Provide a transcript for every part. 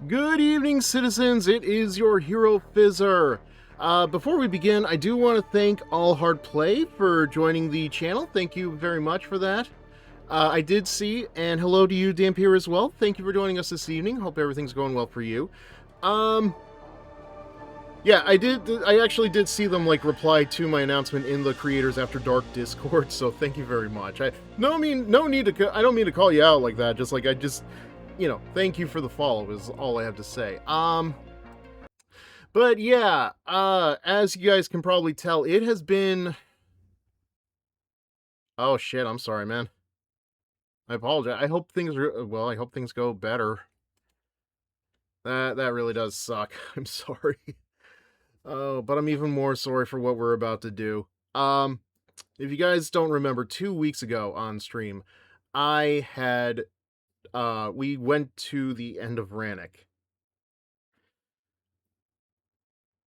Good evening, citizens. It is your HeroFizzer. Before we begin, I do want to thank All Hard Play for joining the channel. Thank you very much for that. I did see, and hello to you, Dampier, as well. Thank you for joining us this evening. Hope everything's going well for you. Yeah, I actually did see them reply to my announcement in the Creators After Dark Discord. So thank you very much. I don't mean to call you out like that. Thank you for the follow is all I have to say. But yeah, as you guys can probably tell, it has been... Oh shit, I'm sorry, man. I apologize. I hope things go better. That really does suck. I'm sorry. Oh, but I'm even more sorry for what we're about to do. If you guys don't remember, 2 weeks ago on stream, we went to the end of Rannick.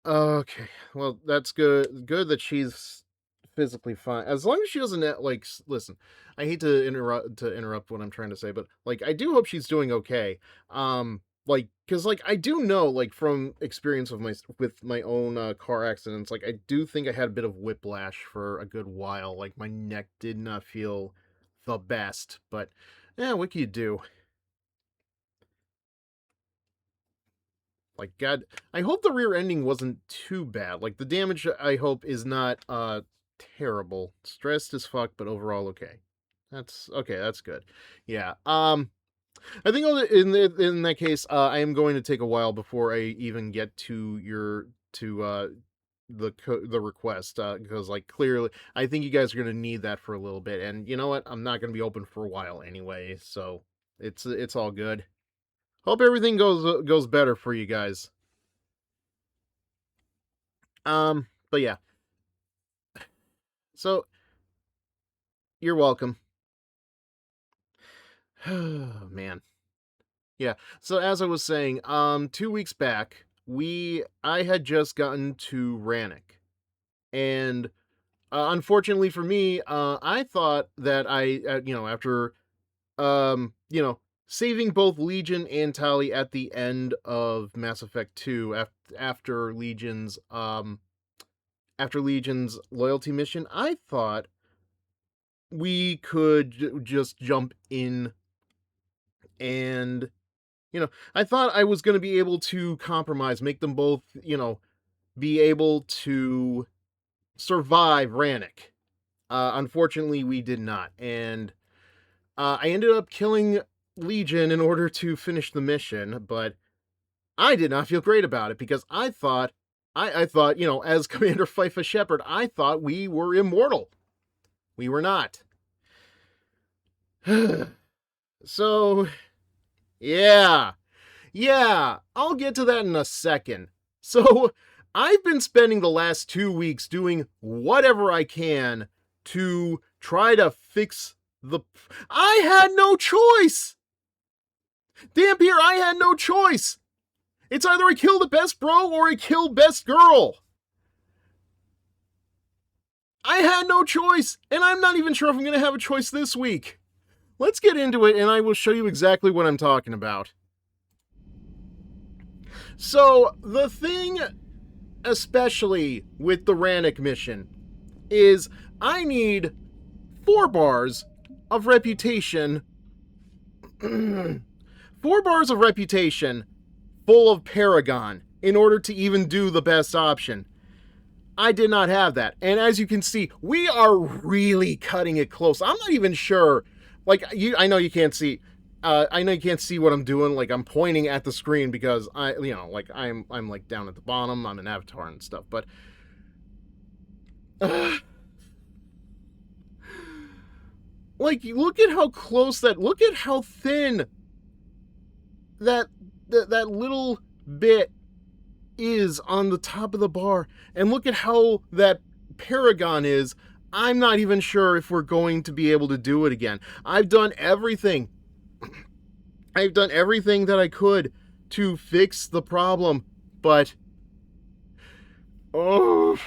Okay, well, that's good. Good that she's physically fine. As long as she doesn't, listen, I hate to interrupt what I'm trying to say, but, I do hope she's doing okay. Because, I do know, from experience with my own car accidents, I do think I had a bit of whiplash for a good while. My neck did not feel the best, but, yeah, what can you do? God, I hope the rear ending wasn't too bad. The damage, I hope, is not, terrible. Stressed as fuck, but overall okay. That's good. Yeah, I think in that case, I am going to take a while before I even get to the request, because, clearly, I think you guys are going to need that for a little bit, and you know what? I'm not going to be open for a while anyway, so it's all good. Hope everything goes better for you guys. But yeah. So, you're welcome. Man. Yeah. So as I was saying, 2 weeks back, I had just gotten to Rannick, and unfortunately for me, I thought that after saving both Legion and Tali at the end of Mass Effect 2 after Legion's loyalty mission, I thought we could just jump in, and I thought I was going to be able to compromise, make them both, be able to survive Rannick. Unfortunately, we did not, and I ended up killing Legion in order to finish the mission, but I did not feel great about it because I thought, as Commander Fifa Shepard, I thought we were immortal. We were not. So, yeah, I'll get to that in a second. So, I've been spending the last 2 weeks doing whatever I can to try to fix I had no choice! Dampier, I had no choice! It's either I kill the best bro or I kill best girl! I had no choice, and I'm not even sure if I'm going to have a choice this week. Let's get into it, and I will show you exactly what I'm talking about. So, the thing, especially with the Rannick mission, is I need 4 bars of reputation. 4 bars of reputation full of Paragon in order to even do the best option. I did not have that. And as you can see, we are really cutting it close. I'm not even sure. I know you can't see. I know you can't see what I'm doing. I'm pointing at the screen because I'm down at the bottom. I'm an avatar and stuff. But look at how close look at how thin that little bit is on the top of the bar, and look at how that Paragon is. I'm not even sure if we're going to be able to do it again. I've done everything. I've done everything that I could to fix the problem, but you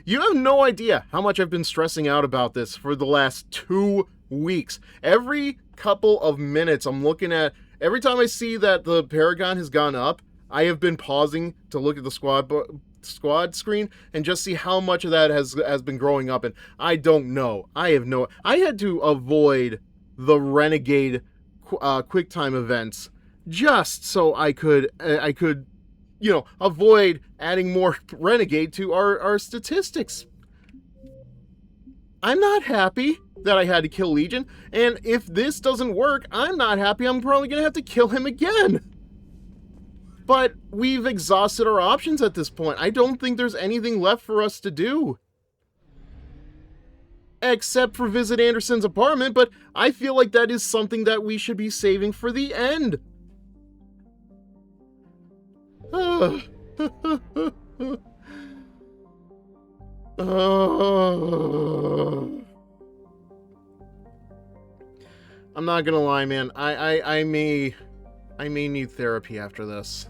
have no idea how much I've been stressing out about this for the last 2 weeks. Every couple of minutes I'm looking at Every time I see that the Paragon has gone up, I have been pausing to look at the squad screen and just see how much of that has been growing up, and I don't know. I had to avoid the Renegade QuickTime events just so I could avoid adding more Renegade to our statistics. I'm not happy that I had to kill Legion, and if this doesn't work, I'm not happy. I'm probably gonna have to kill him again. But we've exhausted our options at this point. I don't think there's anything left for us to do. Except for visit Anderson's apartment, but I feel like that is something that we should be saving for the end. I'm not gonna lie, man. I may need therapy after this.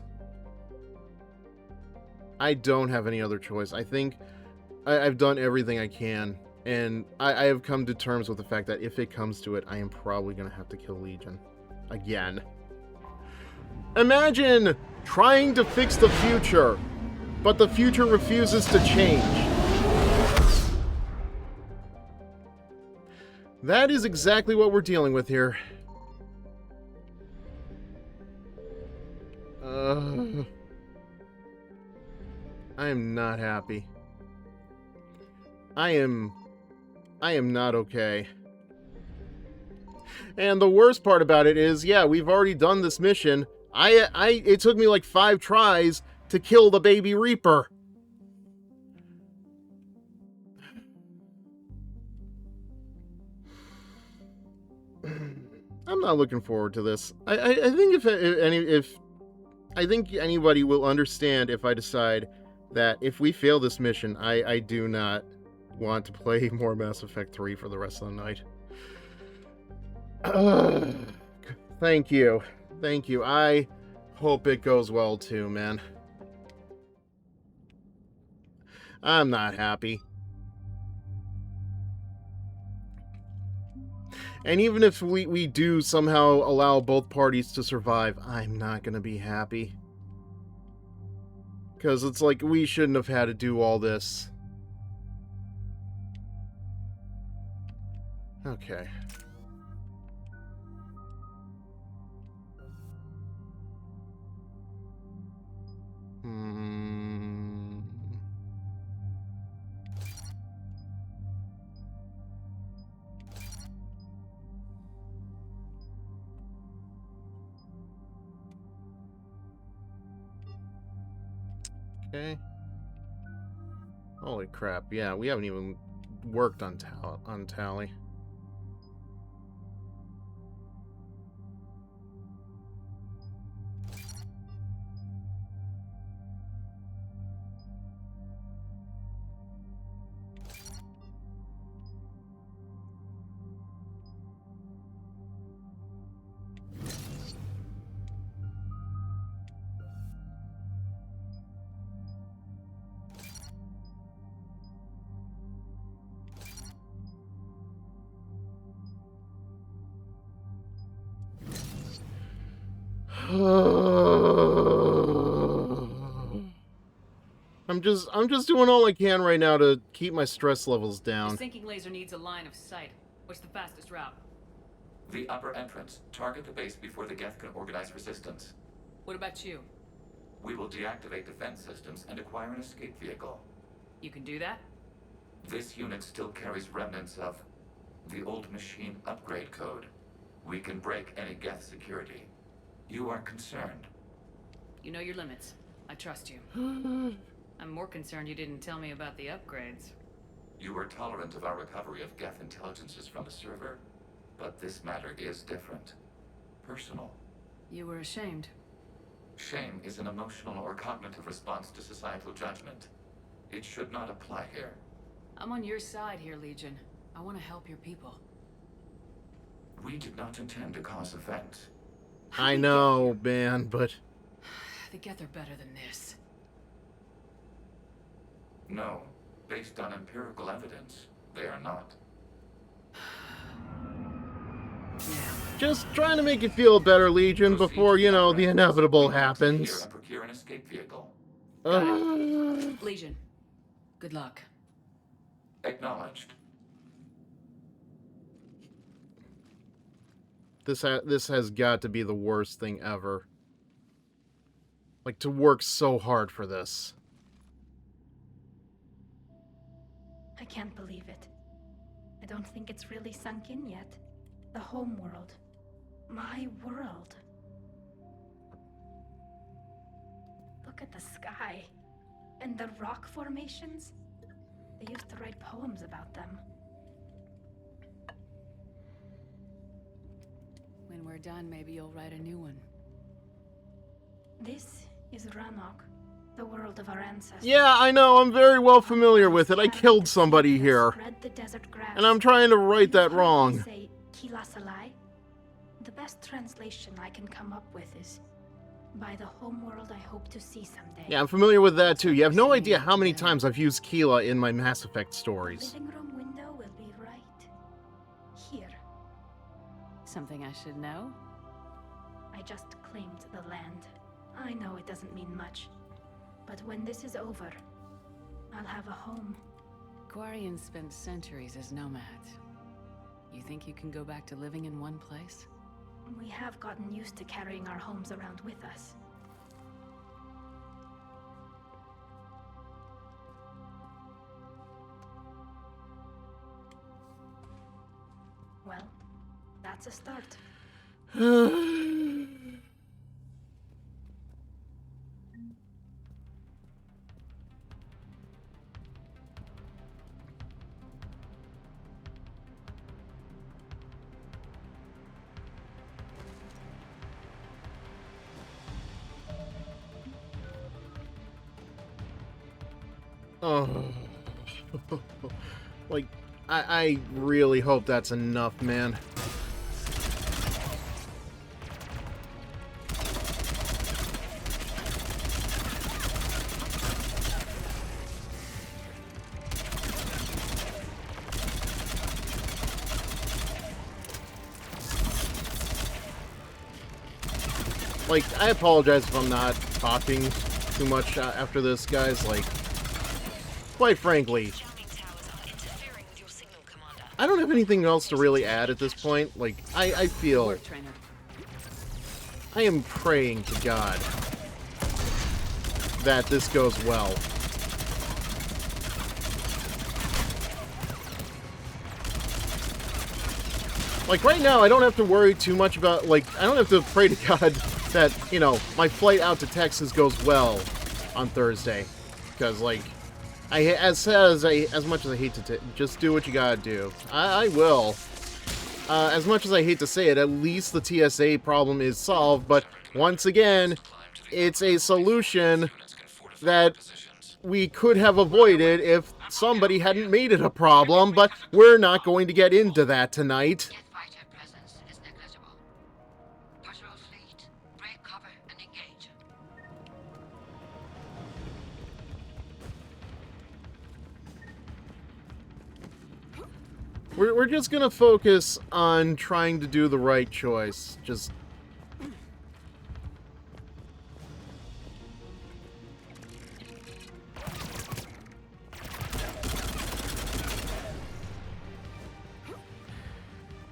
I don't have any other choice. I think I've done everything I can, and I have come to terms with the fact that if it comes to it, I am probably gonna have to kill Legion again. Imagine trying to fix the future, but the future refuses to change. That is exactly what we're dealing with here. I am not happy. I am not okay. And the worst part about it is, yeah, we've already done this mission. It took me like 5 tries to kill the baby Reaper. I'm not looking forward to this. I think I think anybody will understand if I decide that if we fail this mission, I do not want to play more Mass Effect 3 for the rest of the night. Thank you. Thank you. I hope it goes well too, man. I'm not happy. And even if we do somehow allow both parties to survive, I'm not gonna be happy. Because it's like, we shouldn't have had to do all this. Okay. Okay. Holy crap, yeah, we haven't even worked on Tally. I'm just doing all I can right now to keep my stress levels down. The sinking laser needs a line of sight. What's the fastest route? The upper entrance. Target the base before the Geth can organize resistance. What about you? We will deactivate defense systems and acquire an escape vehicle. You can do that? This unit still carries remnants of the old machine upgrade code. We can break any Geth security. You are concerned. You know your limits. I trust you. I'm more concerned you didn't tell me about the upgrades. You were tolerant of our recovery of Geth intelligences from the server, but this matter is different. Personal. You were ashamed. Shame is an emotional or cognitive response to societal judgment. It should not apply here. I'm on your side here, Legion. I want to help your people. We did not intend to cause offense. I know, man, but... The Geth are better than this. No. Based on empirical evidence, they are not. Yeah. Just trying to make you feel better, Legion, Proceed before, to you know, the apparatus. inevitable We need to clear happens. and procure an escape vehicle. Legion. Good luck. Acknowledged. This has got to be the worst thing ever. Like, to work so hard for this. I can't believe it. I don't think it's really sunk in yet. The home world. My world. Look at the sky. And the rock formations. They used to write poems about them. When we're done, maybe you'll write a new one. This is Ranok, the world of our ancestors. Yeah, I know, I'm very well familiar with it. I killed somebody here. Spread the desert grass. And I'm trying to right You've that heard me wrong. say Kila Salai? The best translation I can come up with is, by the home world I hope to see someday. Yeah, I'm familiar with that too. You have no idea how many times I've used Keela in my Mass Effect The stories. living room window will be right here. Something I should know? I just claimed the land. I know it doesn't mean much, but when this is over, I'll have a home. Quarians spent centuries as nomads. You think you can go back to living in one place? We have gotten used to carrying our homes around with us. Well, that's a start. Oh. Like, I really hope that's enough, man. Like, I apologize if I'm not talking too much after this, guys. Like, quite frankly, I don't have anything else to really add at this point. Like, I feel... Work, trainer. I am praying to God that this goes well. Like, right now, I don't have to worry too much about, like, I don't have to pray to God that, you know, my flight out to Texas goes well on Thursday. Because, like, as much as I hate to just do what you gotta do. I will. As much as I hate to say it, at least the TSA problem is solved, but once again, it's a solution that we could have avoided if somebody hadn't made it a problem, but we're not going to get into that tonight. Jet fighter presence is negligible. Patrol fleet, break cover and engage. We're just gonna focus on trying to do the right choice. Just...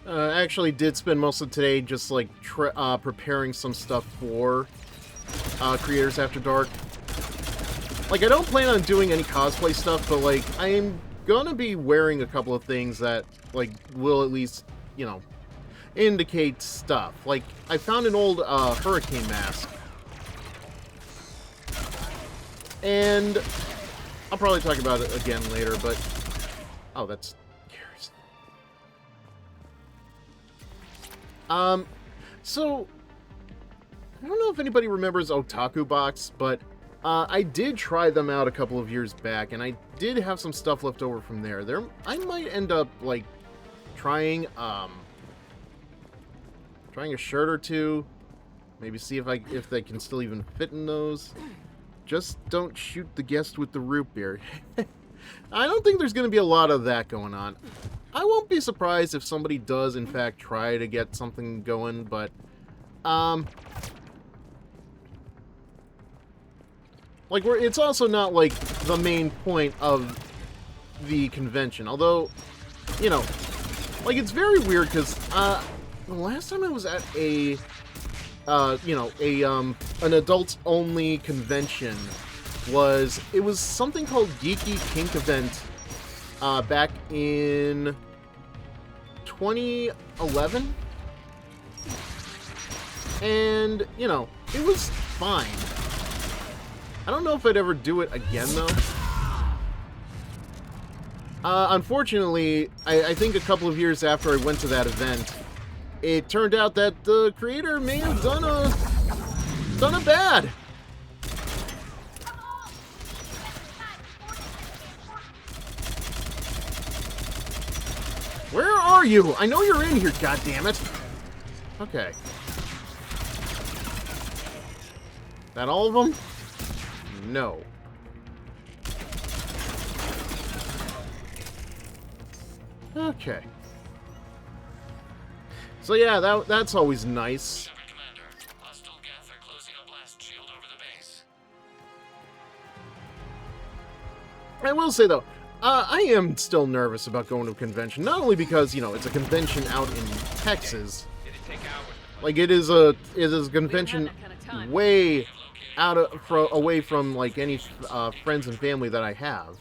actually did spend most of today just, like, preparing some stuff for Creators After Dark. Like, I don't plan on doing any cosplay stuff, but, like, I am gonna be wearing a couple of things that, like, will at least, you know, indicate stuff. Like, I found an old hurricane mask. And I'll probably talk about it again later, but... Oh, that's... So... I don't know if anybody remembers Otaku Box, but I did try them out a couple of years back, and I did have some stuff left over from there. I might end up, like, trying a shirt or two. Maybe see if they can still even fit in those. Just don't shoot the guest with the root beer. I don't think there's going to be a lot of that going on. I won't be surprised if somebody does, in fact, try to get something going, but, like, it's also not, like, the main point of the convention, although, you know, like, it's very weird, because, the last time I was at a, you know, an adults-only convention it was something called Geeky Kink Event, back in 2011, and, you know, it was fine. I don't know if I'd ever do it again, though. Unfortunately, I think a couple of years after I went to that event, it turned out that the creator may have done a bad. Where are you? I know you're in here, goddammit. Okay. That all of them? No. Okay. So yeah, that's always nice. Commander, hostile Geth are closing a blast shield over the base. I will say though, I am still nervous about going to a convention. Not only because, you know, it's a convention out in Texas. Like, it is a convention way away from, like, any friends and family that I have.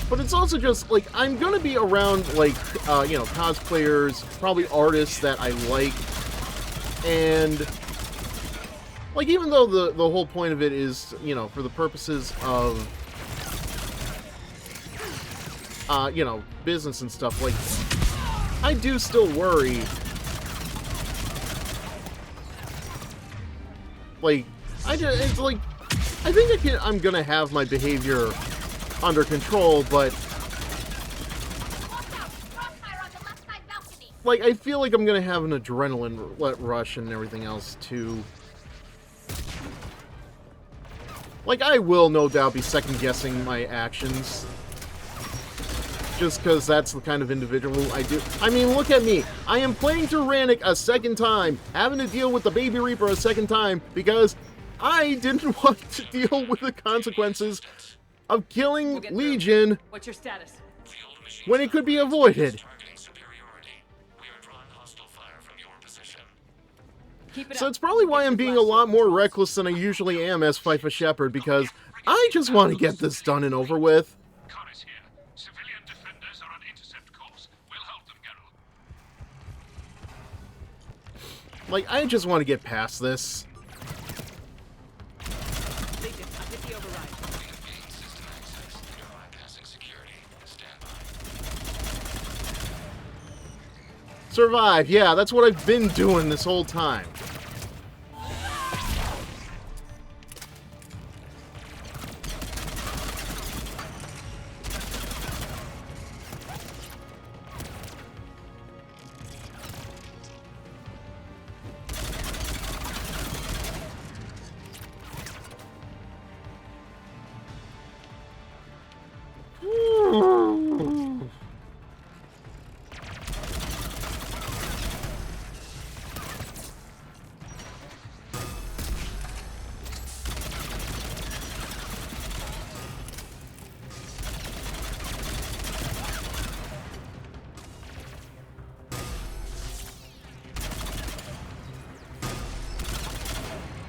But it's also just, like, I'm gonna be around, like, you know, cosplayers, probably artists that I like, and, like, even though the whole point of it is, you know, for the purposes of, you know, business and stuff, like, I do still worry, like, it's like, I think I'm gonna have my behavior under control, but, like, I feel like I'm gonna have an adrenaline rush and everything else, too. Like, I will no doubt be second-guessing my actions, just because that's the kind of individual I do. I mean, look at me. I am playing Tyrannic a second time, having to deal with the Baby Reaper a second time, because I didn't want to deal with the consequences of killing Legion. What's your status? When it could be avoided. So it's probably why I'm being a lot more reckless than I usually am as FIFA Shepherd, because I just want to get this done and over with. Connor's here. Civilian defenders are on intercept course. We'll help them, Geralt. Like, I just want to get past this. Legion, I've hit the override. System access. You're bypassing security. Stand by. Survive. Yeah, that's what I've been doing this whole time.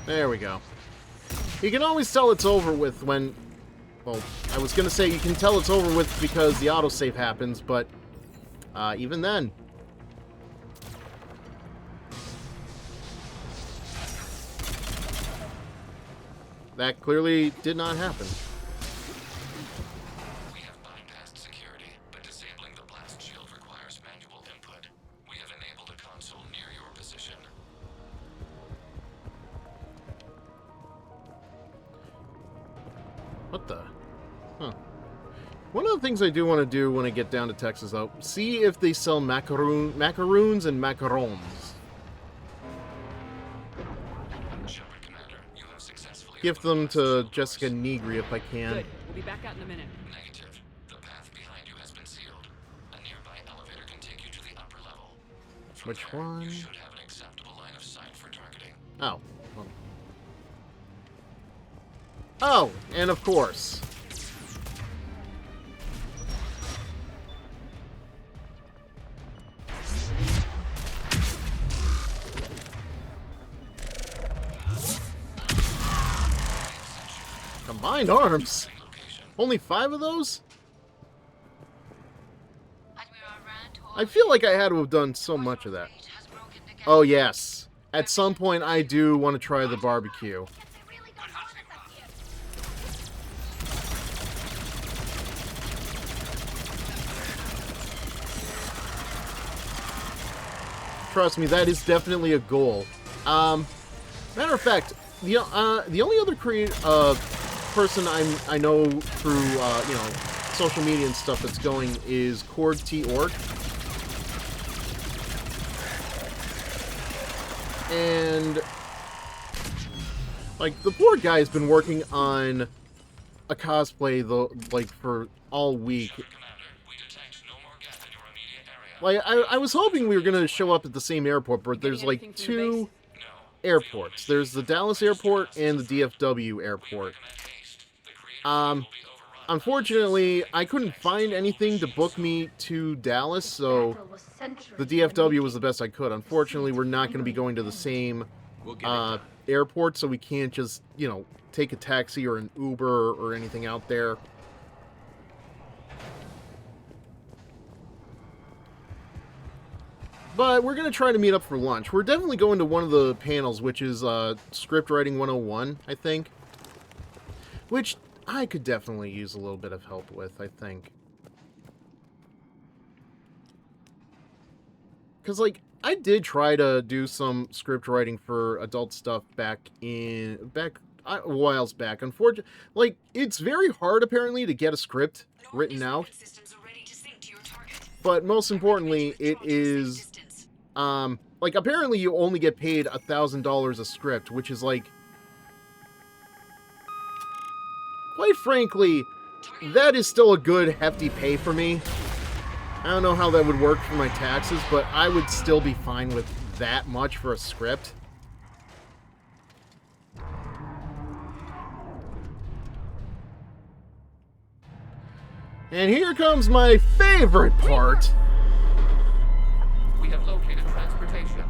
There we go. You can always tell it's over with when... Well, I was gonna say you can tell it's over with because the autosave happens, but... even then... That clearly did not happen. We have bypassed security, but disabling the blast shield requires manual input. We have enabled a console near your position. What the? Huh. One of the things I do want to do when I get down to Texas, though, see if they sell macaroons and macarons. Shepard Commander, you have successfully Gift them avoided to blast shield Jessica doors. Negri if I can. Good. We'll be back out in a minute. Negative. The path behind you has been sealed. A nearby elevator can take you to the upper level. From Which there, one? You should have an acceptable line of sight for targeting. Oh. Oh, and of course. Combined arms? Only 5 of those? I feel like I had to have done so much of that. Oh, yes. At some point, I do want to try the barbecue. Trust me, that is definitely a goal. Matter of fact, the only other person I know through social media and stuff that's going is Cord T Org. And like the poor guy's been working on a cosplay for all week. Like I was hoping we were gonna show up at the same airport, but there's like 2 airports. There's the Dallas airport and the DFW airport. Unfortunately, I couldn't find anything to book me to Dallas, so the DFW was the best I could. Unfortunately, we're not going to be going to the same airport, so we can't just, take a taxi or an Uber or anything out there. But we're going to try to meet up for lunch. We're definitely going to one of the panels, which is Script Writing 101, I think. Which I could definitely use a little bit of help with, I think. Because, like, I did try to do some script writing for adult stuff back a whiles back. Unfortunately, like, it's very hard, apparently, to get a script written out. But most importantly, it is, like, apparently you only get paid $1,000 a script, which is, like, quite frankly, that is still a good, hefty pay for me. I don't know how that would work for my taxes, but I would still be fine with that much for a script. And here comes my favorite part. We have located transportation.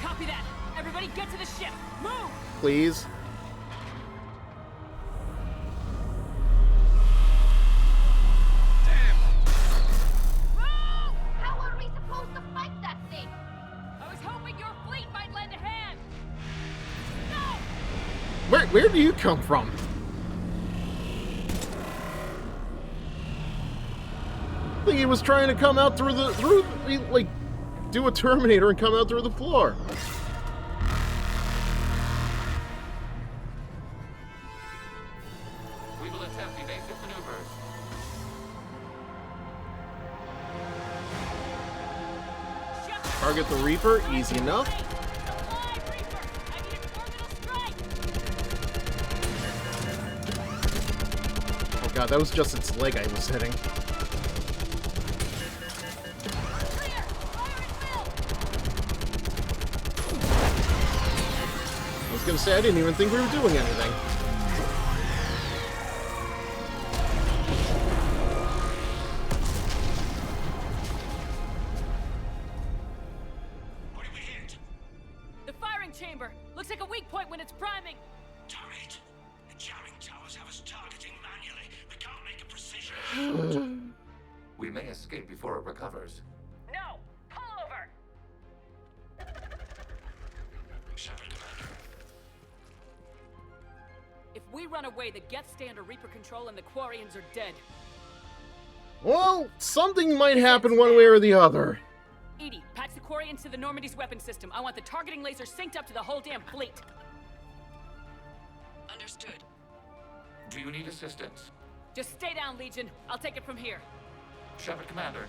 Copy that. Everybody get to the ship. Move! Please. Where do you come from? I think he was trying to come out like, do a Terminator and come out through the floor. We will attempt evasive maneuvers. Target the Reaper, easy enough. God, that was just its leg I was hitting. I was gonna say, I didn't even think we were doing anything. What did we hit? The firing chamber! Looks like a weak point when it's priming! Turret. The jamming towers have us targeting manually. We can't make a precision. We may escape before it recovers. No! Pull over! Shepard, Commander. If we run away, the Geth stay under Reaper control and the Quarians are dead. Well, something might happen one way or the other. Edie, patch the Quarians to the Normandy's weapon system. I want the targeting laser synced up to the whole damn fleet. Understood. Do you need assistance? Just stay down, Legion. I'll take it from here. Shepard, Commander.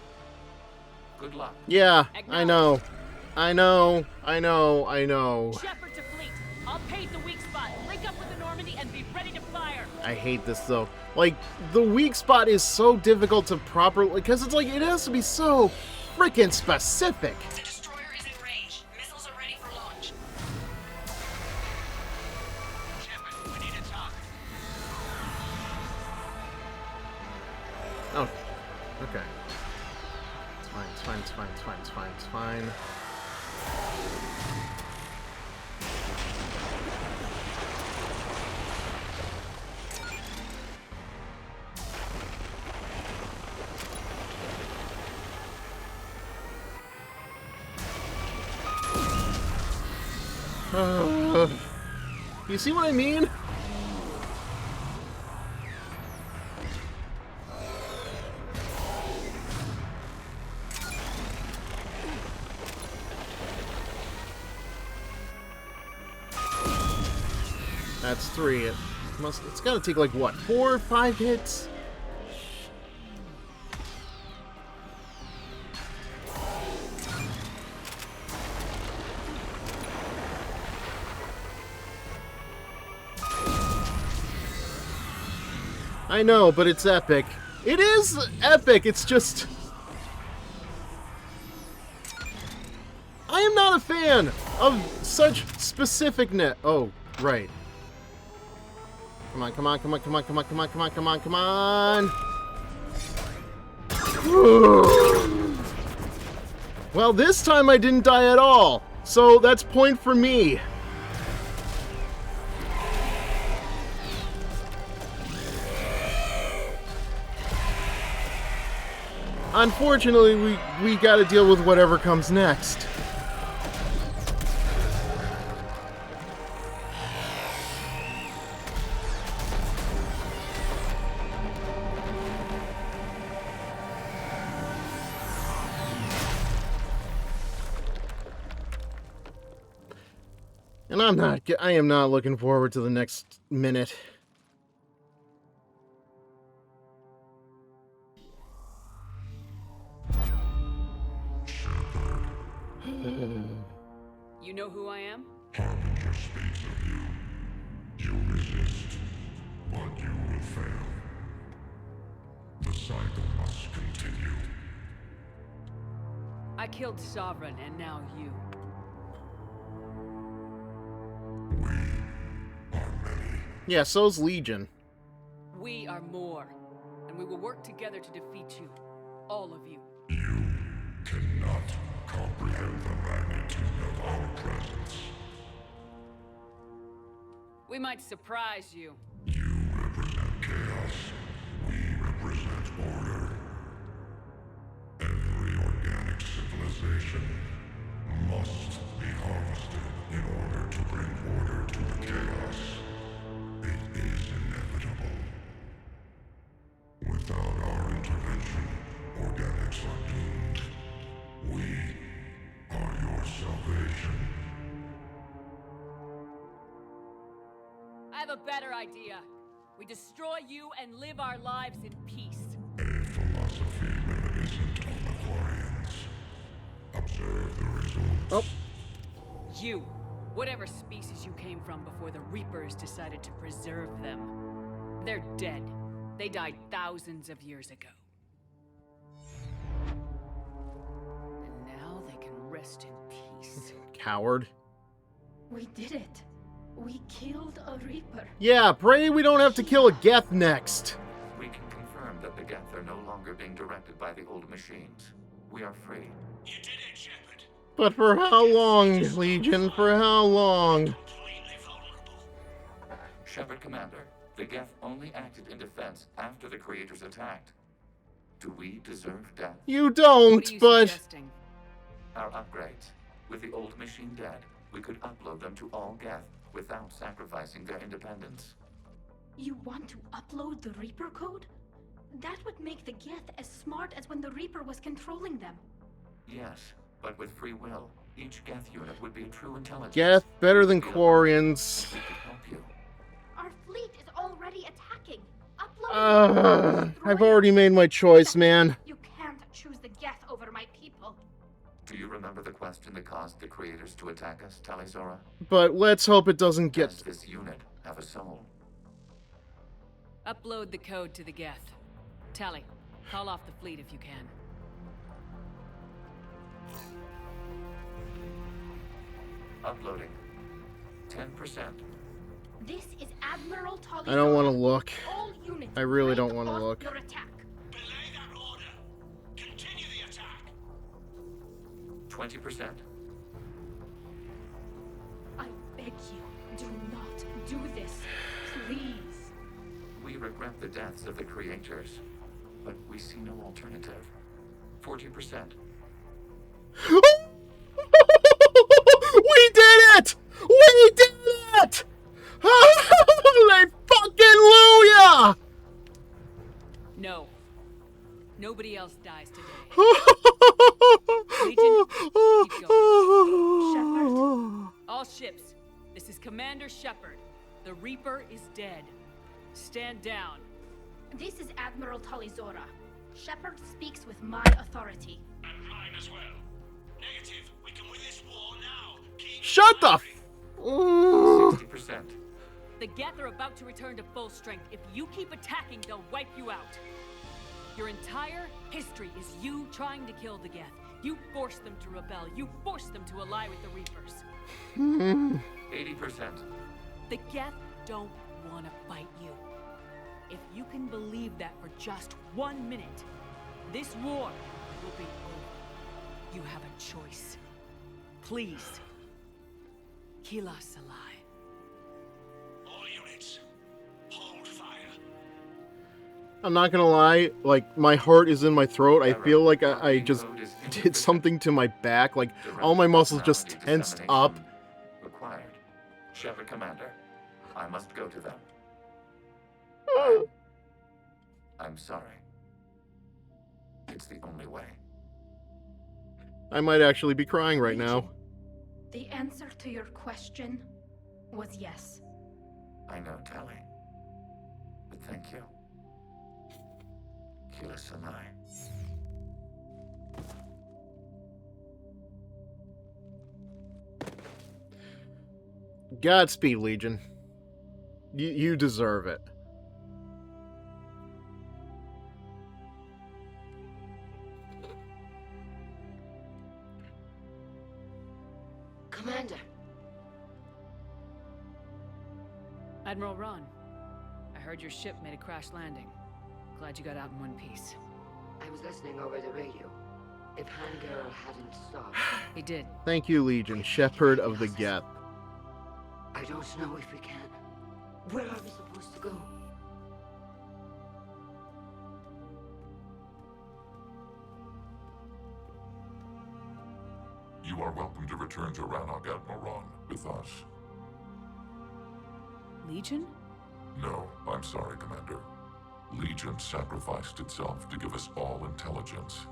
Good luck. Yeah, I know. I know. Shepard to fleet. I'll pave the weak spot. Link up with the Normandy and be ready to fire. I hate this though. Like, the weak spot is so difficult to properly, because it's like, it has to be so freaking specific. The destroyer is in range. Missiles are ready for launch. Shepard, we need to talk. Oh, okay. It's fine, it's fine, it's fine, it's fine, it's fine, it's fine. You see what I mean? That's 3. It's gotta take like what, 4 or 5 hits? I know, but it's epic. It is epic, it's just... I am not a fan of such specificness. Oh, right. Come on, come on, come on, come on, come on, come on, come on, come on, come on. Well, this time I didn't die at all, so that's point for me. Unfortunately, we gotta deal with whatever comes next. And I am not looking forward to the next minute. You know who I am? Harbinger speaks of you. You resist, but you will fail. The cycle must continue. I killed Sovereign, and now you. We are many. Yeah, so's Legion. We are more, and we will work together to defeat you. All of you. You cannot comprehend the magnitude of our presence. We might surprise you. You represent chaos. We represent order. Every organic civilization must be harvested in order to bring order to the chaos. It is inevitable. Without our intervention, organics are doomed. We are your salvation. I have a better idea. We destroy you and live our lives in peace. A philosophy reminiscent of the Quarians. Observe the results. Oh. You, whatever species you came from before the Reapers decided to preserve them. They're dead. They died thousands of years ago. And now they can rest in peace. Coward. We did it. We killed a Reaper. Yeah, pray we don't have to kill a Geth next. We can confirm that the Geth are no longer being directed by the old machines. We are free. You did it, Shepard. But for how long, Legion? For how long? Completely vulnerable. Shepard Commander, the Geth only acted in defense after the creators attacked. Do we deserve death? You don't, What are you but... suggesting? Our upgrades. With the old machine dead, we could upload them to all Geth without sacrificing their independence. You want to upload the Reaper code? That would make the Geth as smart as when the Reaper was controlling them. Yes, but with free will, each Geth unit would be a true intelligence. Geth better than Quarians. We could help you. Our fleet is already attacking. Uploading I've already made my choice, man. You can't choose the Geth over my people. Do you remember the question that caused the creators to attack us, Talizora? But let's hope it doesn't get... Does this unit have a soul? Upload the code to the Geth. Tally, call off the fleet if you can. Uploading. 10%. This is Admiral Tully. I don't want to look. All units I really don't break want to off look. Your attack. Belay that order. Continue the attack. 20%. I beg you, do not do this. Please. We regret the deaths of the creators, but we see no alternative. 40%. We did it! We did it! Hallelujah! No. Nobody else dies today. Legion, keep going. Shepard. All ships, this is Commander Shepard. The Reaper is dead. Stand down. This is Admiral Talizora. Shepard speaks with my authority. And mine as well. Negative. We can win this war now. Keep Shut the firing. 60%. The Geth are about to return to full strength. If you keep attacking, they'll wipe you out. Your entire history is you trying to kill the Geth. You forced them to rebel. You forced them to ally with the Reapers. 80%. The Geth don't want to fight you. If you can believe that for just 1 minute, this war will be over. You have a choice. Please, kill us alive. All units, hold fire. I'm not gonna lie, like, my heart is in my throat. I feel like I just did something to my back. Like, all my muscles just tensed up. Required. Shepard Commander, I must go to them. I'm sorry. It's the only way. I might actually be crying right now. The answer to your question was yes. I know, Tally. But thank you. Kill us alive. Godspeed, Legion. You deserve it. Commander, Admiral Ron, I heard your ship made a crash landing. Glad you got out in one piece. I was listening over the radio. If Hangirl hadn't stopped, He did. Thank you, Legion. Shepherd of the Geth. I don't know if we can. Where are we supposed to go? You are welcome to return to Rannoch, Admiral Ron, with us. Legion? No, I'm sorry, Commander. Legion sacrificed itself to give us all intelligence.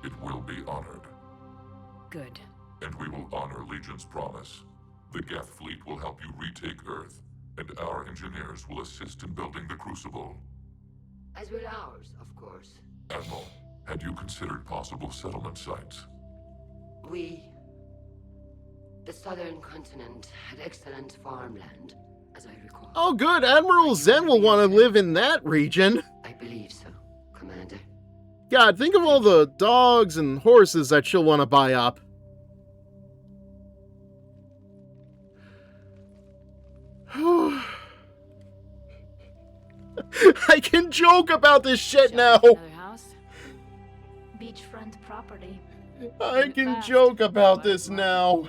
It will be honored. Good. And we will honor Legion's promise. The Geth fleet will help you retake Earth, and our engineers will assist in building the Crucible. As will ours, of course. Admiral, had you considered possible settlement sites? The southern continent had excellent farmland, as I recall. Oh, good. Admiral Zen will want to live in that region. I believe so, Commander. God, think of all the dogs and horses that she'll want to buy up. I can joke about this shit now. Another house? Beachfront property. I can joke about this now.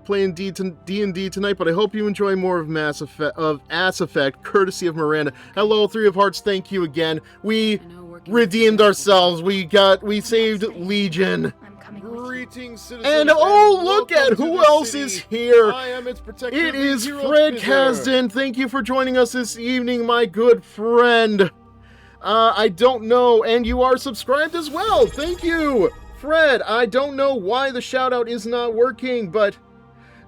Playing D&D tonight, but I hope you enjoy more of Ass Effect, courtesy of Miranda. Hello, Three of Hearts. Thank you again. We redeemed ourselves. We saved Legion. I'm coming with you. Greetings, citizens. And oh, look at who else is here. I am its protector. It is Fred Kasdan. Thank you for joining us this evening, my good friend. I don't know, and you are subscribed as well. Thank you, Fred. I don't know why the shout-out is not working, but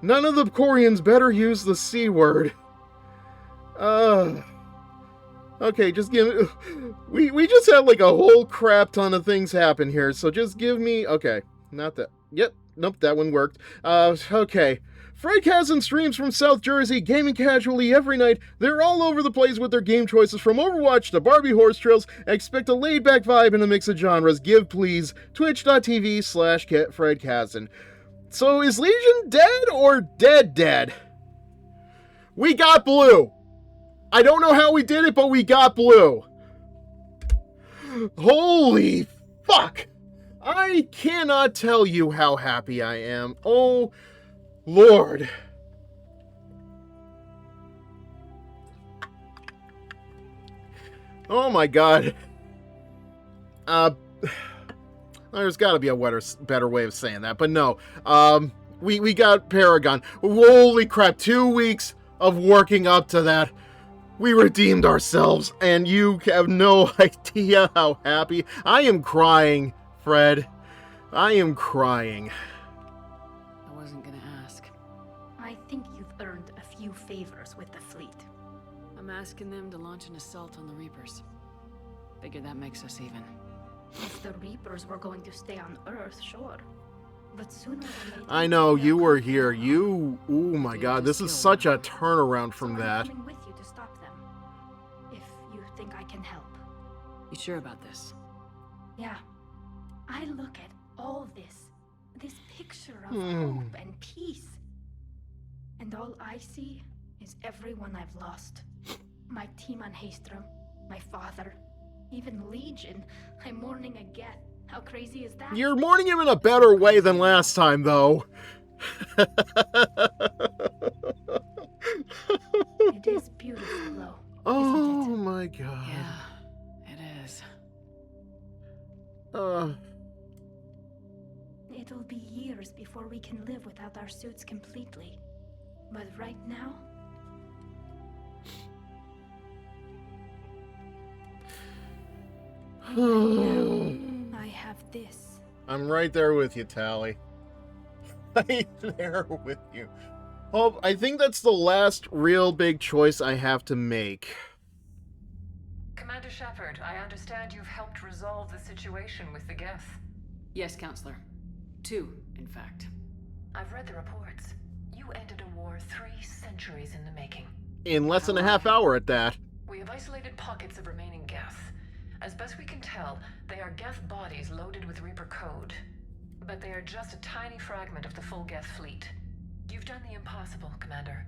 none of the Corians better use the C word. Okay, just give me... We just had like a whole crap ton of things happen here, so just give me... Okay, not that... Yep, Nope, that one worked. Okay. Fred Kazan streams from South Jersey, gaming casually every night. They're all over the place with their game choices from Overwatch to Barbie Horse Trails. Expect a laid-back vibe and a mix of genres. Give, please. Twitch.tv/Fred Kazan. So is Legion dead or dead? We got blue. I don't know how we did it, but we got blue. Holy fuck. I cannot tell you how happy I am. Oh, Lord. Oh my god. There's got to be a better way of saying that, but no. We got Paragon. Holy crap, 2 weeks of working up to that. We redeemed ourselves, and you have no idea how happy. I am crying, Fred. I am crying. I wasn't gonna ask. I think you've earned a few favors with the fleet. I'm asking them to launch an assault on the Reapers. Figure that makes us even. If the Reapers were going to stay on Earth, sure. But sooner or later... I know, you were here. You... Oh my god, this is such a turnaround from that. I'm coming with you to stop them. If you think I can help. You sure about this? Yeah. I look at all this picture of hope and peace. And all I see is everyone I've lost. My team on Haestrom, my father, even Legion. I'm mourning a Geth. How crazy is that? You're mourning him in a better way than last time, though. It is beautiful, though. Oh isn't it? my god. Yeah, it is. It'll be years before we can live without our suits completely. But right now... I have this. I'm right there with you, Tally. Right there with you. Oh, I think that's the last real big choice I have to make. Commander Shepard, I understand you've helped resolve the situation with the Geth. Yes, Counselor. 2, in fact. I've read the reports. You ended a war 3 centuries in the making. In less than a half hour at that. We have isolated pockets of remaining Geth. As best we can tell, they are Geth bodies loaded with Reaper code. But they are just a tiny fragment of the full Geth fleet. You've done the impossible, Commander.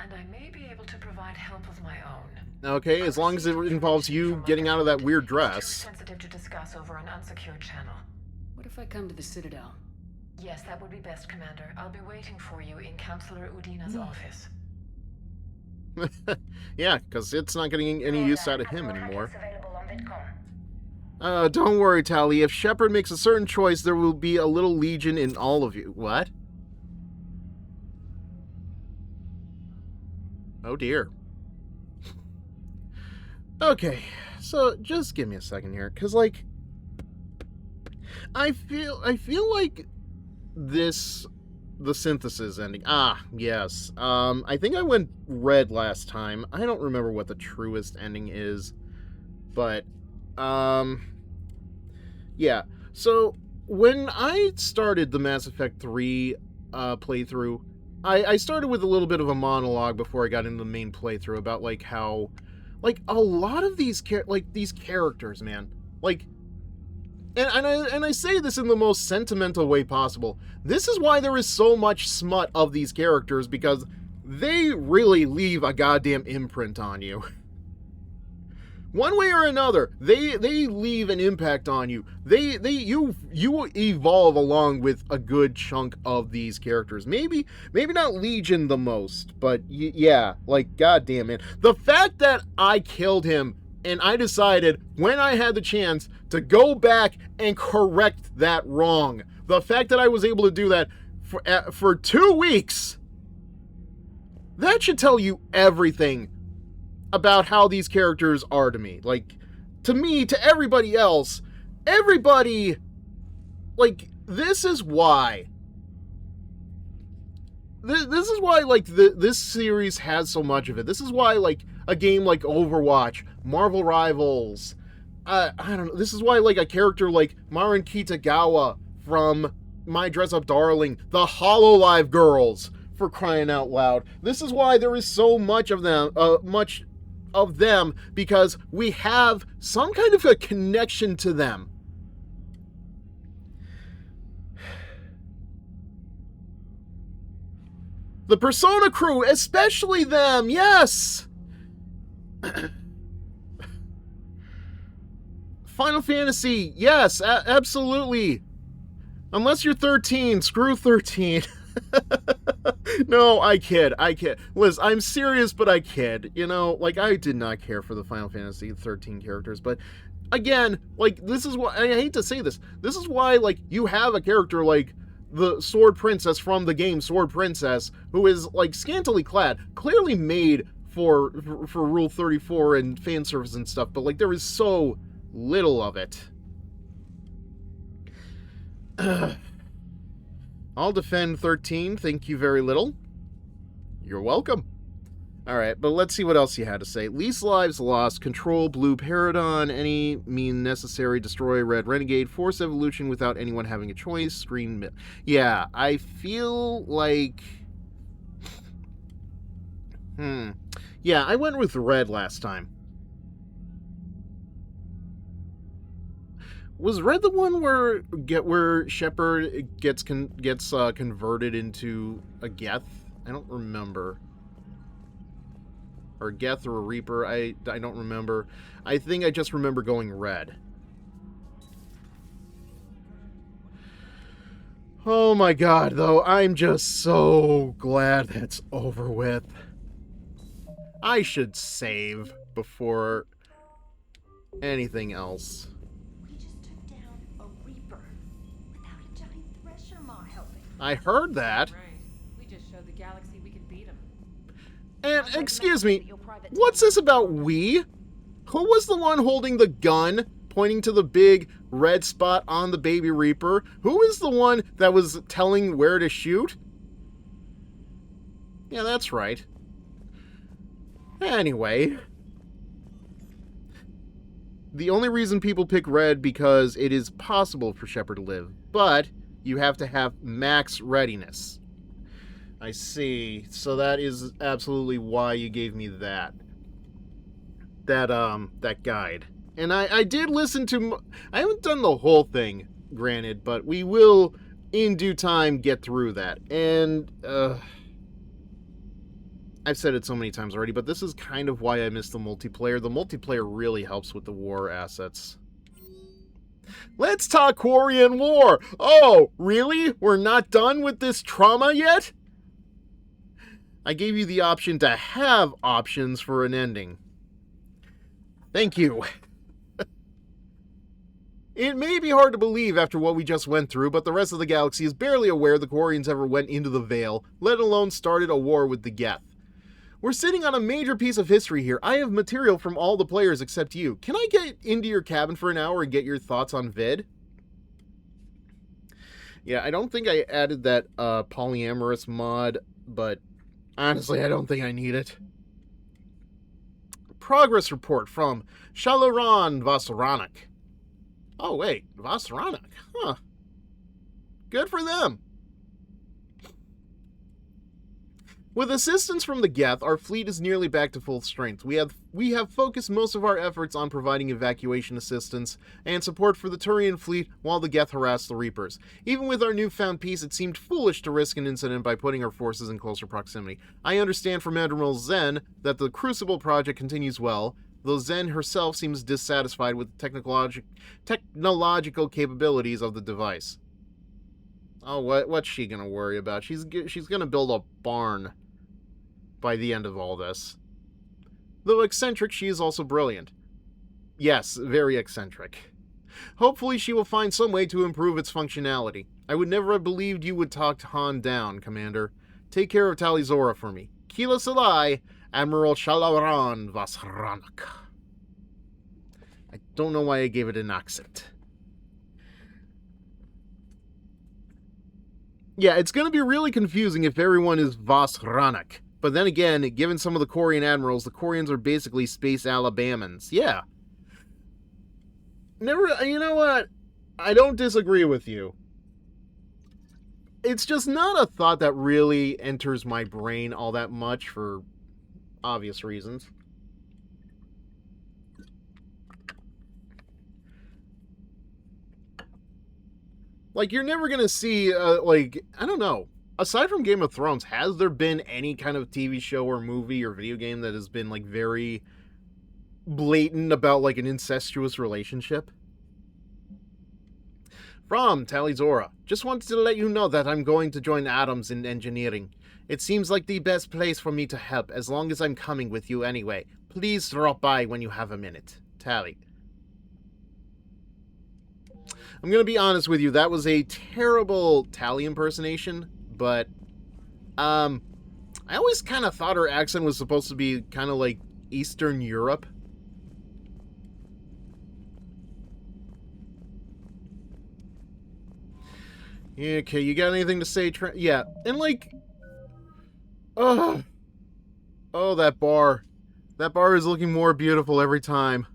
And I may be able to provide help of my own. Okay, as long as it involves you getting out of that weird dress. It's too sensitive to discuss over an unsecured channel. What if I come to the Citadel? Yes, that would be best, Commander. I'll be waiting for you in Counselor Udina's office. Yeah, because it's not getting any use out of him anymore. Available on VidCon. Don't worry, Tally. If Shepard makes a certain choice, there will be a little Legion in all of you. What? Oh dear. Okay, so just give me a second here, because, like, I feel like the synthesis ending. Ah, yes. I think I went red last time. I don't remember what the truest ending is, but, yeah. So, when I started the Mass Effect 3 playthrough, I started with a little bit of a monologue before I got into the main playthrough about, like, how, like, a lot of these characters, man, like, and I say this in the most sentimental way possible. This is why there is so much smut of these characters, because they really leave a goddamn imprint on you. One way or another, they leave an impact on you. You evolve along with a good chunk of these characters. Maybe not Legion the most, but yeah, like, goddamn it. The fact that I killed him and I decided when I had the chance to go back and correct that wrong. The fact that I was able to do that for 2 weeks, that should tell you everything about how these characters are to me. Like, to me, to everybody else, everybody, like, this is why. This is why, like, this series has so much of it. This is why, like, a game like Overwatch, Marvel Rivals, I don't know, this is why, like, a character like Marin Kitagawa from My Dress Up Darling, the HoloLive girls, for crying out loud. This is why there is so much of them, because we have some kind of a connection to them. The Persona crew, especially them, yes! Final Fantasy, yes, absolutely. Unless you're 13, screw 13. No, I kid. Liz, I'm serious, but I kid. You know, like, I did not care for the Final Fantasy 13 characters, but again, like, this is why, I hate to say this, this is why, like, you have a character like the Sword Princess from the game Sword Princess, who is, like, scantily clad, clearly made for Rule 34 and fan service and stuff, but, like, there is so little of it. I'll defend 13, thank you very little. You're welcome. Alright, but let's see what else you had to say. Least lives lost, control blue Paradon, any mean necessary, destroy red renegade, force evolution without anyone having a choice, screen... Yeah, I feel like... Yeah, I went with red last time. Was red the one where Shepard gets converted into a Geth? I don't remember. Or a Geth or a Reaper, I don't remember. I think I just remember going red. Oh my god, though, I'm just so glad that's over with. I should save before anything else. I heard that. Right. We just showed the galaxy we can beat them. And, excuse me, what's this about we? Who was the one holding the gun, pointing to the big red spot on the baby Reaper? Who is the one that was telling where to shoot? Yeah, that's right. Anyway. The only reason people pick red because it is possible for Shepard to live, but you have to have max readiness. I see. So that is absolutely why you gave me that guide. And I did listen to... I haven't done the whole thing, granted, but we will, in due time, get through that. And, I've said it so many times already, but this is kind of why I miss the multiplayer. The multiplayer really helps with the war assets. Let's talk Quarian War! Oh, really? We're not done with this trauma yet? I gave you the option to have options for an ending. Thank you. It may be hard to believe after what we just went through, but the rest of the galaxy is barely aware the Quarians ever went into the Veil, let alone started a war with the Geth. We're sitting on a major piece of history here. I have material from all the players except you. Can I get into your cabin for an hour and get your thoughts on Vid? Yeah, I don't think I added that polyamorous mod, but honestly, I don't think I need it. Progress report from Shaloran Vasaranak. Oh, wait, Vasaranak. Huh. Good for them. With assistance from the Geth, our fleet is nearly back to full strength. We have focused most of our efforts on providing evacuation assistance and support for the Turian fleet while the Geth harass the Reapers. Even with our newfound peace, it seemed foolish to risk an incident by putting our forces in closer proximity. I understand from Admiral Zen that the Crucible project continues well, though Zen herself seems dissatisfied with the technological capabilities of the device. Oh, what's she gonna worry about? She's gonna build a barn by the end of all this. Though eccentric, she is also brilliant. Yes, very eccentric. Hopefully she will find some way to improve its functionality. I would never have believed you would talk Han down, Commander. Take care of Talizora for me. Kila Salai, Admiral Shalaran Vasaranak. I don't know why I gave it an accent. Yeah, it's going to be really confusing if everyone is Vasaranak. But then again, given some of the Quarian admirals, the Quarians are basically space Alabamans. Yeah. You know what? I don't disagree with you. it's just not a thought that really enters my brain all that much for obvious reasons. Like, you're never gonna see, like, I don't know. Aside from Game of Thrones, has there been any kind of TV show or movie or video game that has been, like, very blatant about, like, an incestuous relationship? From Talizora. Just wanted to let you know that I'm going to join Atoms in engineering. It seems like the best place for me to help, as long as I'm coming with you anyway. Please drop by when you have a minute. Tally. I'm going to be honest with you, that was a terrible Tally impersonation, but I always kind of thought her accent was supposed to be kind of like Eastern Europe. Okay, you got anything to say? Yeah, and like, oh, that bar. That bar is looking more beautiful every time.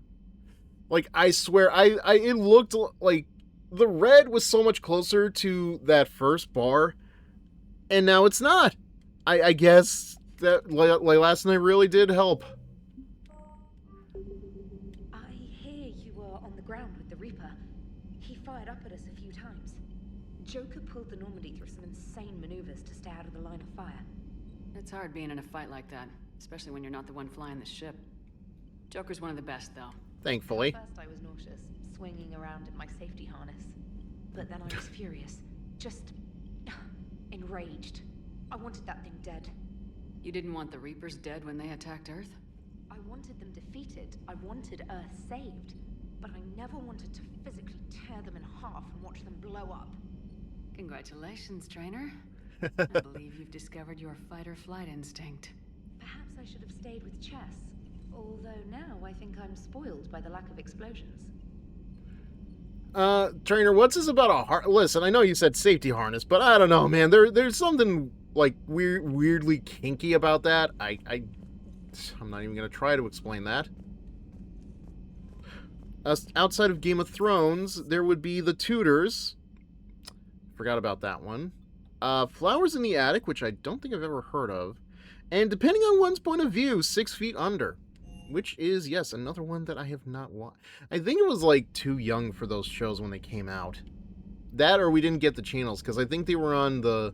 Like, I swear, it looked like the red was so much closer to that first bar, and now it's not. I guess that like last night really did help. I hear you were on the ground with the Reaper. He fired up at us a few times. Joker pulled the Normandy through some insane maneuvers to stay out of the line of fire. It's hard being in a fight like that, especially when you're not the one flying the ship. Joker's one of the best, though. Thankfully. At first I was nauseous, swinging around in my safety harness. But then I was furious. Just enraged. I wanted that thing dead. You didn't want the Reapers dead when they attacked Earth? I wanted them defeated. I wanted Earth saved. But I never wanted to physically tear them in half and watch them blow up. Congratulations, trainer. I believe you've discovered your fight-or-flight instinct. Perhaps I should have stayed with chess. Although now I think I'm spoiled by the lack of explosions. Trainer, what's this about a listen, I know you said safety harness, but I don't know, man. There's something, like, weirdly kinky about that. I'm not even gonna try to explain that. Outside of Game of Thrones, there would be the Tudors. Forgot about that one. Flowers in the Attic, which I don't think I've ever heard of. And depending on one's point of view, 6 Feet Under. Which is, yes, another one that I have not watched. I think it was, like, too young for those shows when they came out. That or we didn't get the channels, because I think they were on the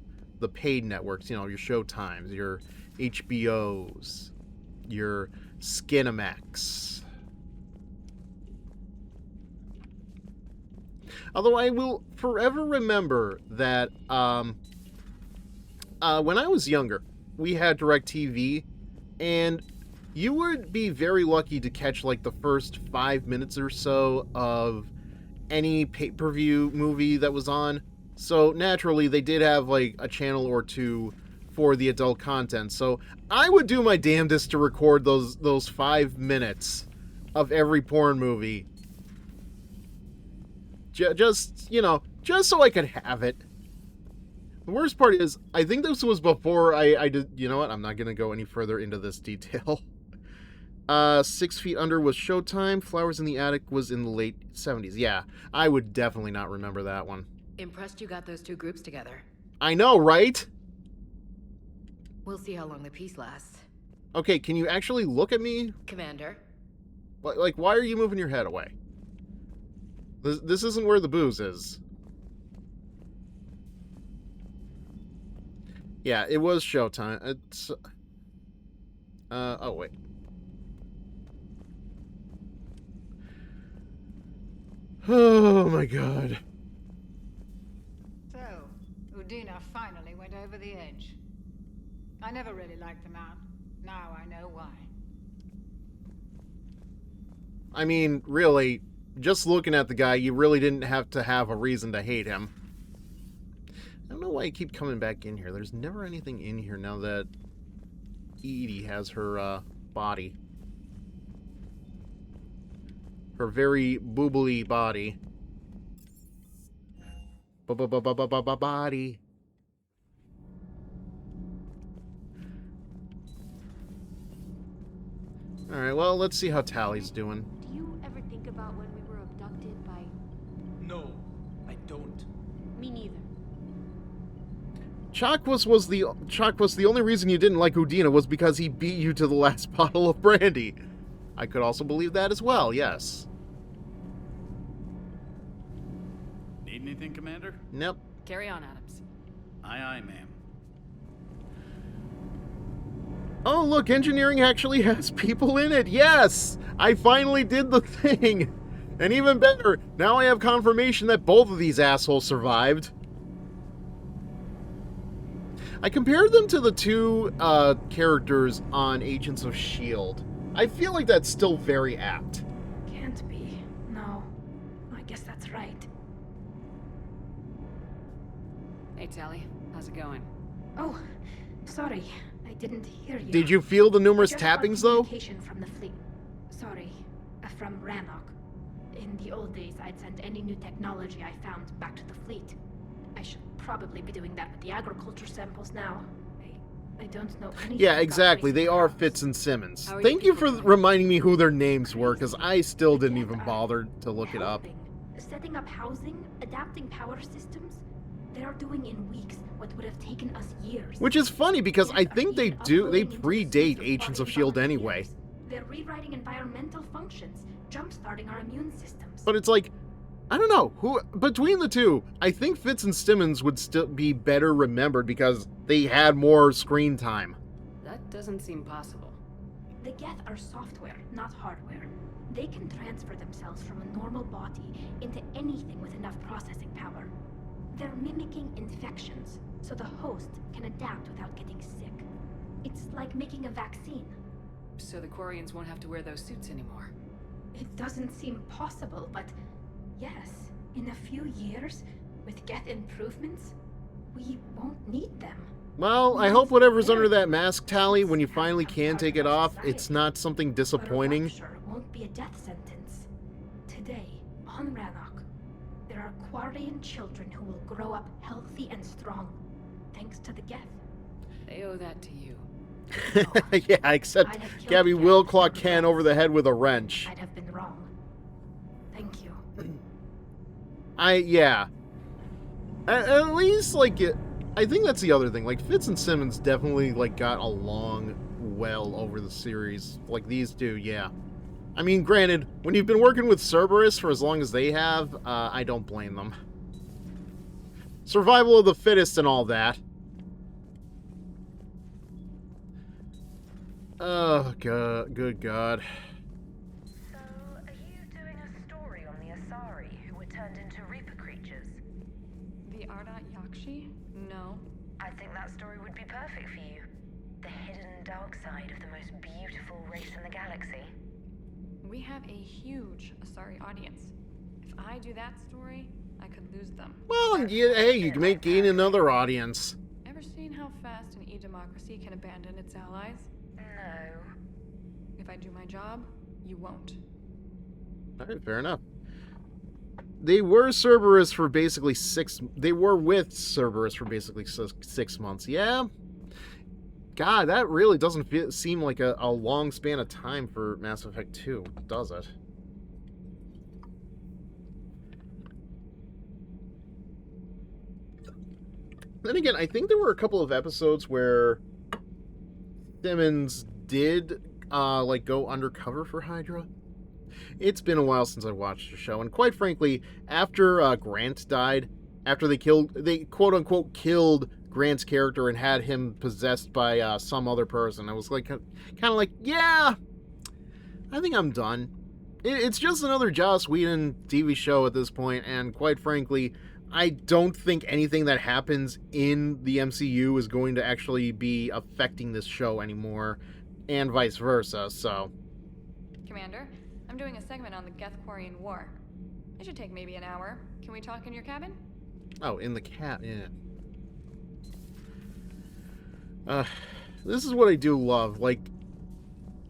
paid networks. You know, your Showtimes, your HBOs, your Skinamax. Although I will forever remember that when I was younger, we had DirecTV, and you would be very lucky to catch like the first 5 minutes or so of any pay-per-view movie that was on. So naturally, they did have like a channel or two for the adult content. So I would do my damnedest to record those 5 minutes of every porn movie. Just, you know, just so I could have it. The worst part is, I think this was before I did, you know what, I'm not going to go any further into this detail. 6 Feet Under was Showtime, Flowers in the Attic was in the late 70s. Yeah, I would definitely not remember that one. Impressed you got those two groups together. I know, right? We'll see how long the peace lasts. Okay, can you actually look at me? Commander. Like, why are you moving your head away? This isn't where the booze is. Yeah, it was Showtime. It's... oh, wait. Oh, my God. So, Udina finally went over the edge. I never really liked the man. Now I know why. I mean, really, just looking at the guy, you really didn't have to have a reason to hate him. I don't know why I keep coming back in here. There's never anything in here now that Edie has her body. Her very boobly body. Body. Alright, well, let's see how Tally's doing. Do you ever think about when we were abducted by... No, I don't. Me neither. Chakwas the only reason you didn't like Udina was because he beat you to the last bottle of brandy. I could also believe that as well, yes. Need anything, Commander? Nope. Carry on, Adams. Aye, aye, ma'am. Oh, look, engineering actually has people in it. Yes! I finally did the thing. And even better, now I have confirmation that both of these assholes survived. I compared them to the two characters on Agents of S.H.I.E.L.D. I feel like that's still very apt. Can't be. No. I guess that's right. Hey, Tally. How's it going? Oh, sorry. I didn't hear you. Did you feel the numerous I just tappings, got though? communication from the fleet. Sorry. From Rannoch. In the old days, I'd send any new technology I found back to the fleet. I should probably be doing that with the agriculture samples now. I don't know anything. Yeah, about exactly. raising They are crops. Fitz and Simmons. How are Thank you you for people doing? reminding me who their names were, because I still didn't even bother to look it up. Helping, setting up housing, adapting power systems. They are doing in weeks what would have taken us years. Which is funny, because I Yet are think they even predate uploading into the Agents system of for S.H.I.E.L.D. anyway. volunteers. They're rewriting environmental functions, jump-starting our immune systems. But it's like, I don't know, who between the two, I think Fitz and Simmons would still be better remembered because they had more screen time. That doesn't seem possible. The Geth are software, not hardware. They can transfer themselves from a normal body into anything with enough processing power. They're mimicking infections, so the host can adapt without getting sick. It's like making a vaccine. So the Quarians won't have to wear those suits anymore. It doesn't seem possible, but yes, in a few years, with Geth improvements, we won't need them. Well, I hope whatever's under that mask, Tally, when you finally can take it off, it's not something disappointing. But a rupture won't be a death sentence. Today, on Rannoch, there are Quarian children who will grow up healthy and strong, thanks to the Geth. They owe that to you. Yeah, except Gabby will clock Ken over the head with a wrench. I'd have been wrong. Thank you. Yeah. At least, like, I think that's the other thing. Like, Fitz and Simmons definitely, like, got along well over the series. Like, these two, yeah. I mean, granted, when you've been working with Cerberus for as long as they have, I don't blame them. Survival of the fittest and all that. Oh, God. Good God. So, are you doing a story on the Asari who were turned into Reaper creatures? The Ardat Yakshi? No. I think that story would be perfect for you. The hidden dark side of the most beautiful race in the galaxy. We have a huge Asari audience. If I do that story, I could lose them. Well, yeah, hey, you may gain another audience. Ever seen how fast an e-democracy can abandon its allies? No. If I do my job, you won't. Alright, fair enough. They were Cerberus for basically 6... They were with Cerberus for basically 6 months. Yeah. God, that really doesn't seem like a long span of time for Mass Effect 2, does it? Then again, I think there were a couple of episodes where Simmons did, like, go undercover for Hydra. It's been a while since I watched the show, and quite frankly, after Grant died, after they quote-unquote killed Grant's character and had him possessed by some other person, I was like, kind of like, yeah, I think I'm done. It's just another Joss Whedon TV show at this point, and quite frankly, I don't think anything that happens in the MCU is going to actually be affecting this show anymore, and vice versa, so... Commander, I'm doing a segment on the Geth-Quarian War. It should take maybe an hour. Can we talk in your cabin? Oh, in the yeah. This is what I do love. Like,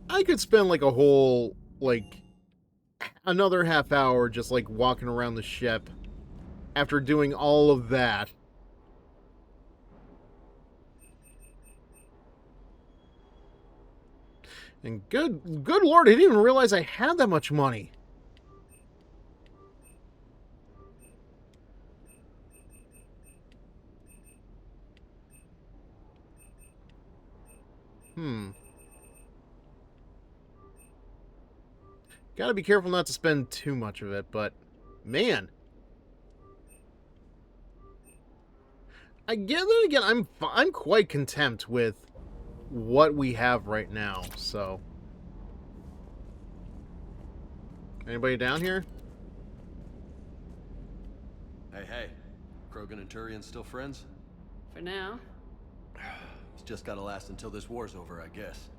I could spend, like, a whole, like, another half hour just, like, walking around the ship after doing all of that. And good lord, I didn't even realize I had that much money. Gotta be careful not to spend too much of it, but man. Again, I'm quite content with what we have right now, so. Anybody down here? Hey. Krogan and Turian still friends? For now. It's just gotta last until this war's over, I guess.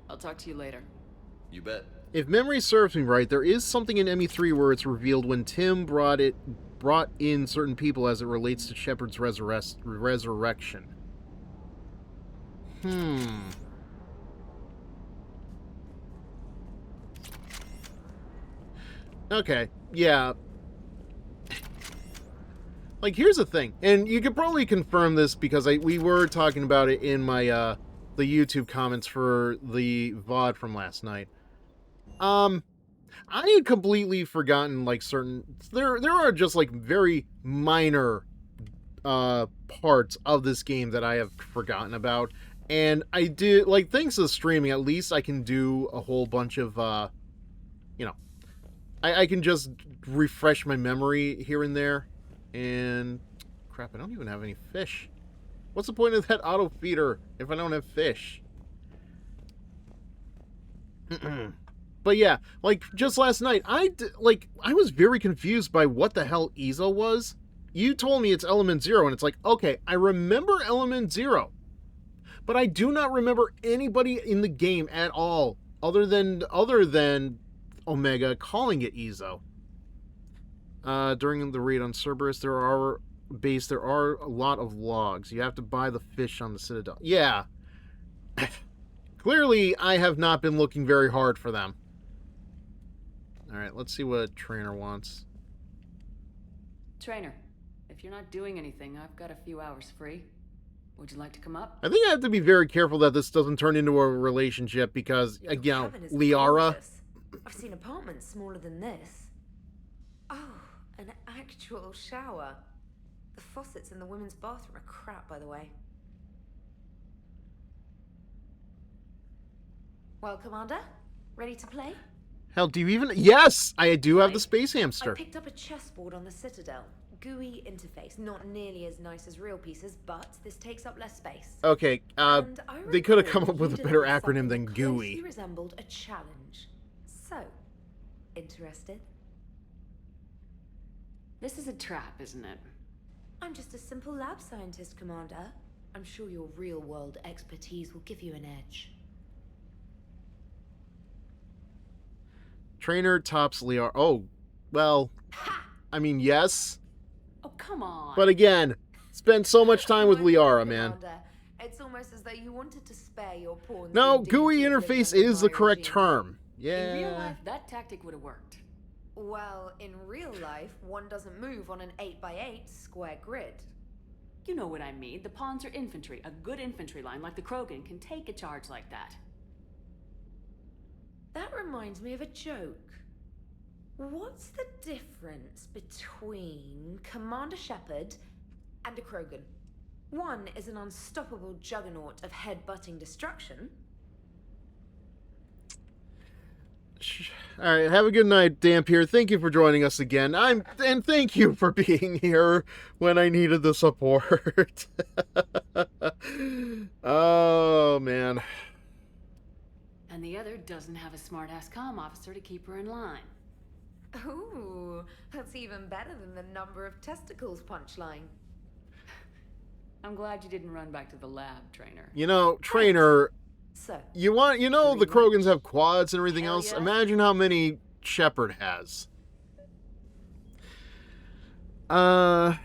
I'll talk to you later. You bet. If memory serves me right, there is something in ME3 where it's revealed when Tim brought in certain people as it relates to Shepard's resurrection. Okay, yeah. Like, here's the thing, and you could probably confirm this because we were talking about it in my the YouTube comments for the VOD from last night. I had completely forgotten, like, certain... There are just, like, very minor parts of this game that I have forgotten about. And I did, like, thanks to streaming, at least I can do a whole bunch of, you know... I can just refresh my memory here and there. And... Crap, I don't even have any fish. What's the point of that auto feeder if I don't have fish? But yeah, like, just last night, I was very confused by what the hell Ezo was. You told me it's Element Zero, and it's like, okay, I remember Element Zero. But I do not remember anybody in the game at all, other than Omega, calling it Ezo. During the raid on Cerberus, there are a lot of logs. You have to buy the fish on the Citadel. Yeah. Clearly, I have not been looking very hard for them. Alright, let's see what Trainer wants. Trainer, if you're not doing anything, I've got a few hours free. Would you like to come up? I think I have to be very careful that this doesn't turn into a relationship because, again, Liara... I've seen apartments smaller than this. Oh, an actual shower. The faucets in the women's bathroom are crap, by the way. Well, Commander, ready to play? Hell, do you even... Yes! I do have the space hamster. I picked up a chessboard on the Citadel. GUI interface. Not nearly as nice as real pieces, but this takes up less space. Okay, they could have come up with a better acronym than GUI. Closely resembled a challenge. So, interested? This is a trap, isn't it? I'm just a simple lab scientist, Commander. I'm sure your real-world expertise will give you an edge. Trainer tops Liara. Oh, well, I mean, yes. Oh, come on. But again, spent so much time with Liara, man. It's almost as though you wanted to spare your pawns. No, GUI interface is the correct term. Yeah. In real life, that tactic would have worked. Well, in real life, one doesn't move on an 8x8 square grid. You know what I mean. The pawns are infantry. A good infantry line like the Krogan can take a charge like that. That reminds me of a joke. What's the difference between Commander Shepard and a Krogan? One is an unstoppable juggernaut of head-butting destruction. Alright, have a good night, Dampier. Thank you for joining us again. And thank you for being here when I needed the support. Oh, man. And the other doesn't have a smart-ass comm officer to keep her in line. Ooh, that's even better than the number of testicles punchline. I'm glad you didn't run back to the lab, Trainer. You know, Trainer, so, you know the Krogans have quads and everything else? Yeah. Imagine how many Shepard has. Okay.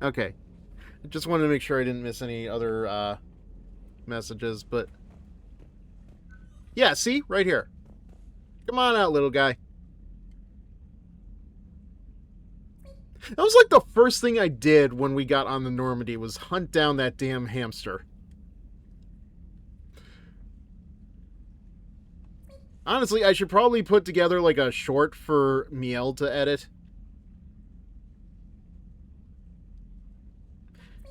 I just wanted to make sure I didn't miss any other, messages, but... Yeah, see? Right here. Come on out, little guy. That was like the first thing I did when we got on the Normandy, was hunt down that damn hamster. Honestly, I should probably put together like a short for Miel to edit.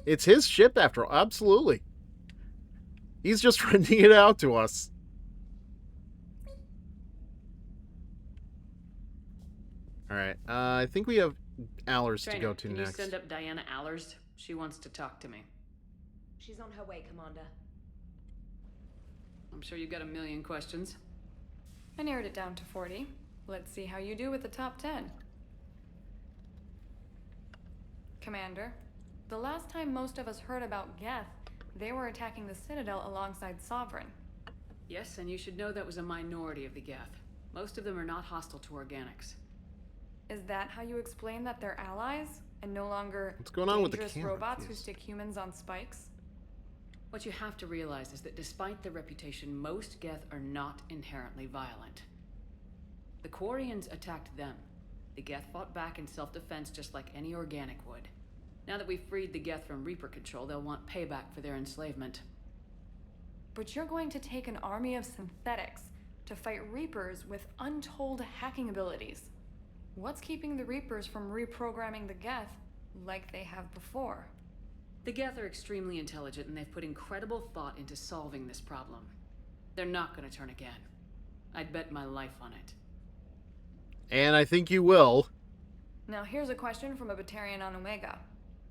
It's his ship after all. Absolutely. He's just renting it out to us. Alright, I think we have Allers to go to can next. you send up Diana Allers? She wants to talk to me. She's on her way, Commander. I'm sure you've got a million questions. I narrowed it down to 40. Let's see how you do with the top 10. Commander, the last time most of us heard about Geth, they were attacking the Citadel alongside Sovereign. Yes, and you should know that was a minority of the Geth. Most of them are not hostile to organics. Is that how you explain that they're allies and no longer What's going on with the dangerous camera, robots who please? stick humans on spikes? What you have to realize is that despite their reputation, most Geth are not inherently violent. The Quarians attacked them. The Geth fought back in self-defense just like any organic would. Now that we've freed the Geth from Reaper control, they'll want payback for their enslavement. But you're going to take an army of synthetics to fight Reapers with untold hacking abilities. What's keeping the Reapers from reprogramming the Geth like they have before? The Geth are extremely intelligent, and they've put incredible thought into solving this problem. They're not going to turn again. I'd bet my life on it. And I think you will. Now here's a question from a Batarian on Omega.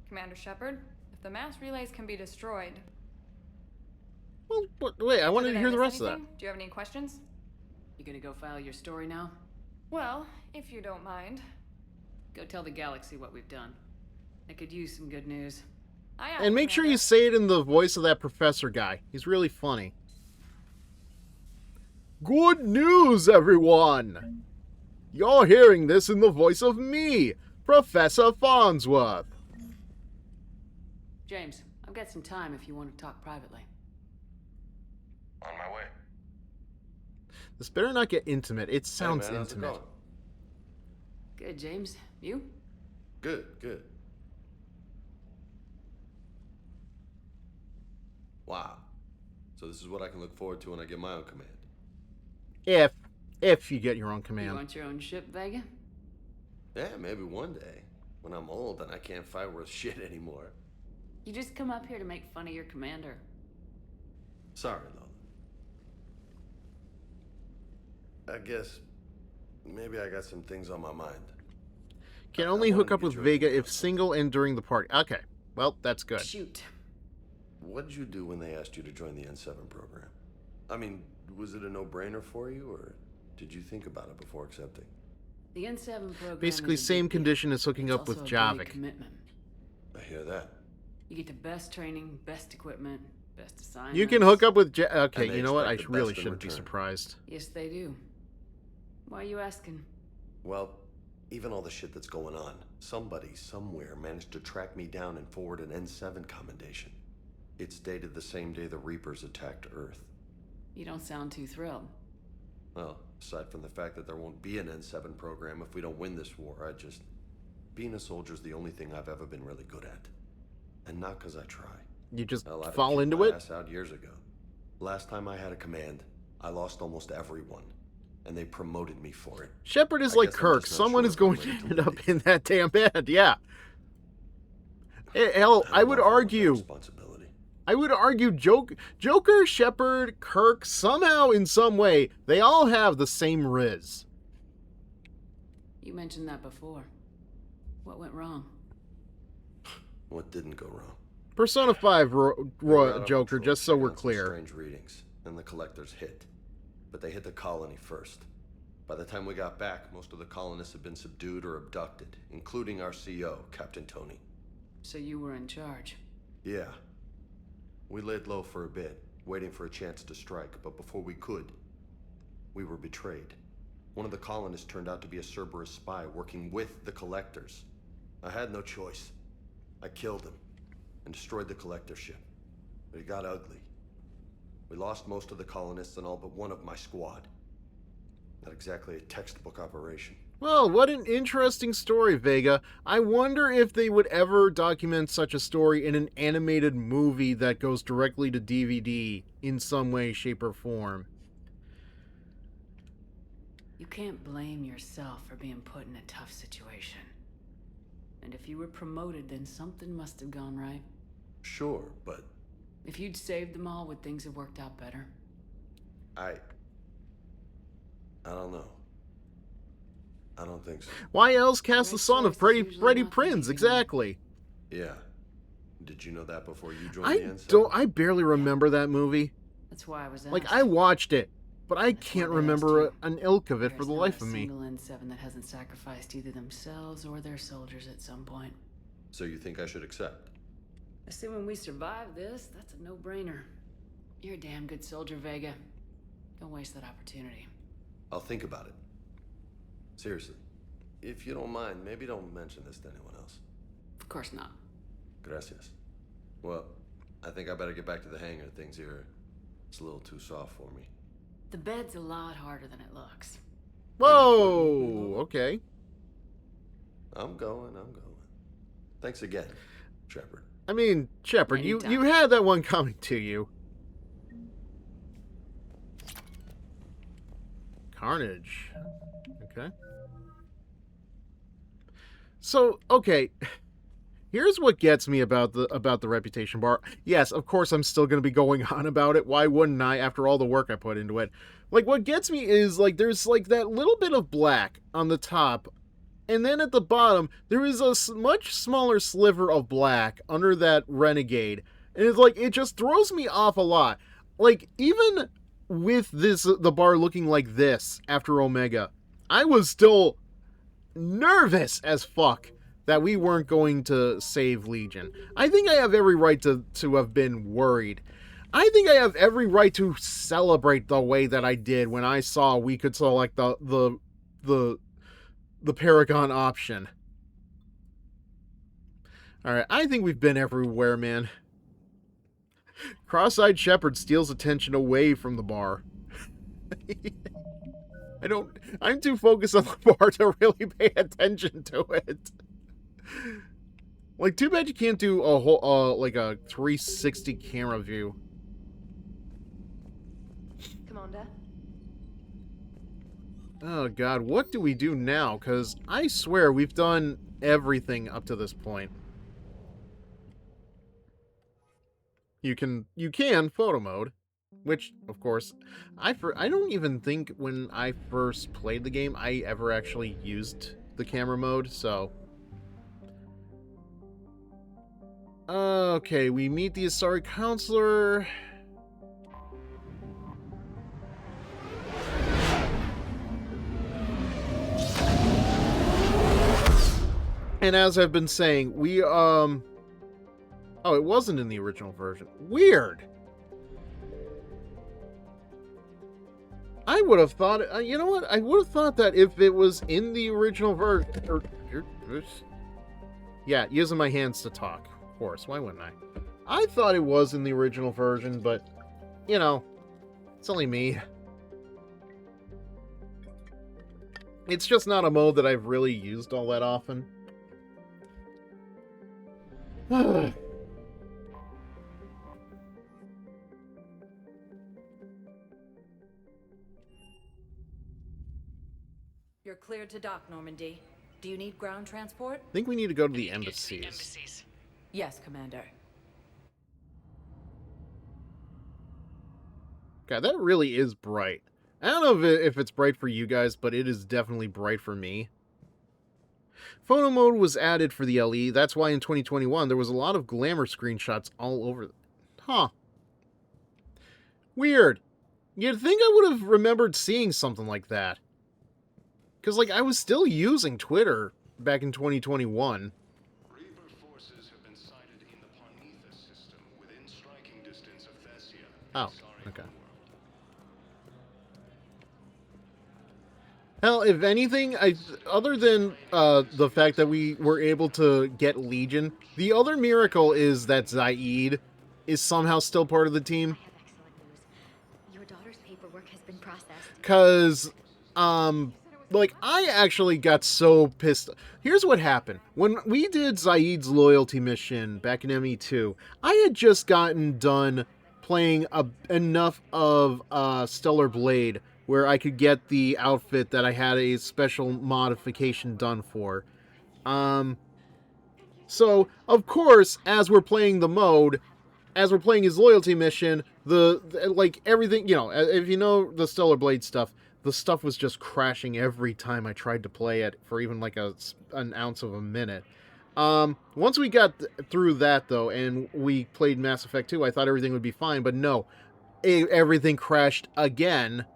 Commander Shepard, if the mass relays can be destroyed... Well, wait, I wanted to hear the rest of that. Do you have any questions? You gonna go file your story now? Well, if you don't mind. Go tell the galaxy what we've done. I could use some good news. And make sure you say it in the voice of that professor guy. He's really funny. Good news, everyone! You're hearing this in the voice of me, Professor Farnsworth. James, I've got some time if you want to talk privately. On my way. This better not get intimate. It sounds Hey man, how's it intimate. going? Good, James. You? Good, good. Wow. So this is what I can look forward to when I get my own command. If you get your own command. You want your own ship, Vega? Yeah, maybe one day. When I'm old and I can't fight worth shit anymore. You just come up here to make fun of your commander. Sorry, Lola. I guess maybe I got some things on my mind. Can only hook up with Vega if single and during the party. Okay, well, that's good. Shoot. What did you do when they asked you to join the N7 program? I mean, was it a no-brainer for you, or did you think about it before accepting? The N7 program Basically, is a same big condition as hooking deal. up with It's also a big Javik. commitment. I hear that. You get the best training, best equipment, best assignments. You can hook up with okay, And they you know what? I expect the really best in shouldn't be return. surprised. Yes, they do. Why are you asking? Well, even all the shit that's going on, somebody somewhere managed to track me down and forward an N7 commendation. It's dated the same day the Reapers attacked Earth. You don't sound too thrilled. Well, aside from the fact that there won't be an N7 program if we don't win this war, being a soldier's the only thing I've ever been really good at. And not because I try. You just Hell, I'd fall have into kicked my it? ass out years ago. Last time I had a command, I lost almost everyone, and they promoted me for it. Shepard is I like guess I'm Kirk. just not Someone sure is if I'm going to ready to end lead. up in that damn bed. Yeah. Hell, I would argue. I would argue Joker, Shepard, Kirk, somehow in some way, they all have the same riz. You mentioned that before. What went wrong? What didn't go wrong? Persona 5 We were out on Joker, patrol, just so we're checking out some clear. Strange readings, and the collectors hit. But they hit the colony first. By the time we got back, most of the colonists had been subdued or abducted, including our CO, Captain Tony. So you were in charge. Yeah. We laid low for a bit, waiting for a chance to strike, but before we could, we were betrayed. One of the colonists turned out to be a Cerberus spy working with the collectors. I had no choice. I killed him and destroyed the collector ship. But it got ugly. We lost most of the colonists and all but one of my squad. Not exactly a textbook operation. Well, what an interesting story, Vega. I wonder if they would ever document such a story in an animated movie that goes directly to DVD in some way, shape, or form. You can't blame yourself for being put in a tough situation. And if you were promoted, then something must have gone right. Sure, but If you'd saved them all, would things have worked out better? I don't know. I don't think so. Why else cast the Right son of choice is Freddie usually not the Prinze? easy one. Exactly. Yeah. Did you know that before you joined the NSA? I barely remember that movie. That's why I was asked. Like, I watched it, but I That's can't why they asked remember you. an ilk of it for There's the not life a of me. single N7 that hasn't sacrificed either themselves or their soldiers at some point. So you think I should accept? Assuming we survive this, that's a no-brainer. You're a damn good soldier, Vega. Don't waste that opportunity. I'll think about it. Seriously. If you don't mind, maybe don't mention this to anyone else. Of course not. Gracias. Well, I think I better get back to the hangar. Things here, it's a little too soft for me. The bed's a lot harder than it looks. Whoa, okay. I'm going. Thanks again, Shepard. I mean, Shepard, you Anytime. had that one coming to you. Carnage. Okay. So, okay. Here's what gets me about the reputation bar. Yes, of course I'm still going to be going on about it. Why wouldn't I, after all the work I put into it? Like, what gets me is, like, there's, like, that little bit of black on the top, and then at the bottom, there is a much smaller sliver of black under that Renegade. And it's like, it just throws me off a lot. Like, even with the bar looking like this after Omega, I was still nervous as fuck that we weren't going to save Legion. I think I have every right to have been worried. I think I have every right to celebrate the way that I did when I saw we could select the Paragon option. Alright, I think we've been everywhere, man. Cross-eyed Shepard steals attention away from the bar. I'm too focused on the bar to really pay attention to it. Like, too bad you can't do a whole, like a 360 camera view. Commander? Oh god, what do we do now? Because I swear we've done everything up to this point. You can photo mode, which, of course, I don't even think when I first played the game I ever actually used the camera mode, so... Okay, we meet the Asari Counselor. And as I've been saying, we, oh, it wasn't in the original version. Weird! I would have thought, you know what? I would have thought that if it was in the original version... Yeah, using my hands to talk. Of course, why wouldn't I? I thought it was in the original version, but, you know, it's only me. It's just not a mode that I've really used all that often. You're cleared to dock, Normandy. Do you need ground transport? I think we need to go to the embassies. Yes, Commander. God, that really is bright. I don't know if it's bright for you guys, but it is definitely bright for me. Photo mode was added for the LE. That's why in 2021 there was a lot of glamour screenshots all over. Huh. Weird. You'd think I would have remembered seeing something like that. Because, like, I was still using Twitter back in 2021. Reaper forces have been sighted in the Parnitha system within striking distance of Thessia. Oh, okay. Hell, if anything, other than the fact that we were able to get Legion, the other miracle is that Zaid is somehow still part of the team. Your daughter's paperwork has been processed. Because, like, I actually got so pissed. Here's what happened. When we did Zaid's loyalty mission back in ME2, I had just gotten done playing enough of Stellar Blade where I could get the outfit that I had a special modification done for. So, of course, as we're playing the mode, as we're playing his loyalty mission, like, everything, you know, if you know the Stellar Blade stuff, the stuff was just crashing every time I tried to play it for even, like, an ounce of a minute. Once we got through that, though, and we played Mass Effect 2, I thought everything would be fine, but no. Everything crashed again,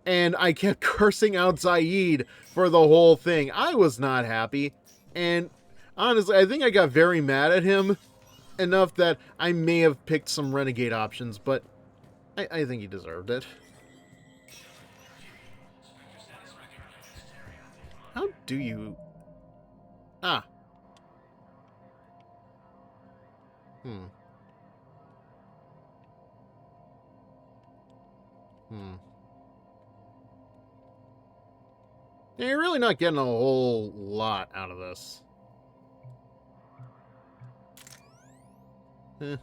and I kept cursing out Zaid for the whole thing. I was not happy, and honestly, I think I got very mad at him enough that I may have picked some renegade options, but I think he deserved it. How do you... Ah. Hmm. Yeah, you're really not getting a whole lot out of this. Now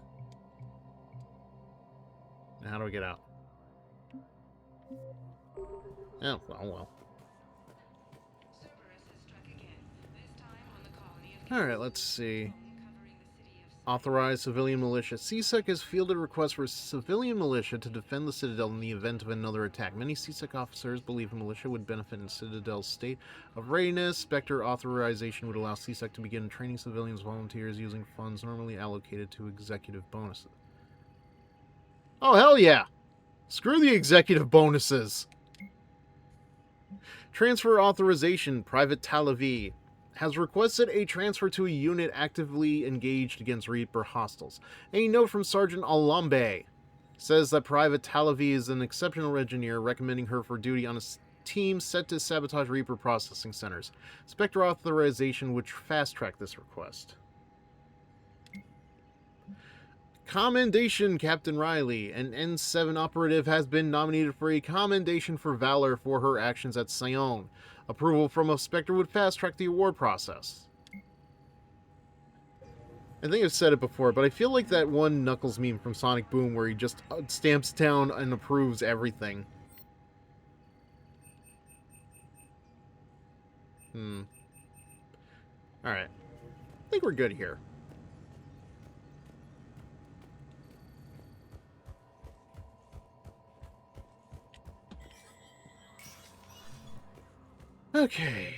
how do we get out? Oh, well. Alright, let's see. Authorized civilian militia. CSEC has fielded requests for civilian militia to defend the Citadel in the event of another attack. Many CSEC officers believe a militia would benefit in Citadel's state of readiness. Spectre authorization would allow CSEC to begin training civilians volunteers using funds normally allocated to executive bonuses. Oh, hell yeah! Screw the executive bonuses! Transfer authorization. Private Talavi has requested a transfer to a unit actively engaged against Reaper hostiles. A note from Sergeant Alambe says that Private Talavi is an exceptional engineer, recommending her for duty on a team set to sabotage Reaper processing centers. Spectre authorization would fast-track this request. Commendation, Captain Riley. An N7 operative has been nominated for a commendation for valor for her actions at Sion. Approval from a Spectre would fast-track the award process. I think I've said it before, but I feel like that one Knuckles meme from Sonic Boom where he just stamps down and approves everything. Alright. I think we're good here. Okay.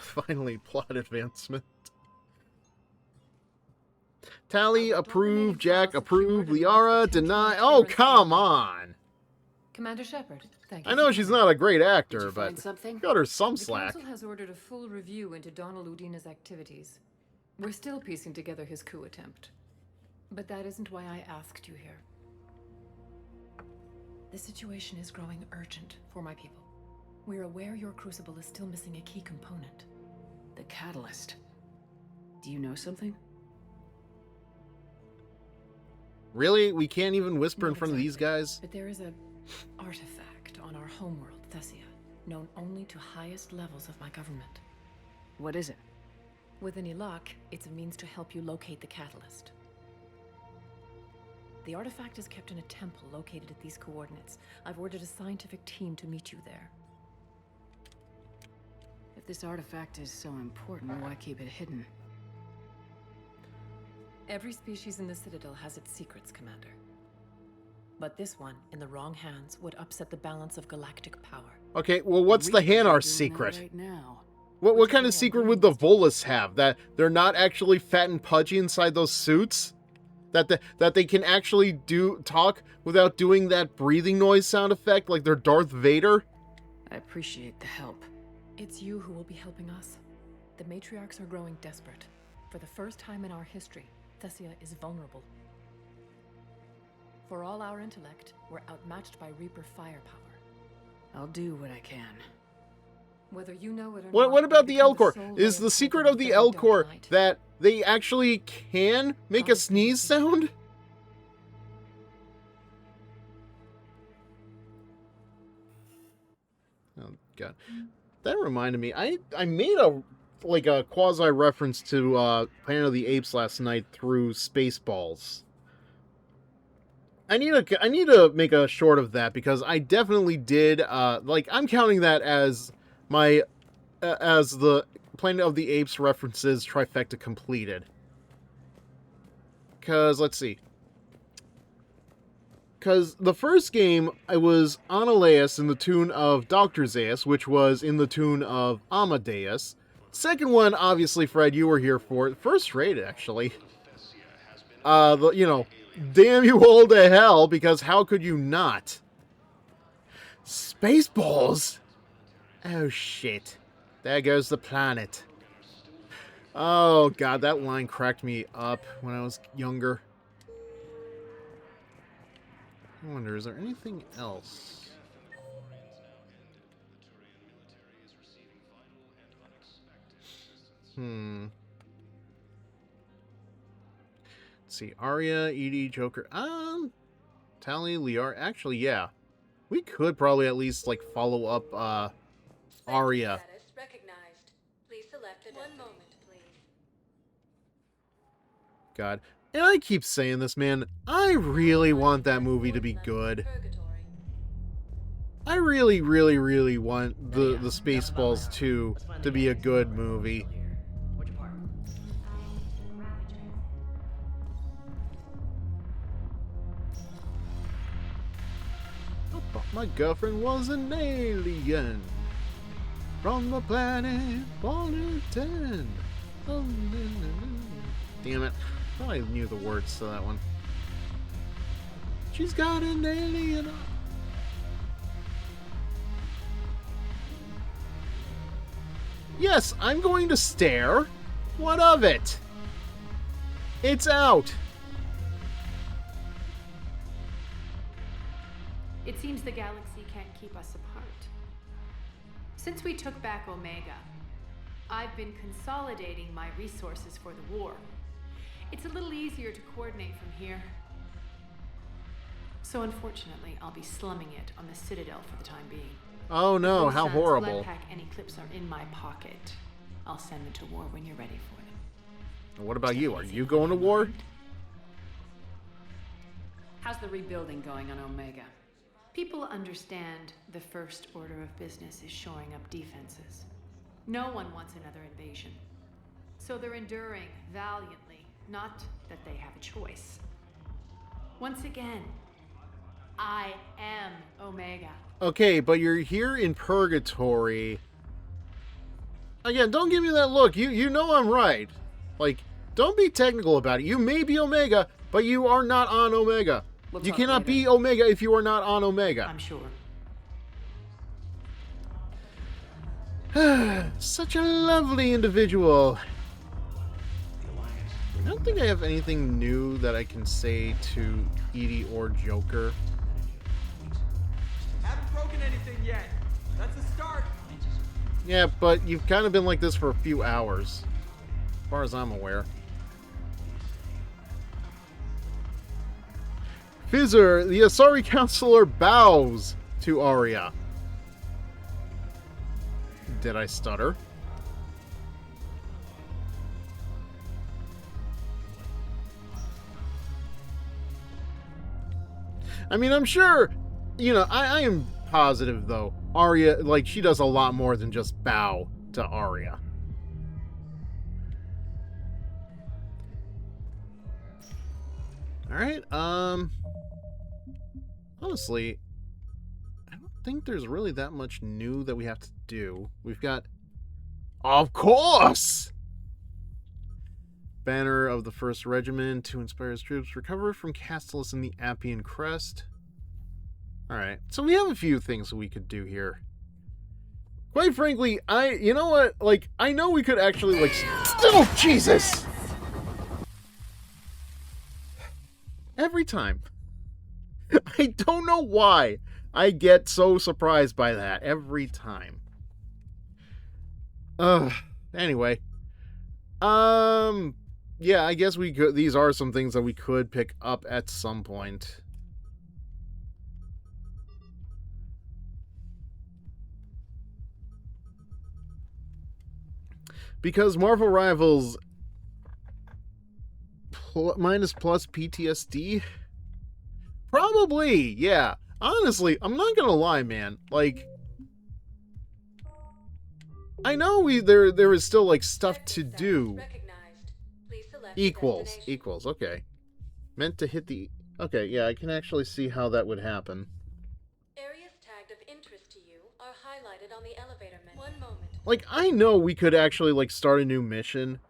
Finally, plot advancement. Tally, approve. Jack, approve. Liara, deny. Oh, come on! Commander Shepard, thank you. I know she's not a great actor, but something? got her some The slack. Council has ordered a full review into Donald Udina's activities. We're still piecing together his coup attempt. But that isn't why I asked you here. The situation is growing urgent for my people. We're aware your crucible is still missing a key component. The catalyst. Do you know something? Really? We can't even whisper in front of these guys? But there is a artifact on our homeworld, Thessia, known only to highest levels of my government. What is it? With any luck, it's a means to help you locate the catalyst. The artifact is kept in a temple located at these coordinates. I've ordered a scientific team to meet you there. If this artifact is so important, why keep it hidden? Every species in the Citadel has its secrets, Commander. But this one, in the wrong hands, would upset the balance of galactic power. Okay, well, what's the Hanar secret? Right now. What kind of secret would the Volus have? That they're not actually fat and pudgy inside those suits? That they can actually talk without doing that breathing noise sound effect like they're Darth Vader? I appreciate the help. It's you who will be helping us. The matriarchs are growing desperate. For the first time in our history, Thessia is vulnerable. For all our intellect, we're outmatched by Reaper firepower. I'll do what I can. Whether you know it or not, What about the you're Elcor? sole Is way the of secret coping of the with every dark Elcor night. that they actually can make a sneeze sound? Oh god. That reminded me, I made a quasi reference to Planet of the Apes last night through Spaceballs. I need to make a short of that because I definitely did like I'm counting that as my as the Planet of the Apes references trifecta completed. Cause let's see. Cause the first game I was Analeus in the tune of Dr. Zaius, which was in the tune of Amadeus. Second one, obviously, Fred, you were here for it. First rate, actually. You know, damn you all to hell, because how could you not? Spaceballs? Oh, shit. There goes the planet. Oh, God, that line cracked me up when I was younger. I wonder, is there anything else? Let's see, Arya, Edie, Joker, Tally, Liar. Actually, yeah. We could probably at least, like, follow up, Arya. Please select a one moment, please. God. And I keep saying this, man. I really want that movie to be good. I really, really, really want the Spaceballs 2 to be a good movie. But my girlfriend was an alien from the planet Planet 10. Oh, damn it. I thought I knew the words to that one. She's got an alien. Yes, I'm going to stare. What of it? It's out. It seems the galaxy can't keep us apart. Since we took back Omega, I've been consolidating my resources for the war. It's a little easier to coordinate from here. So unfortunately, I'll be slumming it on the Citadel for the time being. Oh no, how horrible. Pack and Eclipse are in my pocket. I'll send them to war when you're ready for them. What about you? Are you going to war? How's the rebuilding going on Omega? People understand the first order of business is shoring up defenses. No one wants another invasion. So they're enduring valiantly, not that they have a choice. Once again, I am Omega. Okay, but you're here in Purgatory. Again, don't give me that look. You know I'm right. Like, don't be technical about it. You may be Omega, but you are not on Omega. You cannot be Omega if you are not on Omega. I'm sure. Such a lovely individual. I don't think I have anything new that I can say to Edie or Joker. Haven't broken anything yet. That's a start. Yeah, but you've kind of been like this for a few hours, as far as I'm aware. Fizzer, the Asari counselor, bows to Arya. Did I stutter? I mean, I'm sure, you know, I am positive, though. Arya, like, she does a lot more than just bow to Arya. Alright, honestly, I don't think there's really that much new that we have to do. We've got, of course! Banner of the 1st Regiment to inspire his troops. Recover from Castellus in the Appian Crest. Alright, so we have a few things that we could do here. Quite frankly, you know what? Like, I know we could actually, like... Oh, Jesus! Every time. I don't know why I get so surprised by that every time. Anyway. Yeah, I guess we could, these are some things that we could pick up at some point. Because Marvel Rivals minus plus PTSD? Probably, yeah. Honestly, I'm not gonna lie, man. Like, I know there is still like stuff to do. Equals, okay. Meant to hit the... Okay, yeah, I can actually see how that would happen. Areas tagged of interest to you are highlighted on the elevator menu. 1 moment. Like, I know we could actually, like, start a new mission,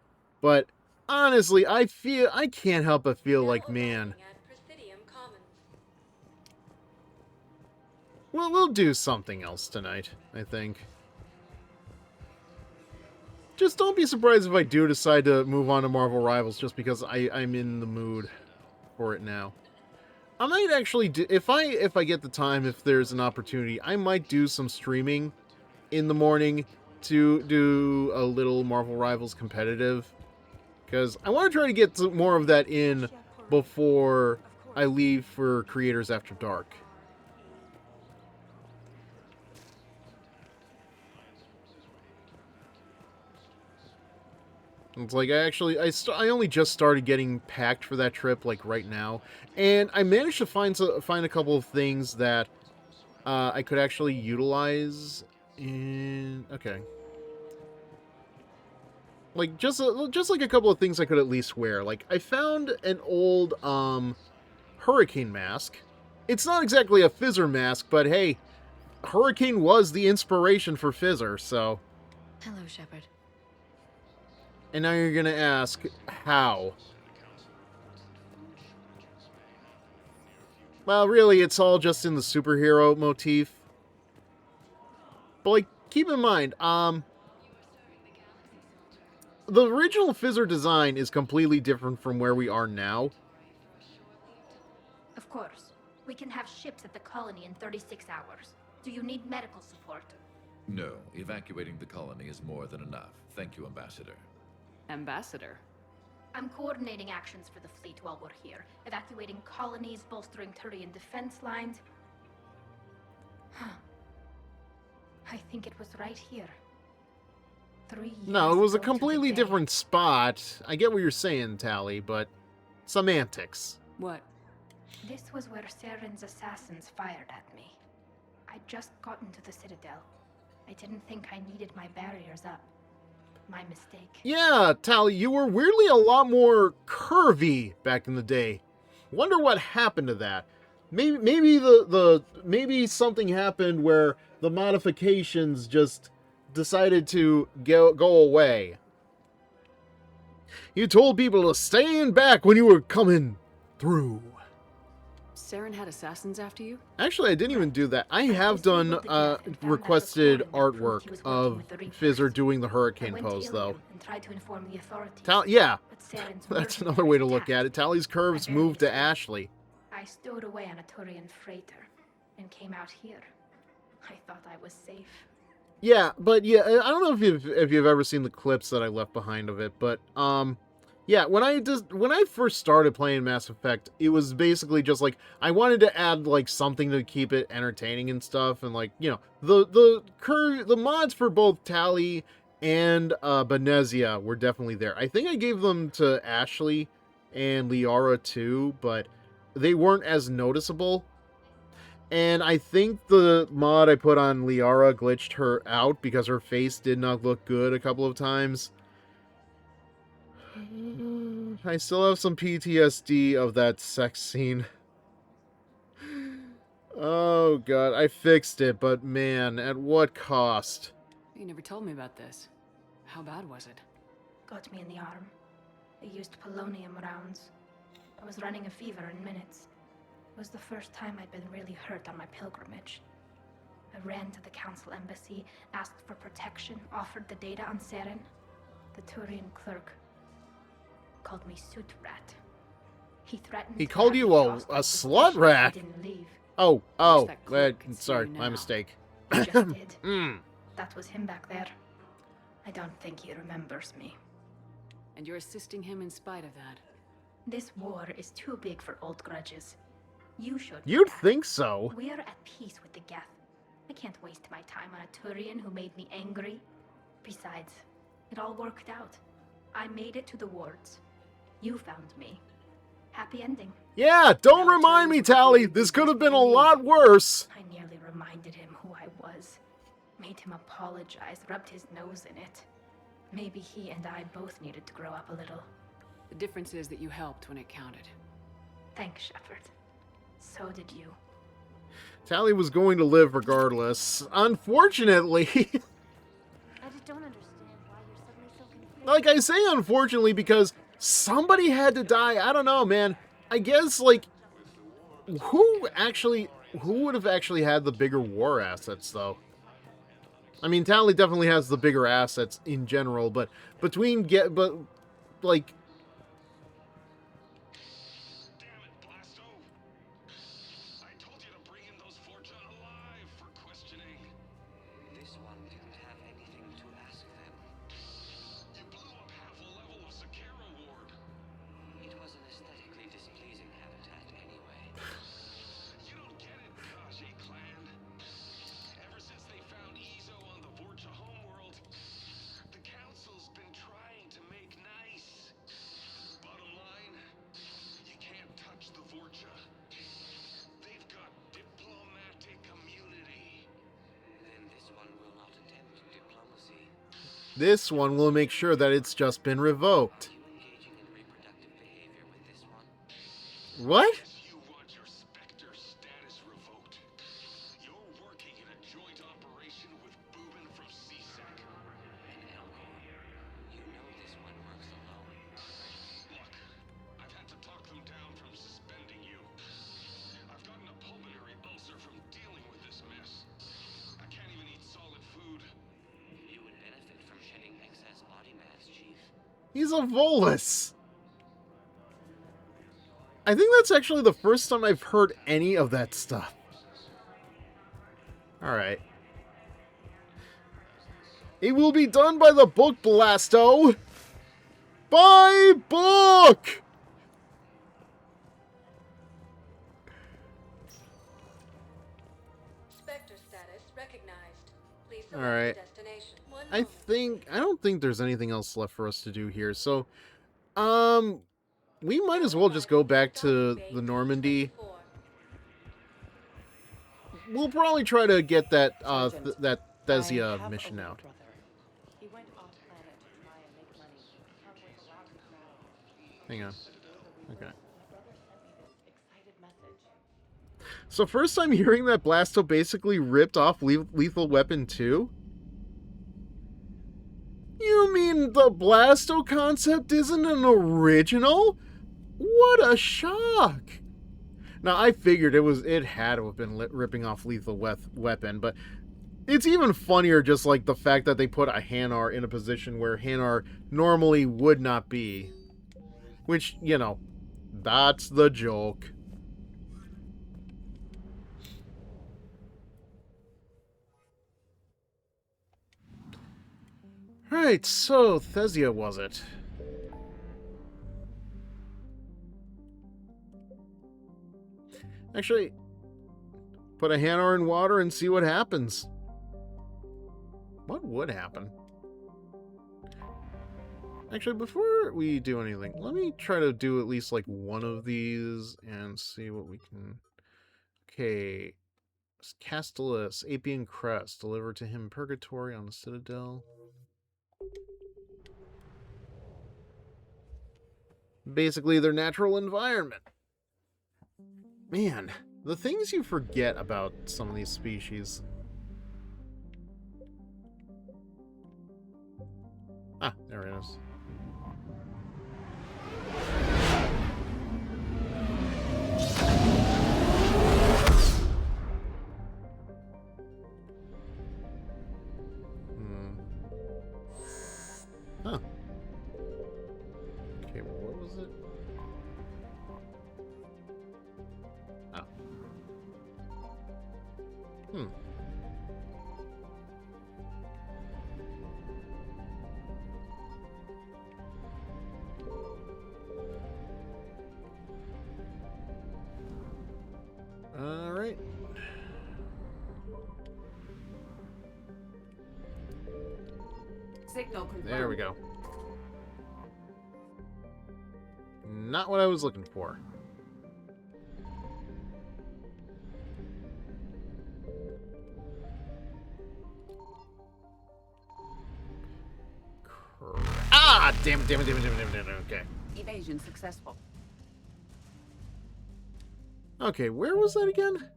but honestly, I can't help but feel like, man... Well, we'll do something else tonight, I think. Just don't be surprised if I do decide to move on to Marvel Rivals just because I'm in the mood for it now. I might actually do, if I get the time, if there's an opportunity, I might do some streaming in the morning to do a little Marvel Rivals competitive, because I want to try to get more of that in before I leave for Creators After Dark. It's like I only just started getting packed for that trip, like right now, and I managed to find a couple of things that I could actually utilize in... Okay. Like, just like a couple of things I could at least wear. Like, I found an old, hurricane mask. It's not exactly a Fizzer mask, but hey, Hurricane was the inspiration for Fizzer, so... Hello, Shepard. And now you're gonna ask, how? Well, really, it's all just in the superhero motif. But, like, keep in mind, the original Fizzer design is completely different from where we are now. Of course. We can have ships at the colony in 36 hours. Do you need medical support? No, evacuating the colony is more than enough. Thank you, Ambassador. Ambassador? I'm coordinating actions for the fleet while we're here. Evacuating colonies, bolstering Turian defense lines. I think it was right here. 3 years No, it was a ago to the completely day. different spot. I get what you're saying, Tally, but semantics. What? This was where Saren's assassins fired at me. I'd just gotten to the Citadel. I didn't think I needed my barriers up. My mistake. Yeah, Tally, you were weirdly a lot more curvy back in the day. Wonder what happened to that. Maybe something happened where the modifications just decided to go away. You told people to stand back when you were coming through. Saren had assassins after you? Actually, I didn't even do that. I have done requested artwork of Fizzer doing the hurricane pose, though. And tried to inform the authorities. Yeah, But Saren's that's mercenaries another way to look attacked. at it. Tally's curves moved to Ashley. I stowed away on a Turian freighter and came out here. I thought I was safe. Yeah, but yeah, I don't know if you've ever seen the clips that I left behind of it, but yeah, when I first started playing Mass Effect, it was basically just like I wanted to add like something to keep it entertaining and stuff, and like, you know, the mods for both Tally and Benezia were definitely there. I think I gave them to Ashley and Liara too, but they weren't as noticeable. And I think the mod I put on Liara glitched her out because her face did not look good a couple of times. I still have some PTSD of that sex scene. Oh god, I fixed it, but man, at what cost? You never told me about this. How bad was it? Got me in the arm. They used polonium rounds. I was running a fever in minutes. It was the first time I'd been really hurt on my pilgrimage. I ran to the council embassy, asked for protection, offered the data on Saren. The Turian clerk called me soot rat. He threatened. He to called have you me a tossed out the slut station if I rat. didn't leave. Oh, that clerk can see sorry, you my now. mistake. He just did. Mm. That was him back there. I don't think he remembers me. And you're assisting him in spite of that. This war is too big for old grudges. You should. You'd think so. We're at peace with the Geth. I can't waste my time on a Turian who made me angry. Besides, it all worked out. I made it to the wards. You found me. Happy ending. Yeah, don't remind me, Tally. This could have been a lot worse. I nearly reminded him who I was. Made him apologize, rubbed his nose in it. Maybe he and I both needed to grow up a little. The difference is that you helped when it counted. Thanks, Shepard. So did you. Tally was going to live regardless. Unfortunately... I just don't understand why you're suddenly so confused. Like I say unfortunately because somebody had to die. I don't know, man. I guess, like, who would have actually had the bigger war assets, though? I mean, Tally definitely has the bigger assets in general, but like... Damn it, Blasto! I told you to bring in those Forja alive for questioning. This one didn't have anything to ask them. You blew up half a level of Sakara Ward. It was an aesthetically displeasing habitat anyway. You don't get it, Kashi clan. Ever since they found Izo on the Vorcha homeworld, the Council's been trying to make nice. Bottom line, you can't touch the Vorcha. They've got diplomatic immunity. Then this one will not attempt diplomacy. This one will make sure that it's just been revoked. Are you engaging in reproductive behavior with this one? What? You want your Spectre status revoked. You're working in a joint operation with Boobin from CSEC. And Elcor, you know this one works alone. Look, I've had to talk them down from suspending you. I've gotten a pulmonary ulcer from dealing with this mess. I can't even eat solid food. You would benefit from shedding excess body mass, Chief. He's a Volus. I think that's actually the first time I've heard any of that stuff. Alright. It will be done by the book, Blasto! By book! Spectre status recognized. Please select Alright. destination. One I don't think there's anything else left for us to do here, so, we might as well just go back to the Normandy. We'll probably try to get that, that Thezia mission out. He went off planet to try and make money. Hardware allowed him to travel. Hang on. Okay. My brother sent me this excited message. So first I'm hearing that Blasto basically ripped off Lethal Weapon 2? You mean the Blasto concept isn't an original? What a shock! Now I figured it had to have been ripping off Lethal Weapon, but it's even funnier just like the fact that they put a Hanar in a position where Hanar normally would not be. Which, you know, that's the joke. Right, so Thezia was it? Actually, put a Hanar in water and see what happens. What would happen? Actually, before we do anything, let me try to do at least like one of these and see what we can... Okay. Castellus, Apian Crest, deliver to him Purgatory on the Citadel. Basically their natural environment. Man, the things you forget about some of these species. Ah, there it is. Huh. Okay, well, what was it? Oh. All right. Signal confirmed. There we go. Not what I was looking for. God damn it, damn it, damn it, damn it, damn it, damn it. Okay. Evasion successful. Okay, where was that again?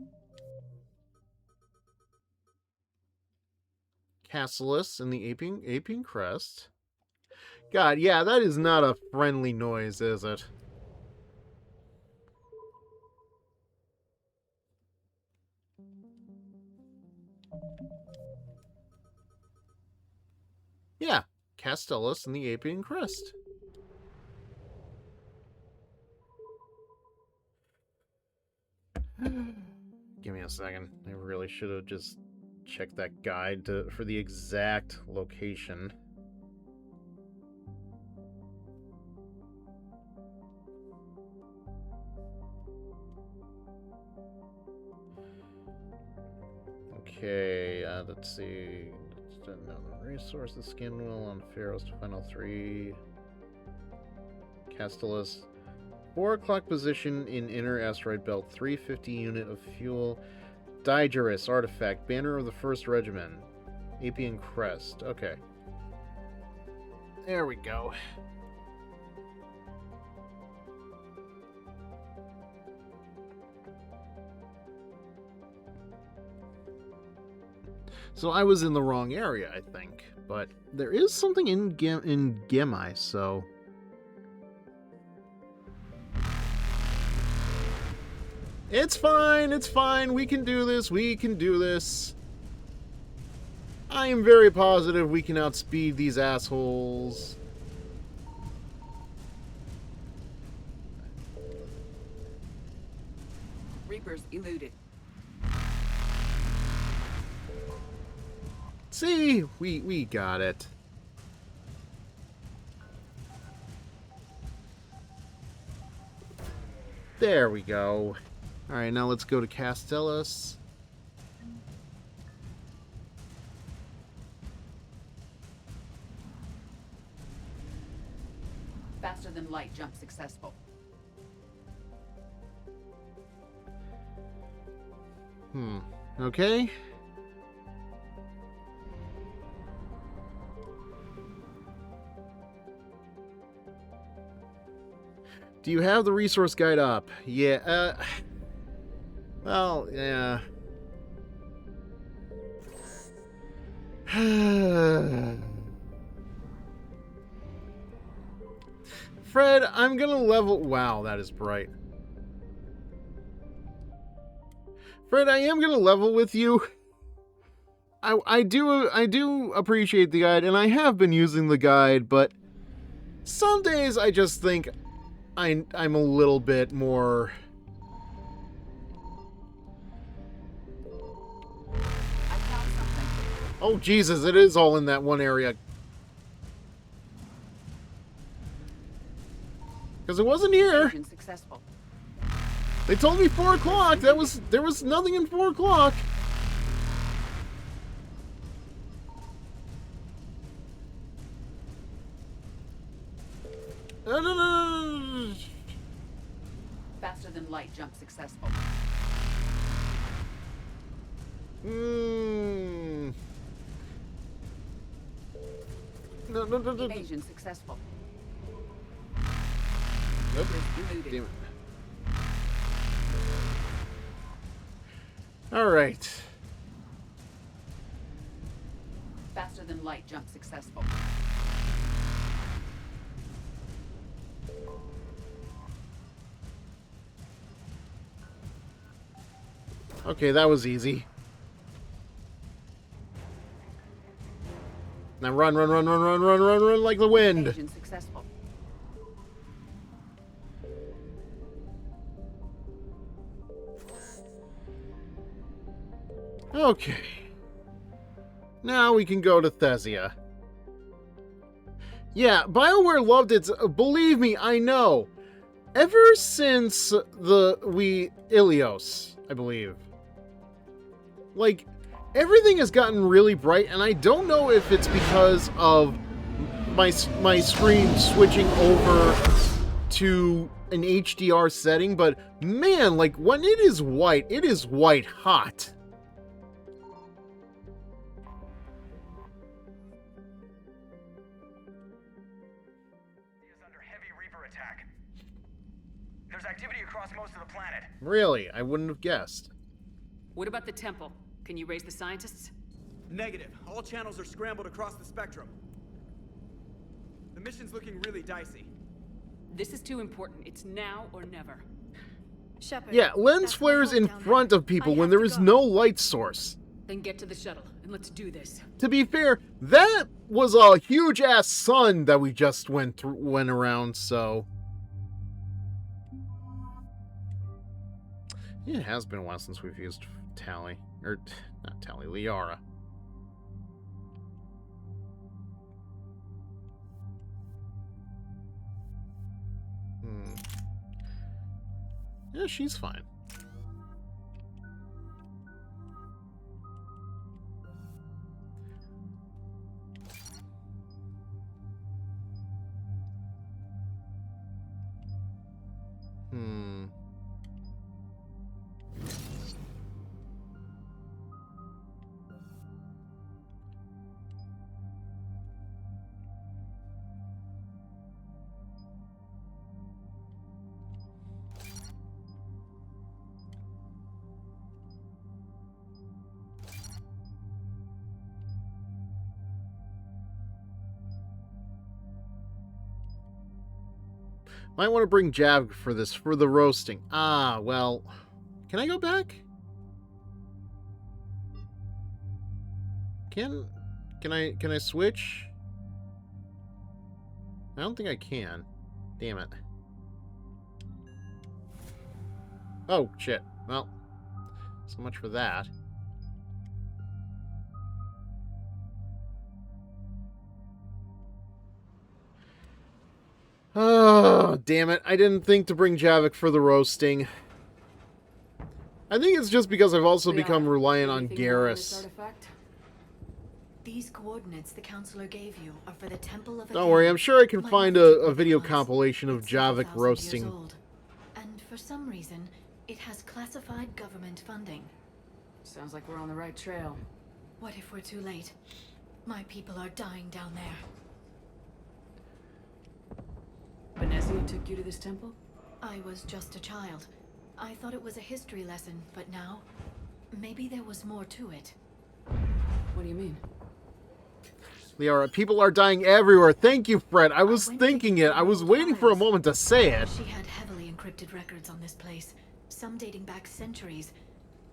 Castellus and the Aping Crest. God, yeah, that is not a friendly noise, is it? Yeah, Castellus and the Aping Crest. Give me a second. I really should have just checked that guide for the exact location. Okay, let's see. Resources, Skinwell on Pharaoh's Final 3. Castellus. 4 o'clock position in inner asteroid belt. 350 unit of fuel. Digeris artifact. Banner of the 1st Regiment. Apian Crest. Okay. There we go. So I was in the wrong area, I think. But there is something in Gemai, so... It's fine, it's fine. We can do this, we can do this. I am very positive we can outspeed these assholes. Reapers eluded. See, we got it. There we go. Alright, now let's go to Castellus. Faster than light jump successful. Okay. Do you have the resource guide up? Yeah, well, yeah. Fred, I'm gonna level... Wow, that is bright. Fred, I am gonna level with you. I do appreciate the guide, and I have been using the guide, but some days I just think I'm a little bit more... I found something. Oh, Jesus, it is all in that one area. Because it wasn't here. Successful. They told me 4 o'clock. There was nothing in 4 o'clock. Faster than light jump successful. No. Evasion successful. Nope. Eluded. Damn it. All right. Faster than light jump successful. Okay, that was easy. Now run, run, run, run, run, run, run, run like the wind. Evasion successful. Okay. Now we can go to Thesia. Yeah, BioWare loved it. Believe me, I know. Ever since Ilios, I believe. Like, everything has gotten really bright, and I don't know if it's because of my screen switching over to an HDR setting, but man, like, when it is white hot. There's activity across most of the planet. Really? I wouldn't have guessed. What about the temple? Can you raise the scientists? Negative. All channels are scrambled across the spectrum. The mission's looking really dicey. This is too important. It's now or never. Shepard. Yeah, lens flares in front of people when there is no light source. Then get to the shuttle and let's do this. To be fair, that was a huge ass sun that we just went around, so it has been a while since we've used Tali. Or not Tali, Liara. Yeah, she's fine. Might want to bring Jav for this, for the roasting. Ah, well, can I go back? Can I switch? I don't think I can. Damn it. Oh, shit. Well, so much for that. Oh, damn it. I didn't think to bring Javik for the roasting. I think it's just because I've also become reliant on Garrus. These coordinates the counselor gave you are for the Temple of Don't worry, I'm sure I can find a video compilation of Javik roasting. And for some reason, it has classified government funding. Sounds like we're on the right trail. What if we're too late? My people are dying down there. Venezia took you to this temple? I was just a child. I thought it was a history lesson, but now, maybe there was more to it. What do you mean? Liara, people are dying everywhere. Thank you, Fred. I was thinking it. I was waiting for a moment to say it. She had heavily encrypted records on this place, some dating back centuries.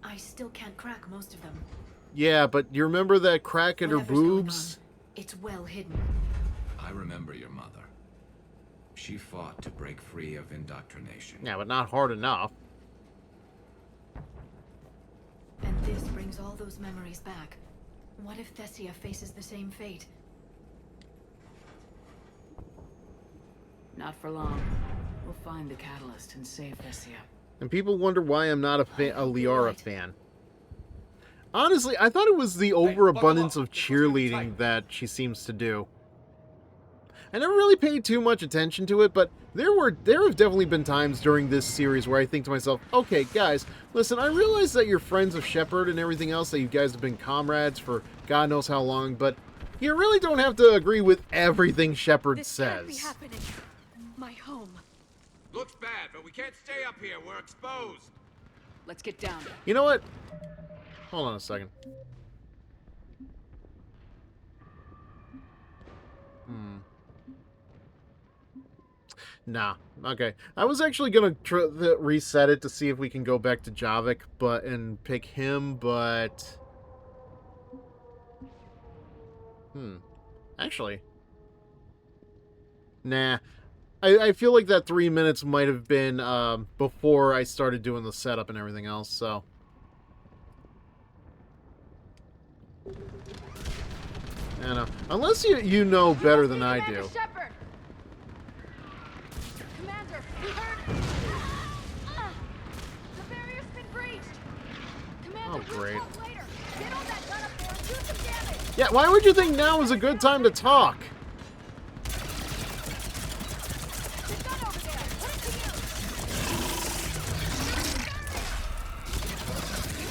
I still can't crack most of them. Yeah, but you remember that crack in her boobs? It's well hidden. I remember your mother. She fought to break free of indoctrination. Yeah, but not hard enough. And this brings all those memories back. What if Thessia faces the same fate? Not for long. We'll find the catalyst and save Thessia. And people wonder why I'm not a Liara fan. Honestly, I thought it was the overabundance of cheerleading that she seems to do. I never really paid too much attention to it, but there have definitely been times during this series where I think to myself, okay, guys, listen, I realize that you're friends of Shepard and everything else, that you guys have been comrades for God knows how long, but you really don't have to agree with everything Shepard says. This can't be happening. My home. Looks bad, but we can't stay up here. We're exposed. Let's get down. You know what? Hold on a second. Nah. Okay. I was actually gonna reset it to see if we can go back to Javik, and pick him, but actually, nah. I feel like that 3 minutes might have been before I started doing the setup and everything else. So. I don't know. Unless you know better than I do. Commander, we heard. The barrier's been breached. Commander, Oh, great. we'll talk later. Get on that gun up there and do some damage. Yeah, why would you think now is a good time to talk? The gun over there. Put it to use.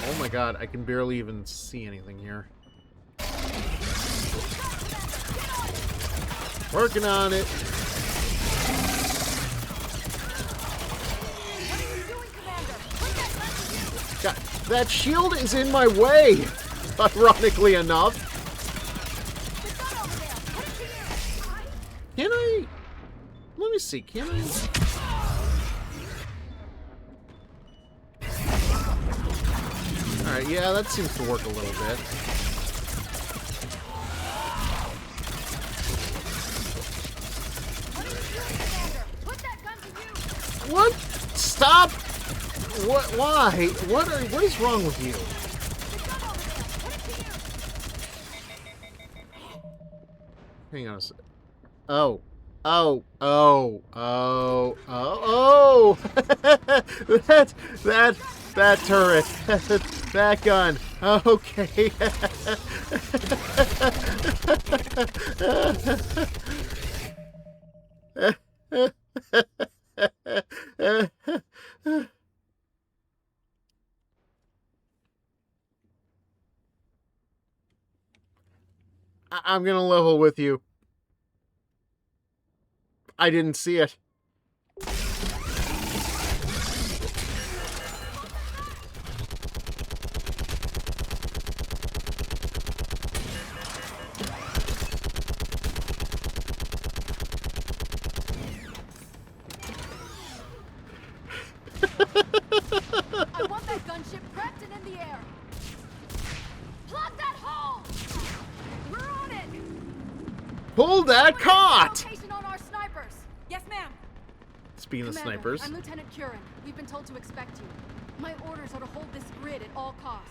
Oh my god, I can barely even see anything here. Working on it. That shield is in my way, ironically enough. Can I? Let me see, can I? Alright, yeah, that seems to work a little bit. What? Stop! What? Why? What is wrong with you? Hang on a sec. Oh. Oh. Oh. Oh. Oh. Oh. That turret. That gun. Okay. I'm gonna level with you. I didn't see it. I want that gunship prepped and in the air. Plug that hole! We're on it! Pull that cart! Location on our snipers. Yes, ma'am. Speaking of Commander, snipers. I'm Lieutenant Curran. We've been told to expect you. My orders are to hold this grid at all costs.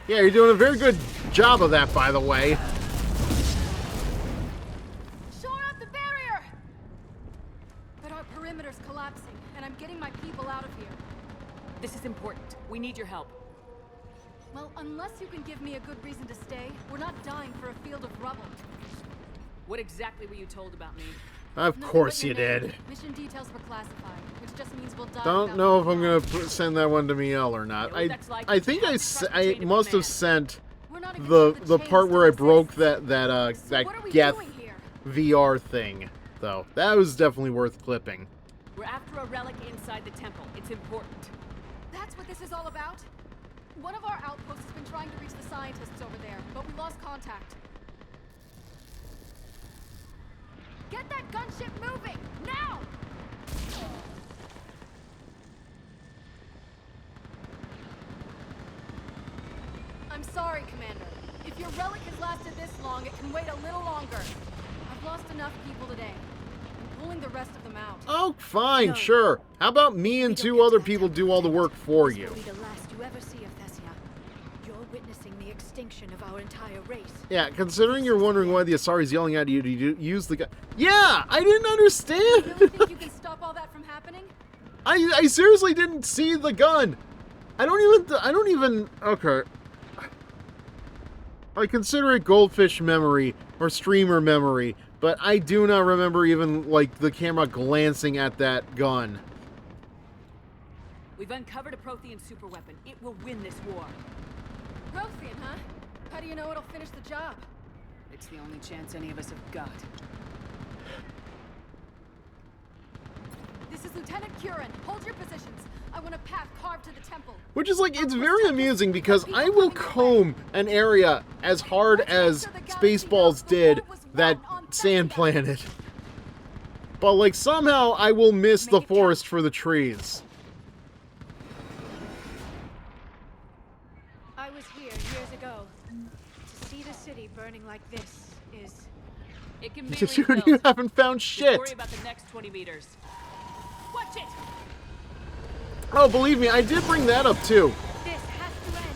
Yeah, you're doing a very good job of that, by the way. Shore up the barrier! But our perimeter's collapsing, and I'm getting my people out of here. This is important. We need your help. Well, unless you can give me a good reason to stay, we're not dying for a field of rubble. What exactly were you told about me? Of course you did. Mission details were classified, which just means we'll die. Don't know if I'm gonna send that one to Miel or not. I think I must have sent the part where I broke that Geth VR thing, though. That was definitely worth clipping. We're after a relic inside the temple. It's important. That's what this is all about? One of our outposts has been trying to reach the scientists over there, but we lost contact. Get that gunship moving! Now! I'm sorry, Commander. If your relic has lasted this long, it can wait a little longer. I've lost enough people today. I'm pulling the rest of them out. Oh, fine, no. Sure. How about me and two other people do all the work for you? This will be the last you ever see of Thessia. You're witnessing the extinction of our entire race. Yeah, considering you're wondering why the Asari's yelling at you to use the gun. Yeah, I didn't understand. You really think you can stop all that from happening? I seriously didn't see the gun. I don't even. Okay. I consider it goldfish memory or streamer memory, but I do not remember even like the camera glancing at that gun. We've uncovered a Prothean superweapon. It will win this war. Prothean, huh? How do you know it'll finish the job? It's the only chance any of us have got. This is Lieutenant Curran. Hold your positions. I want a path carved to the temple. Which is like, it's very amusing because I will comb an area as hard as Spaceballs did that sand planet. But like somehow I will miss the forest for the trees. I was here years ago. To see the city burning like this is... It can be You haven't found shit. Worry about the next 20 meters. Watch it. Oh, believe me, I did bring that up too. This has to end.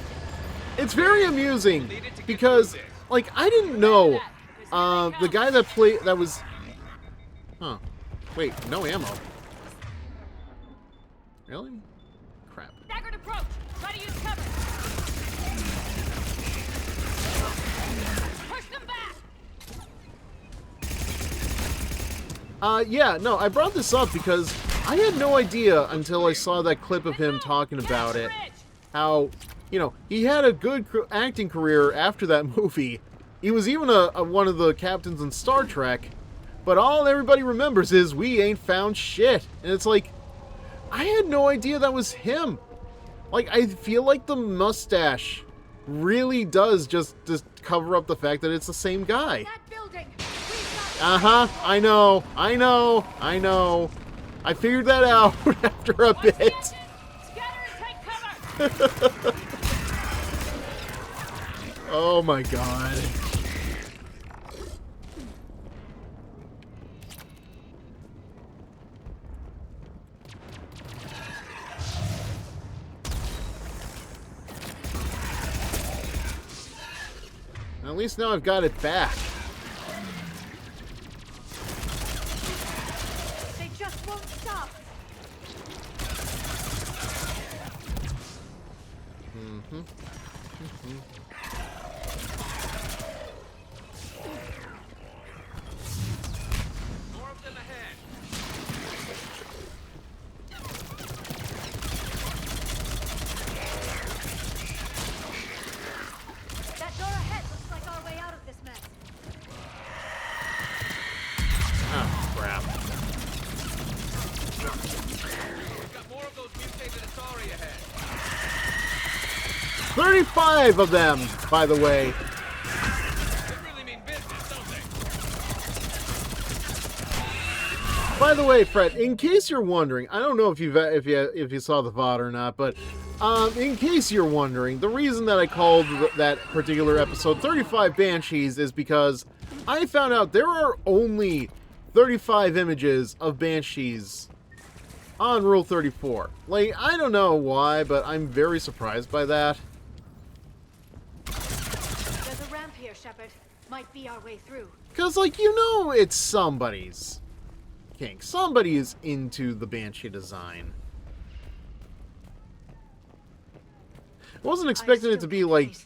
It's very amusing because, like, I didn't know the guy that was. Huh? Wait, no ammo. Really? Crap. Staggered approach. Try to use cover. Push them back. Yeah, no, I brought this up because I had no idea until I saw that clip of him talking about it. How, you know, he had a good acting career after that movie. He was even one of the captains in Star Trek. But all everybody remembers is, we ain't found shit. And it's like, I had no idea that was him. Like, I feel like the mustache really does just cover up the fact that it's the same guy. Uh-huh, I know. I figured that out after a bit. Oh my god. At least now I've got it back. They just won't stop. More of them ahead. That door ahead looks like our way out of this mess. Oh, crap. We've got more of those mutated Atari ahead. 35 of them, by the way. They really mean business, don't they? By the way, Fred, in case you're wondering, I don't know if you saw the VOD or not, but in case you're wondering, the reason that I called that particular episode 35 Banshees is because I found out there are only 35 images of Banshees on Rule 34. Like, I don't know why, but I'm very surprised by that. There's a ramp here, Shepard. Might be our way through. Because, like, you know it's somebody's kink. Somebody is into the Banshee design. I wasn't expecting it to be, like,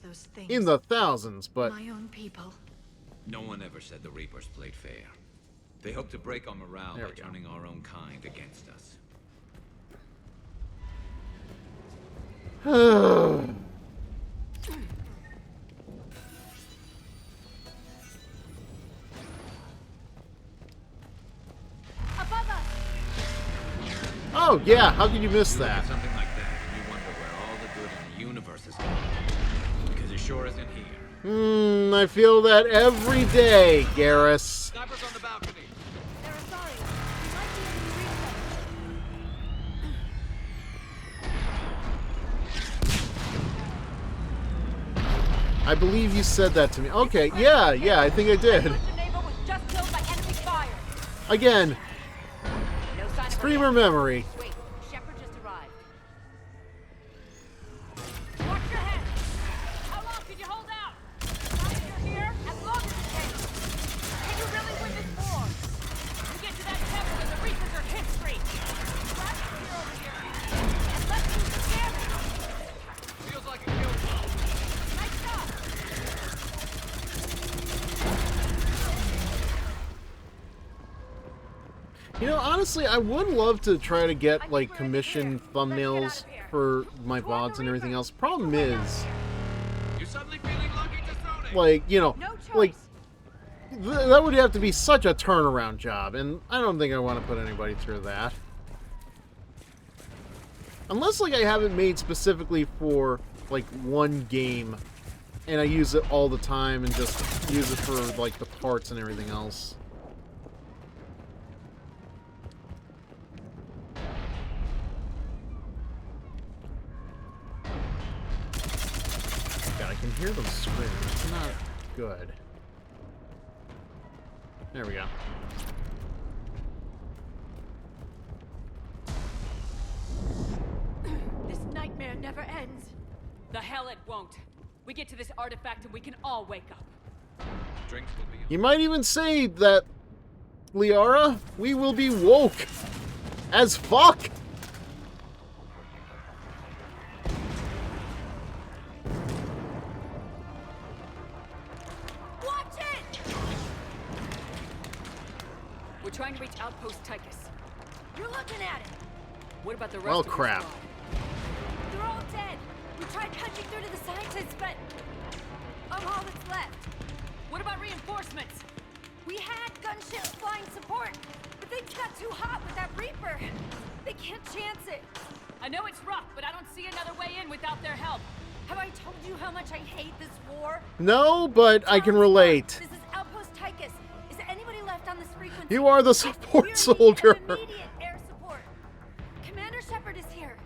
in the thousands, but... My own people. No one ever said the Reapers played fair. They hope to break our morale by turning our own kind against us. Above us! Oh, yeah, how could you miss that? Something like that, and you wonder where all the good in the universe is gone. Because it sure isn't here. I feel that every day, Garrus. Snipers on the balcony. They're Asari. We might be able to reach them. I believe you said that to me. Okay, yeah, I think I did. Again, streamer memory. Wait, Shepard just arrived. Watch your head! How long can you hold out? Now that you're here, as long as it takes. Can you really win this war? You get to that temple and the Reapers are history. Grab the gear over here. And let's do some damage. Feels like a kill blow. Nice job. You know, honestly, I would love to try to get, like, commission thumbnails for my VODs and everything else. Problem is, like, you know, like, that would have to be such a turnaround job, and I don't think I want to put anybody through that. Unless, like, I have it made specifically for, like, one game, and I use it all the time and just use it for, like, the parts and everything else. God, I can hear them scream. It's not good. There we go. This nightmare never ends. The hell it won't. We get to this artifact and we can all wake up. Drinks will be... You might even say that, Liara, we will be woke as fuck. Watch it! We're trying to reach Outpost Tychus. You're looking at it. What about the rest Well, of the crap. squad? They're all dead. We tried punching through to the scientists, but I'm all that's left. What about reinforcements? We had gunships flying support, but they got too hot with that Reaper. They can't chance it. I know it's rough, but I don't see another way in without their help. Have I told you how much I hate this war? No, but I can relate. This is Outpost Tychus. Is there anybody left on this frequency? You are the support soldier. Immediate air support. Commander Shepard is here.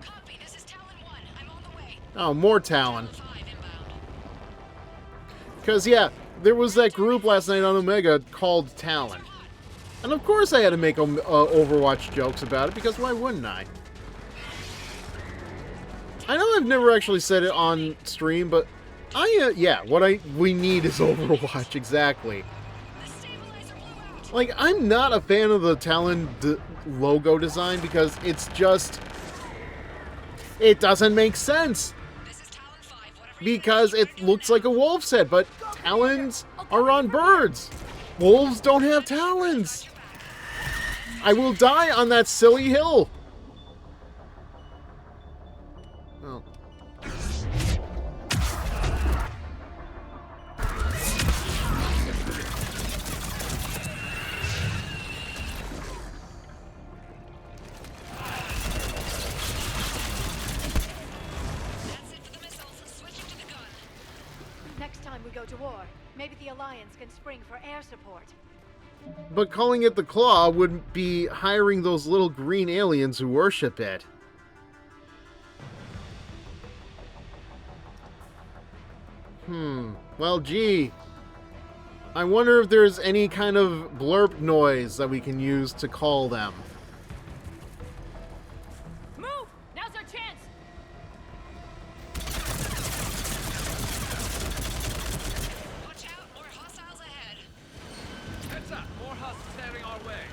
Copy, this is Talon 1. I'm on the way. Oh, more Talon. Because, yeah, there was that group last night on Omega called Talon. And of course I had to make Overwatch jokes about it, because why wouldn't I? I know I've never actually said it on stream, but yeah, we need is Overwatch, exactly. Like, I'm not a fan of the Talon logo design, because it's just... It doesn't make sense. Because it looks like a wolf's head, but talons are on birds. Wolves don't have talons. I will die on that silly hill. Oh. Next time we go to war, maybe the Alliance can spring for air support. But calling it the Claw would be hiring those little green aliens who worship it. Well, gee. I wonder if there's any kind of blurp noise that we can use to call them. Move! Now's our chance! Watch out, more hostiles ahead. Heads up, more hostiles heading our way.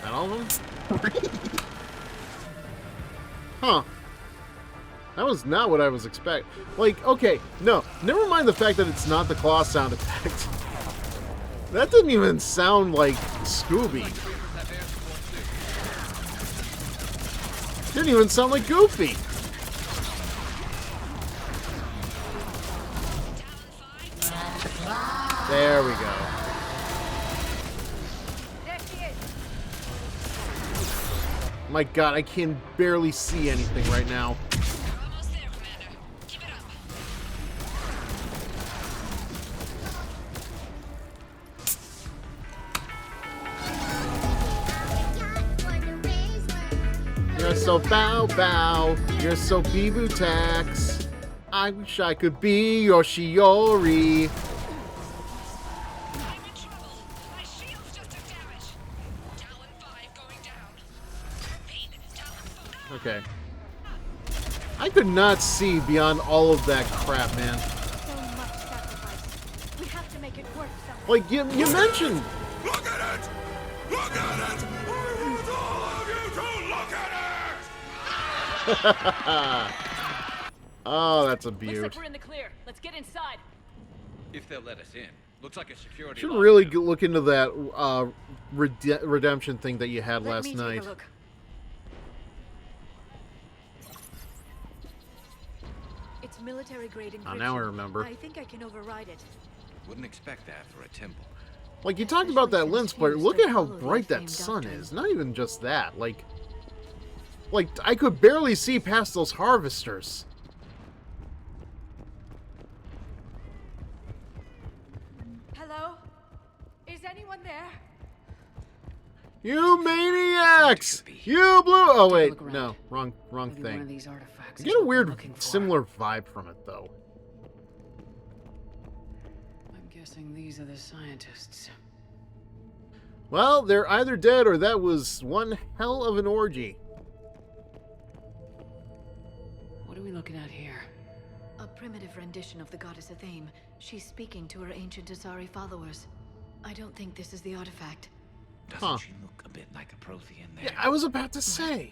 That all of them? Huh. That was not what I was expecting. Like, okay, no, never mind the fact that it's not the claw sound effect. That didn't even sound like Scooby. Didn't even sound like Goofy. There we go. My god, I can barely see anything right now. You're so bow bow, you're so Bibu Tax. I wish I could be your Shiori. Okay. I could not see beyond all of that crap, man. So much sacrifice. We have to make it worth something. Like, you mentioned... Look at it! Look at it! I want all of you to look at it! Oh, that's a Looks beaut. like we're in the clear. Let's get inside. If they'll let us in. Looks like a security Should lock really now. look into that redemption thing that you had last night. It's military grade encryption. Now I remember. I think I can override it. Wouldn't expect that for a temple. Like, you talked about that lens flare. Look at how bright that sun is. Not even just that. Like, I could barely see past those harvesters. Hello? Is anyone there? You maniacs! You blew... Oh, wait. No. Wrong Maybe one of thing. these artifacts I is get a what we're weird, looking for. similar vibe from it, though. I'm guessing these are the scientists. Well, they're either dead or that was one hell of an orgy. What are we looking at here? A primitive rendition of the goddess Athame. She's speaking to her ancient Asari followers. I don't think this is the artifact. Doesn't she look a bit like a Prothean there? Yeah, I was about to say.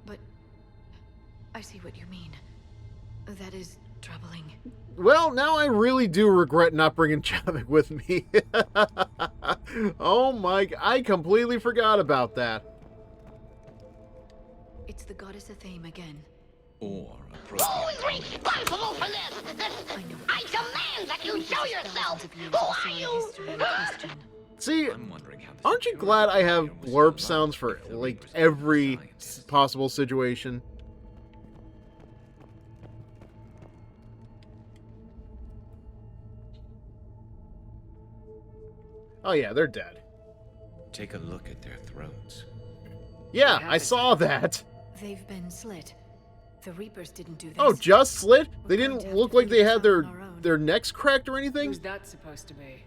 But I see what you mean. That is troubling. Well, now I really do regret not bringing Chavik with me. Oh my... I completely forgot about that. It's the goddess Athame again. Or a Who's Prothean. responsible for this? I demand that you show yourself! Who are you? See, I'm wondering how this aren't you glad I have blurb sounds for, like, every possible situation? Oh yeah, they're dead. Take a look at their throats. Yeah, I saw that. They've been slit. The Reapers didn't do this. Oh, just slit? They didn't look like they had their necks cracked or anything? Who's that supposed to be?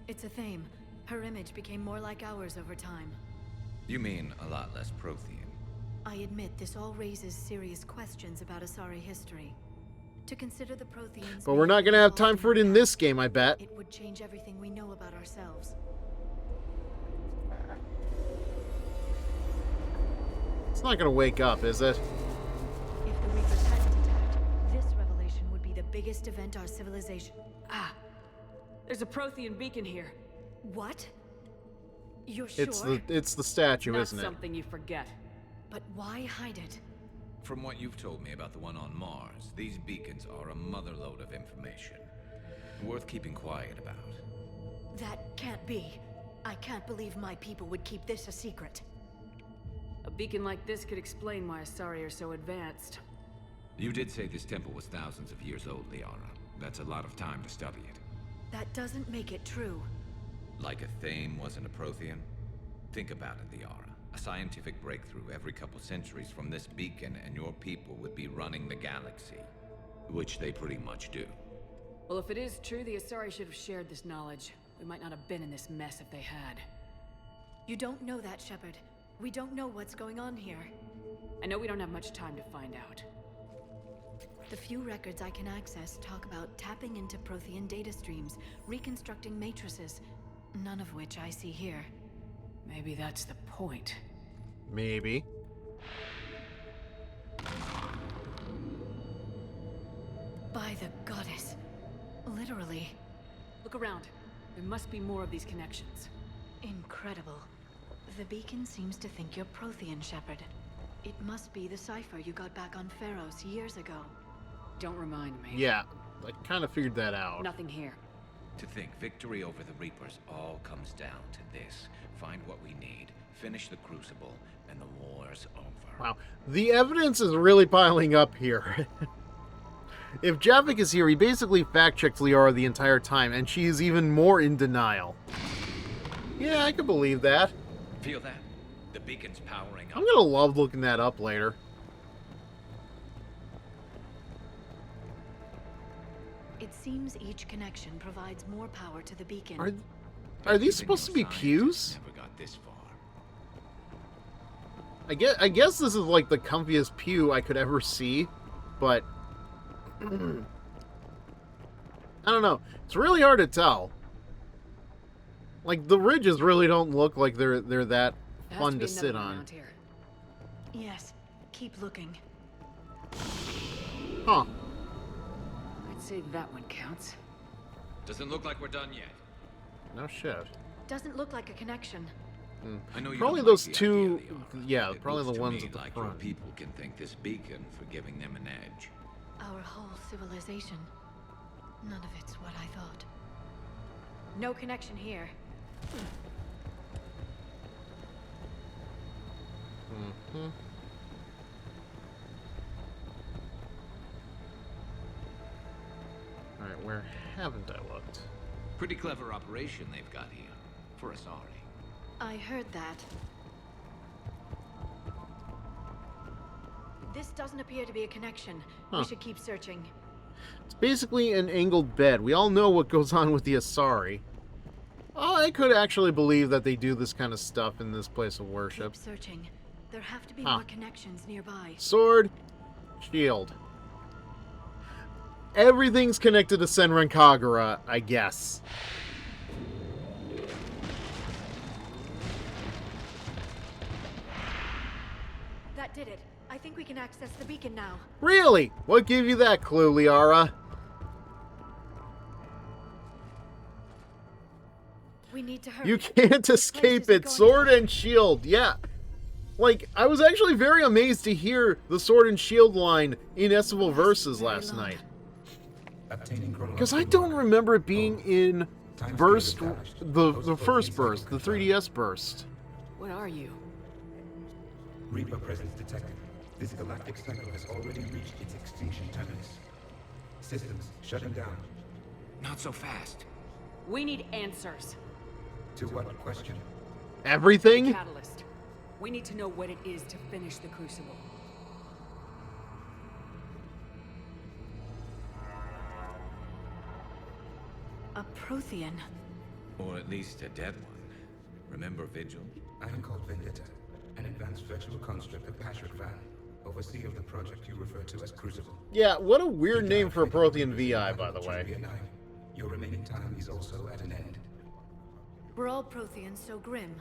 It's Athame. Her image became more like ours over time. You mean a lot less Prothean? I admit this all raises serious questions about Asari history. To consider the Protheans... But we're not gonna have time for it in this game, I bet. It would change everything we know about ourselves. It's not gonna wake up, is it? If the Reapers hadn't attacked, this revelation would be the biggest event our civilization... Ah! There's a Prothean beacon here. What? You're sure? It's the statue, Not isn't it? something you forget. But why hide it? From what you've told me about the one on Mars, these beacons are a motherlode of information. Worth keeping quiet about. That can't be. I can't believe my people would keep this a secret. A beacon like this could explain why Asari are so advanced. You did say this temple was thousands of years old, Liara. That's a lot of time to study it. That doesn't make it true. Like Athame wasn't a Prothean? Think about it, Liara. A scientific breakthrough every couple centuries from this beacon and your people would be running the galaxy. Which they pretty much do. Well, if it is true, the Asari should have shared this knowledge. We might not have been in this mess if they had. You don't know that, Shepard. We don't know what's going on here. I know we don't have much time to find out. The few records I can access talk about tapping into Prothean data streams, reconstructing matrices, none of which I see here. Maybe that's the point. Maybe. By the goddess. Literally. Look around. There must be more of these connections. Incredible. The beacon seems to think you're Prothean, Shepard. It must be the cipher you got back on Pharos years ago. Don't remind me. Yeah, I kind of figured that out. Nothing here. To think victory over the Reapers all comes down to this. Find what we need, finish the Crucible, and the war's over. Wow, the evidence is really piling up here. If Javik is here, he basically fact-checked Liara the entire time, and she is even more in denial. Yeah, I can believe that. Feel that? The beacon's powering up. I'm gonna love looking that up later. It seems each connection provides more power to the beacon. Are these supposed to be pews? Never got this far. I guess this is like the comfiest pew I could ever see, but I don't know. It's really hard to tell. Like, the ridges really don't look like they're that fun to sit on. Yes, keep looking. Huh. I'd say that one counts. Doesn't look like we're done yet. No shit. Doesn't look like a connection. I know you Probably don't those like the two. idea, Liara. Yeah, It probably looks the to ones me at the like your front. people can thank this beacon for giving them an edge. Our whole civilization. None of it's what I thought. No connection here. Mm-hmm. Alright, where haven't I looked? Pretty clever operation they've got here. For Asari. I heard that. This doesn't appear to be a connection. Huh. We should keep searching. It's basically an angled bed. We all know what goes on with the Asari. I could actually believe that they do this kind of stuff in this place of worship. Keep searching. There have to be Huh. more connections nearby. Sword, shield. Everything's connected to Senran Kagura, I guess. That did it. I think we can access the beacon now. Really? What gave you that clue, Liara? We need to hurry. You can't escape it. Sword and shield. Yeah. Like, I was actually very amazed to hear the Sword and Shield line in Estival Verses last night. Because I don't remember it being in Burst, the first Burst, the 3DS Burst. What are you? Reaper presence detected. This galactic cycle has already reached its extinction terminus. Systems shutting down. Not so fast. We need answers. To what question? Everything? The catalyst. We need to know what it is to finish the Crucible. A Prothean. Or at least a dead one. Remember Vigil? I am called Vendetta, an advanced virtual construct of Patrick Van, overseer of the project you refer to as Crucible. Yeah, what a weird name for a Prothean VI, by the way. Your remaining time is also at an end. Were all Protheans so grim?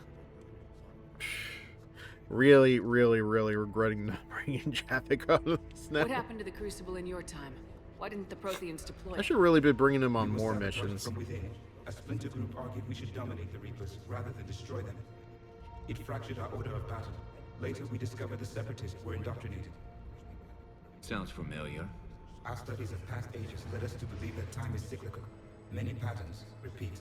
Really, really, really regretting not bringing Javik out of this now. What happened to the Crucible in your time? Why didn't the Protheans deploy? I should really be bringing him on more missions. From within, a splinter group argued we should dominate the Reapers rather than destroy them. It fractured our order of battle. Later, we discovered the Separatists were indoctrinated. Sounds familiar. Our studies of past ages led us to believe that time is cyclical. Many patterns repeat.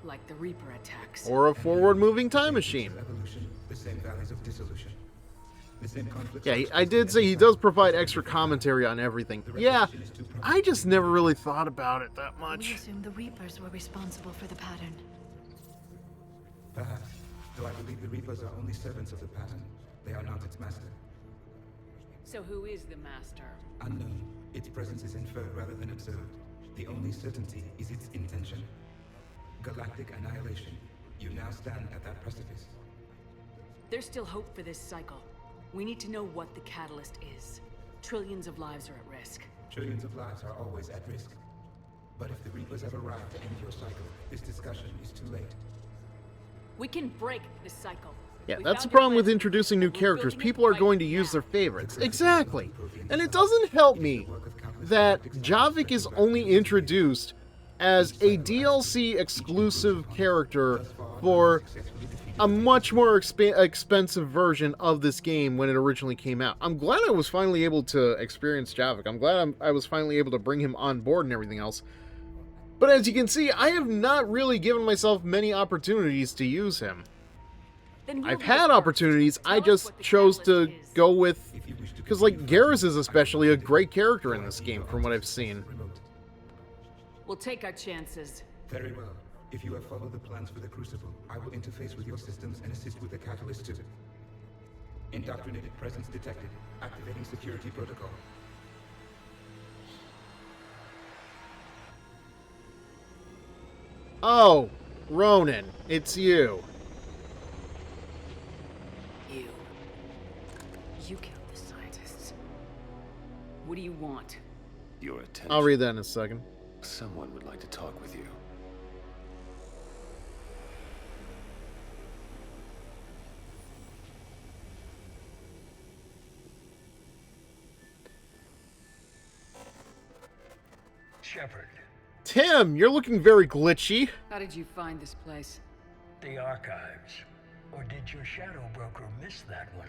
Like the Reaper attacks. Or a forward-moving time machine. Evolution, the same valleys of dissolution. The same conflicts. Yeah, I did say he does provide extra commentary on everything. Yeah, I just never really thought about it that much. We assumed the Reapers were responsible for the pattern. Perhaps, though I believe the Reapers are only servants of the pattern. They are not its master. So who is the master? Unknown. Its presence is inferred rather than observed. The only certainty is its intention. Galactic annihilation. You now stand at that precipice. There's still hope for this cycle. We need to know what the catalyst is. Trillions of lives are at risk. Trillions of lives are always at risk. But if the Reapers have arrived to end your cycle, this discussion is too late. We can break this cycle. Yeah, that's the problem with introducing new characters. People are going to use their favorites. Exactly. And it doesn't help me that Javik is only introduced as a DLC exclusive character for a much more expensive version of this game when it originally came out. I'm glad I was finally able to experience Javik. I'm glad I was finally able to bring him on board and everything else. But as you can see, I have not really given myself many opportunities to use him. I've had opportunities, I just chose to go with... Because, like, Garrus is especially a great character in this game, from what I've seen. We'll take our chances. Very well. If you have followed the plans for the Crucible, I will interface with your systems and assist with the catalyst too. Indoctrinated presence detected. Activating security protocol. Oh, Ronan, it's you. You killed the scientists. What do you want? Your attention. I'll read that in a second. Someone would like to talk with you. Shepard. Tim, you're looking very glitchy. How did you find this place? The archives. Or did your shadow broker miss that one?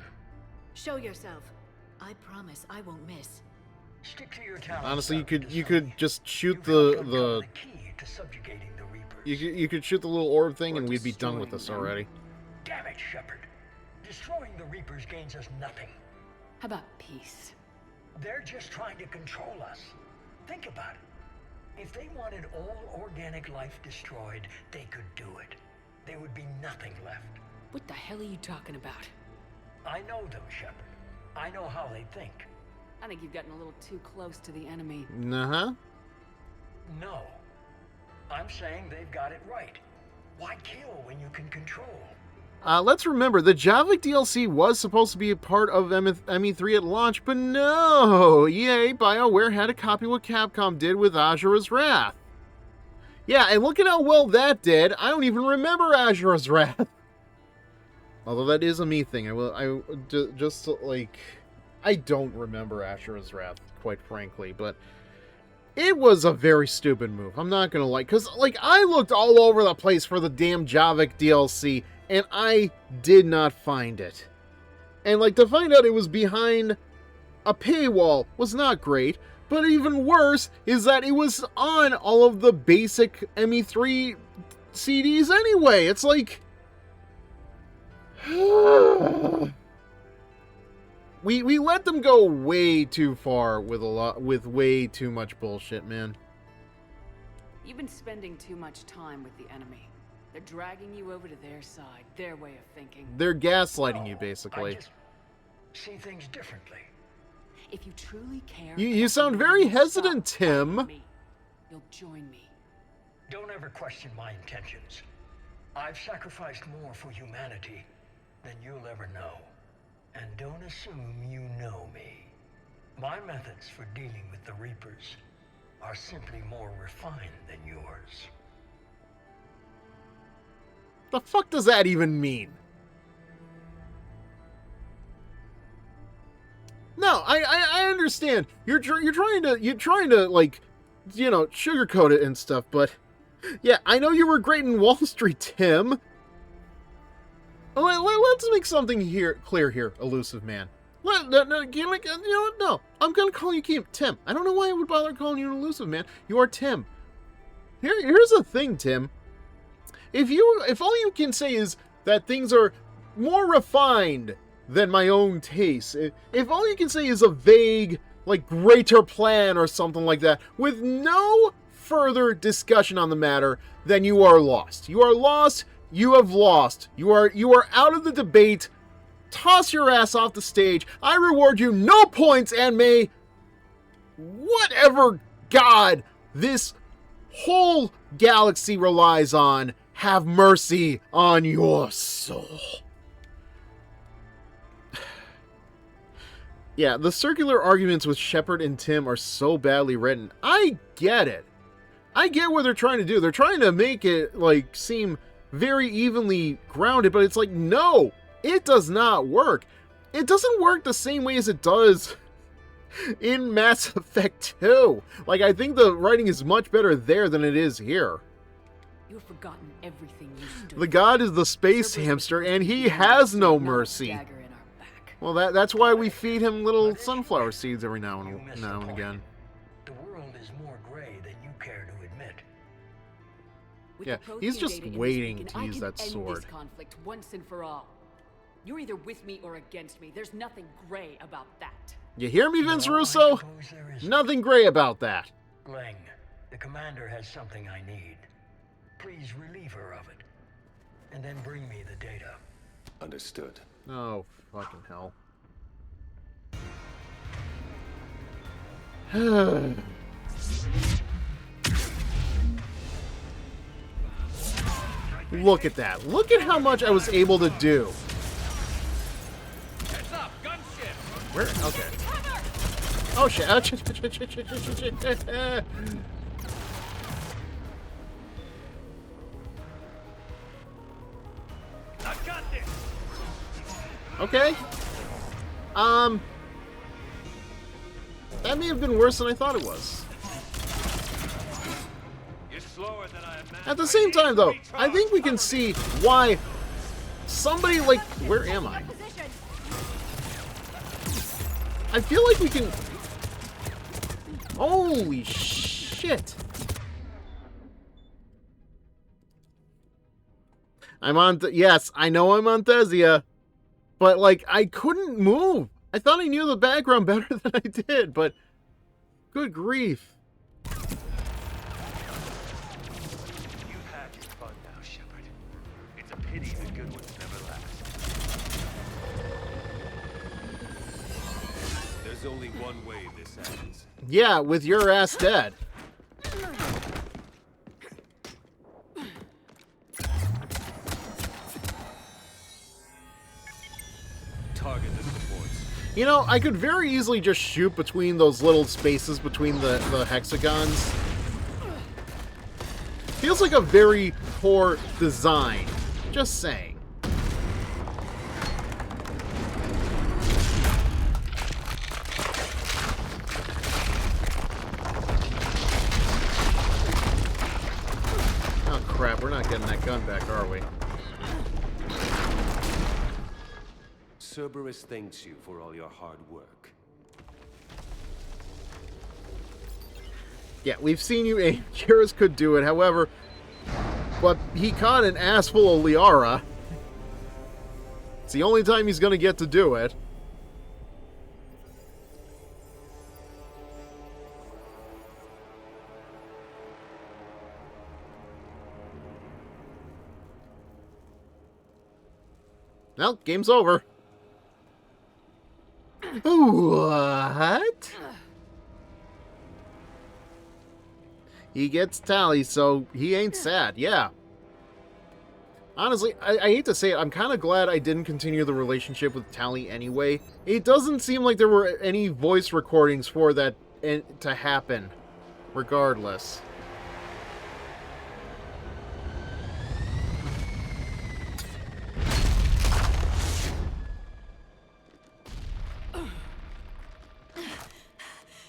Show yourself. I promise I won't miss. Stick to your talent. Honestly, you could just shoot the key to subjugating the Reapers. you could shoot the little orb thing and we'd be done with this already. Damn it, Shepard. Destroying the Reapers gains us nothing. How about peace? They're just trying to control us. Think about it. If they wanted all organic life destroyed, they could do it. There would be nothing left. What the hell are you talking about? I know them, Shepard. I know how they think. I think you've gotten a little too close to the enemy. Uh-huh. No. I'm saying they've got it right. Why kill when you can control? Let's remember, the Javik DLC was supposed to be a part of ME3 at launch, but no! EA, BioWare had to copy what Capcom did with Asura's Wrath. Yeah, and look at how well that did. I don't even remember Asura's Wrath. Although that is a me thing. I don't remember Asura's Wrath, quite frankly, but it was a very stupid move. I'm not gonna lie, because, like, I looked all over the place for the damn Javik DLC, and I did not find it. And, like, to find out it was behind a paywall was not great. But even worse is that it was on all of the basic ME3 CDs anyway. It's like... we let them go way too far with way too much bullshit, man. You've been spending too much time with the enemy. They're dragging you over to their side, their way of thinking. They're gaslighting you, basically. I just see things differently. If you truly care, You sound very hesitant, Tim. You'll join me. Don't ever question my intentions. I've sacrificed more for humanity than you'll ever know. And don't assume you know me. My methods for dealing with the Reapers are simply more refined than yours. The fuck does that even mean? No, I understand. You're trying to like, you know, sugarcoat it and stuff, but yeah, I know you were great in Wall Street, Tim. Let's make something clear here, elusive man. No, I'm gonna call you Tim. I don't know why I would bother calling you an elusive man. You are Tim. Here's the thing, Tim. If all you can say is that things are more refined than my own taste, if all you can say is a vague, like, greater plan or something like that, with no further discussion on the matter, then you are lost. You are lost. You have lost. You are out of the debate. Toss your ass off the stage. I reward you no points, and may whatever god this whole galaxy relies on have mercy on your soul. Yeah, the circular arguments with Shepard and Tim are so badly written. I get it. I get what they're trying to do. They're trying to make it, like, seem very evenly grounded, but it's like, no, it does not work. It doesn't work the same way as it does in Mass Effect 2. Like, I think the writing is much better there than it is here. You've forgotten everything you stood The god is the space hamster, and he has no mercy. Well, that's why we feed him little sunflower seeds every now and again. The world is more gray than you care to admit. Yeah, he's just waiting to use that sword. This conflict once and for all. You're either with me or against me. There's nothing gray about that. You hear me, Vince Russo? Nothing gray about that. Lang, the commander has something I need. Please relieve her of it, and then bring me the data. Understood. Oh, fucking hell. Look at that. Look at how much I was able to do. Heads up, gunship. Where? Okay. Oh shit. I got this. Okay. That may have been worse than I thought it was. You're slower than I imagined. At the same time, though, I think we can see why somebody like... Where am I? I feel like we can... Holy shit. I'm on... Yes, I know I'm on Thezia. But, like, I couldn't move. I thought I knew the background better than I did, but... Good grief. You've had your fun now, Shepard. It's a pity the good ones never last. There's only one way this ends. Yeah, with your ass dead. Target the supports. You know, I could very easily just shoot between those little spaces between the hexagons. Feels like a very poor design. Just saying. Oh crap, we're not getting that gun back, are we? Cerberus thanks you for all your hard work. Yeah, we've seen you aim. Garrus could do it, however, but he caught an ass full of Liara. It's the only time he's gonna get to do it. Well, game's over. What? He gets Tally, so he ain't sad. Yeah. Honestly, I hate to say it, I'm kind of glad I didn't continue the relationship with Tally anyway. It doesn't seem like there were any voice recordings for that to happen, regardless.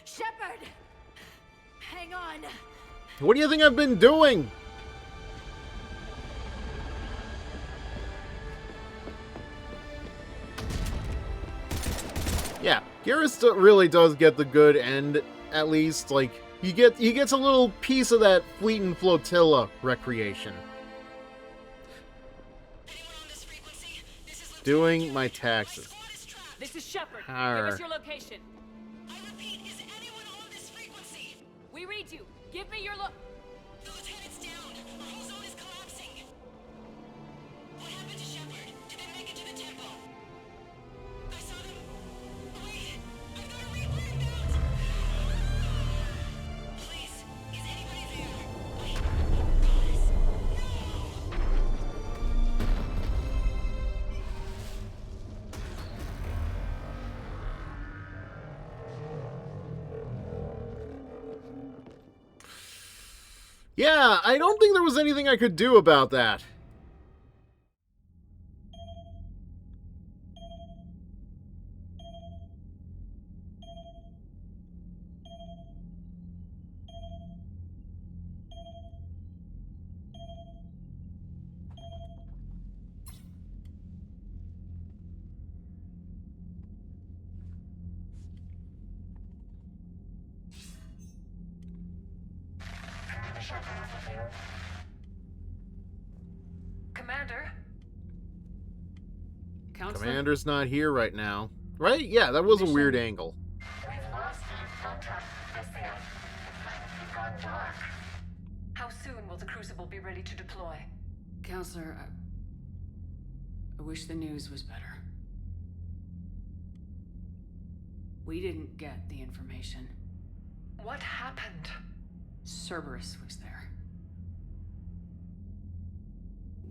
Shepard! Hang on! What do you think I've been doing? Yeah, Garrus really does get the good end, at least. Like, he gets a little piece of that Fleet and Flotilla recreation. Doing my taxes. This is Shepard. Arr. Give us your location. I repeat, is anyone on this frequency? We read you. Give me your look. The lieutenant's down. Our whole zone is collapsing. What happened to Shepard? Did they make it to the temple? I saw them. Wait, I've got to reload him out. Please, is anybody there? Wait, guys, no. Yeah, I don't think there was anything I could do about that. Commander? Counselor? Commander's not here right now. Right? Yeah, that was a weird angle. How soon will the Crucible be ready to deploy? Counselor, I wish the news was better. We didn't get the information. What happened? Cerberus was there.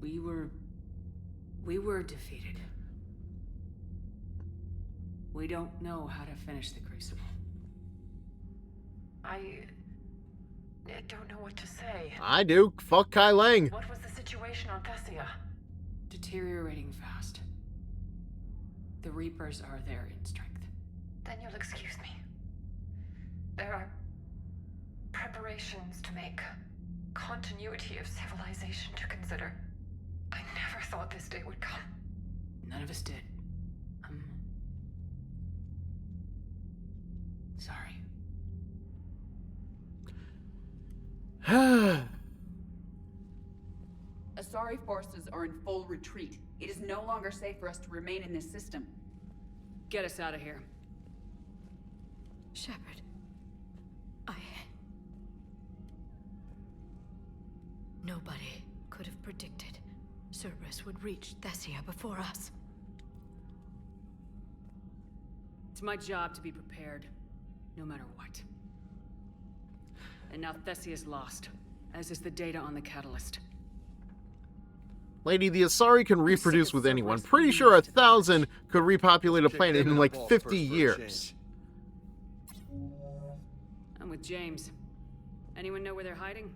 We were defeated. We don't know how to finish the Crucible. I don't know what to say. I do. Fuck Kai Lang. What was the situation on Thessia? Deteriorating fast. The Reapers are there in strength. Then you'll excuse me. There are preparations to make, continuity of civilization to consider. I never thought this day would come. None of us did. Sorry. Asari forces are in full retreat. It is no longer safe for us to remain in this system. Get us out of here. Shepard. Nobody could have predicted Cerberus would reach Thessia before us. It's my job to be prepared, no matter what. And now Thessia's lost, as is the data on the catalyst. Lady, the Asari can reproduce with anyone. Pretty sure 1,000 could repopulate a planet in like 50 years. I'm with James. Anyone know where they're hiding?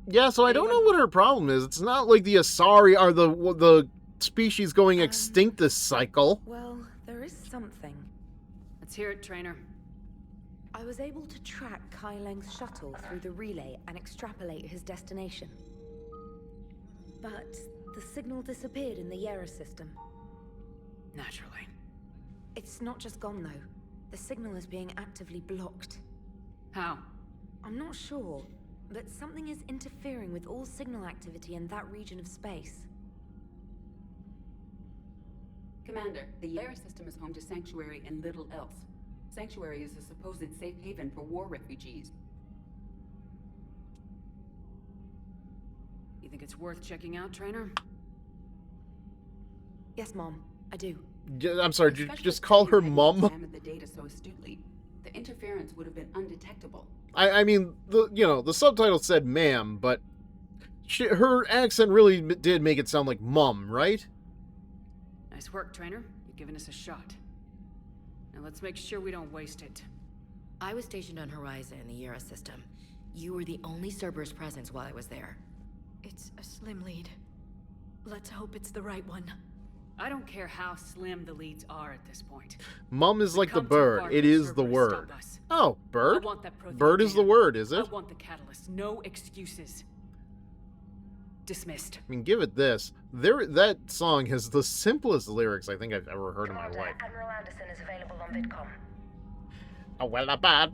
Yeah, so I don't know what her problem is. It's not like the Asari are the species going extinct this cycle. Well, there is something. Let's hear it, Trainer. I was able to track Kai Lang's shuttle through the relay and extrapolate his destination. But the signal disappeared in the Yera system. Naturally. It's not just gone, though. The signal is being actively blocked. How? I'm not sure, but something is interfering with all signal activity in that region of space. Commander, the Yara system is home to Sanctuary and little else. Sanctuary is a supposed safe haven for war refugees. You think it's worth checking out, Trainer? Yes, Mom, I do. I'm sorry, did you just call her Mom? Examined the data so astutely, the interference would have been undetectable. I mean, the subtitle said ma'am, but her accent really did make it sound like mum, right? Nice work, Trainer. You're giving us a shot. Now let's make sure we don't waste it. I was stationed on Horizon in the Yara system. You were the only Cerberus presence while I was there. It's a slim lead. Let's hope it's the right one. I don't care how slim the leads are at this point. Mum is like the bird. It is the word. Oh, bird? I want that Prothean Bird is the data. word, is it? I want the catalyst. No excuses. Dismissed. I mean, give it this. That song has the simplest lyrics I think I've ever heard in my life. Admiral Anderson is available on VidCom. Oh, well, a bad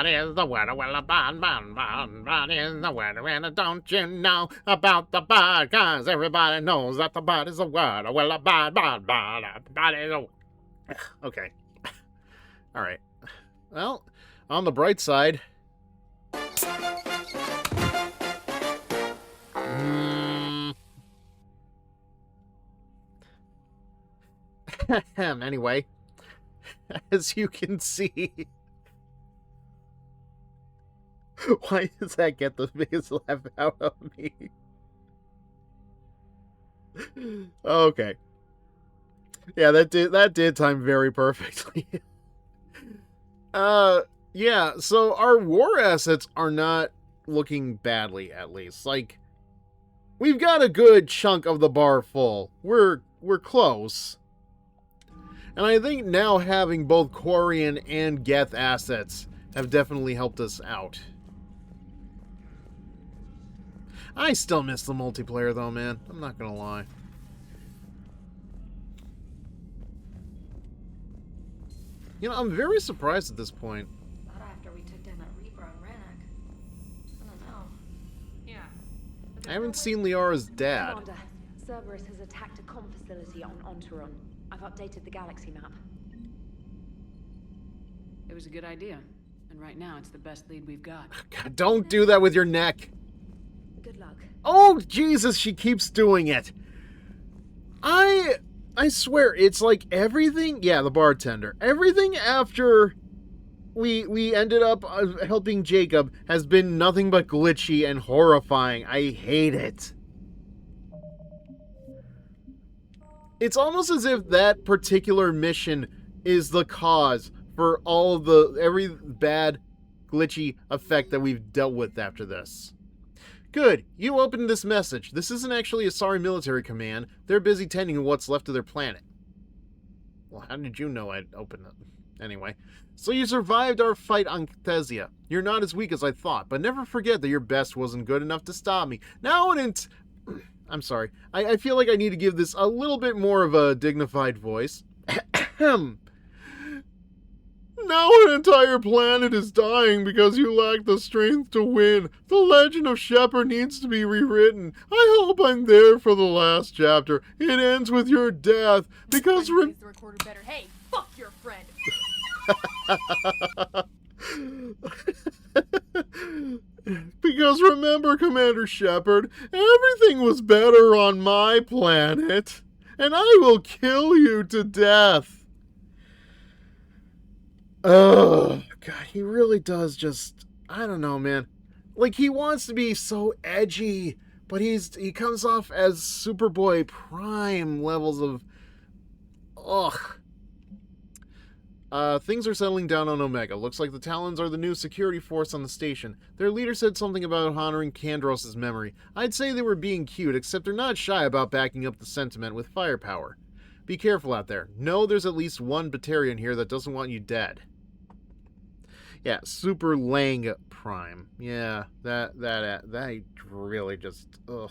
is the word. Well, a bad is the word. And don't you know about the bad? Cause everybody knows that the bad is the word. Well, a bad is the word. Okay. All right. Well, on the bright side. Anyway. As you can see. Why does that get the biggest laugh out of me? Okay. Yeah, that did time very perfectly. Yeah, so our war assets are not looking badly, at least. Like, we've got a good chunk of the bar full. We're close. And I think now having both Quarian and Geth assets have definitely helped us out. I still miss the multiplayer though, man. I'm not gonna lie. You know, I'm very surprised at this point. Not after we took down that Reaper on Rannoch. I don't know. Yeah. I haven't seen Liara's dad. Commander, Cerberus has attacked a comm facility on Ontaron. I've updated the galaxy map. It was a good idea. And right now, it's the best lead we've got. God, don't do that with your neck. Good luck. Oh, Jesus, she keeps doing it. I swear, it's like everything... Yeah, the bartender. Everything after we ended up helping Jacob has been nothing but glitchy and horrifying. I hate it. It's almost as if that particular mission is the cause for all of every bad, glitchy effect that we've dealt with after this. Good, you opened this message. This isn't actually a sorry military command. They're busy tending to what's left of their planet. Well, how did you know I'd open it? Anyway. So you survived our fight on Thesia. You're not as weak as I thought, but never forget that your best wasn't good enough to stop me. Now I'm sorry. I feel like I need to give this a little bit more of a dignified voice. Now an entire planet is dying because you lack the strength to win. The legend of Shepard needs to be rewritten. I hope I'm there for the last chapter. It ends with your death because... the recorder better. Hey, fuck your friend. Because remember, Commander Shepard, everything was better on my planet, and I will kill you to death. Oh, God, he really does just, I don't know, man. Like, he wants to be so edgy, but he comes off as Superboy Prime levels of, ugh. Things are settling down on Omega. Looks like the Talons are the new security force on the station. Their leader said something about honoring Kandros' memory. I'd say they were being cute, except they're not shy about backing up the sentiment with firepower. Be careful out there. Know there's at least one Batarian here that doesn't want you dead. Yeah, Super Lang Prime. Yeah, that really just, ugh.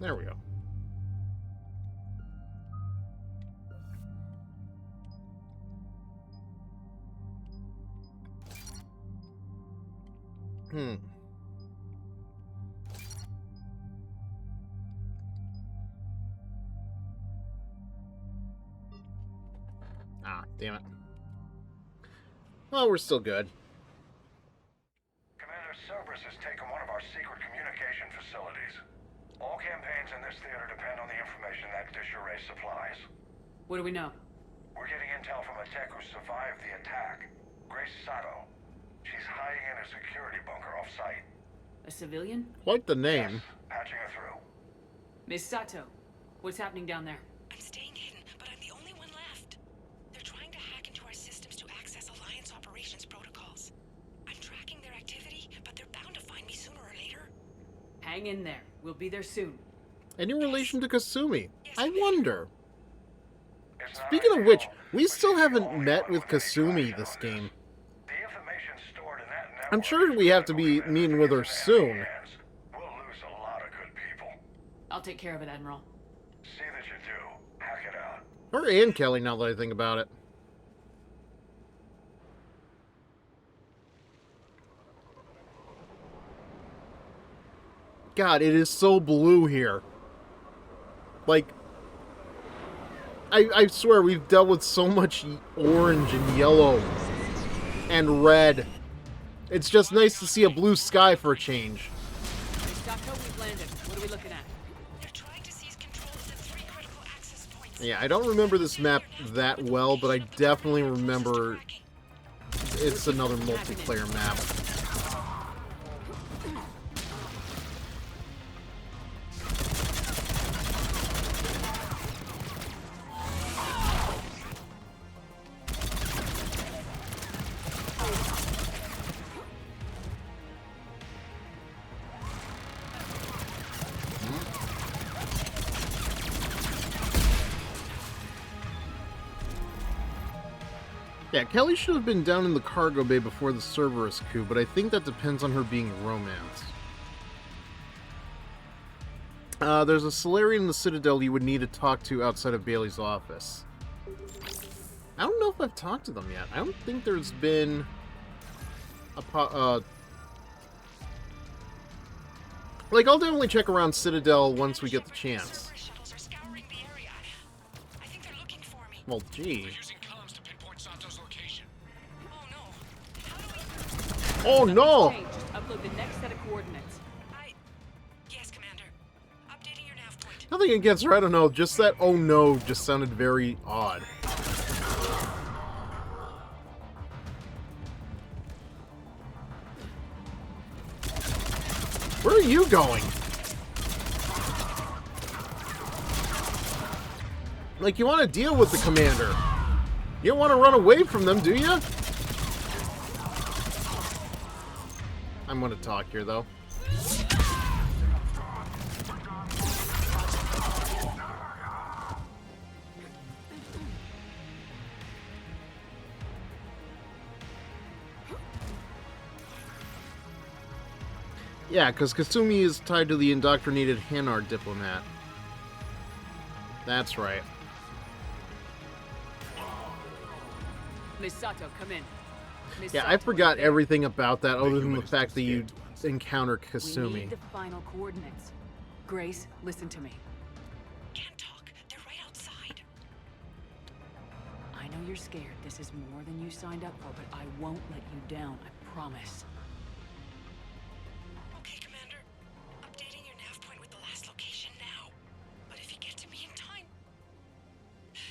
There we go. Ah, damn it. Well, we're still good. Commander Cerberus has taken one of our secret communication facilities. All campaigns in this theater depend on the information that dish array supplies. What do we know? We're getting intel from a tech who survived the attack. Grace Sato. She's hiding in a security bunker off-site. A civilian? Quite the name. Yes, patching her through. Miss Sato, what's happening down there? I'm staying hidden, but I'm the only one left. They're trying to hack into our systems to access Alliance operations protocols. I'm tracking their activity, but they're bound to find me sooner or later. Hang in there. We'll be there soon. Any relation to Kasumi? I wonder. Speaking of which, we still haven't met with Kasumi this game. I'm sure we have to be meeting with her soon. We'll lose a lot of good people. I'll take care of it, Admiral. See that you do. Hack it out. Her and Kelly, now that I think about it. God, it is so blue here. Like, I swear, we've dealt with so much orange and yellow and red. It's just nice to see a blue sky for a change. Hey, Sato, we've landed. What are we looking at? They're trying to seize control of the 3 critical access points. Yeah, I don't remember this map that well, but I definitely remember it's another multiplayer map. Yeah, Kelly should have been down in the cargo bay before the Cerberus coup, but I think that depends on her being romanced. There's a Solarian in the Citadel you would need to talk to outside of Bailey's office. I don't know if I've talked to them yet. I don't think there's been a like, I'll definitely check around Citadel once we get the chance. Well, gee. Oh no! Just upload the next set of coordinates. Yes, Commander. Updating your nav point. Nothing against her, I don't know, just that oh no just sounded very odd. Where are you going? Like, you want to deal with the commander. You don't want to run away from them, do you? I'm going to talk here, though. Yeah, because Kasumi is tied to the indoctrinated Hanar diplomat. That's right. Miss Sato, come in. Miss Yeah, Sato, I forgot there. everything about that other than the fact that you encounter We Kasumi. need the final coordinates. Grace, listen to me. Can't talk. They're right outside. I know you're scared. This is more than you signed up for, but I won't let you down. I promise. Okay, Commander. Updating your nav point with the last location now. But if you get to me in time,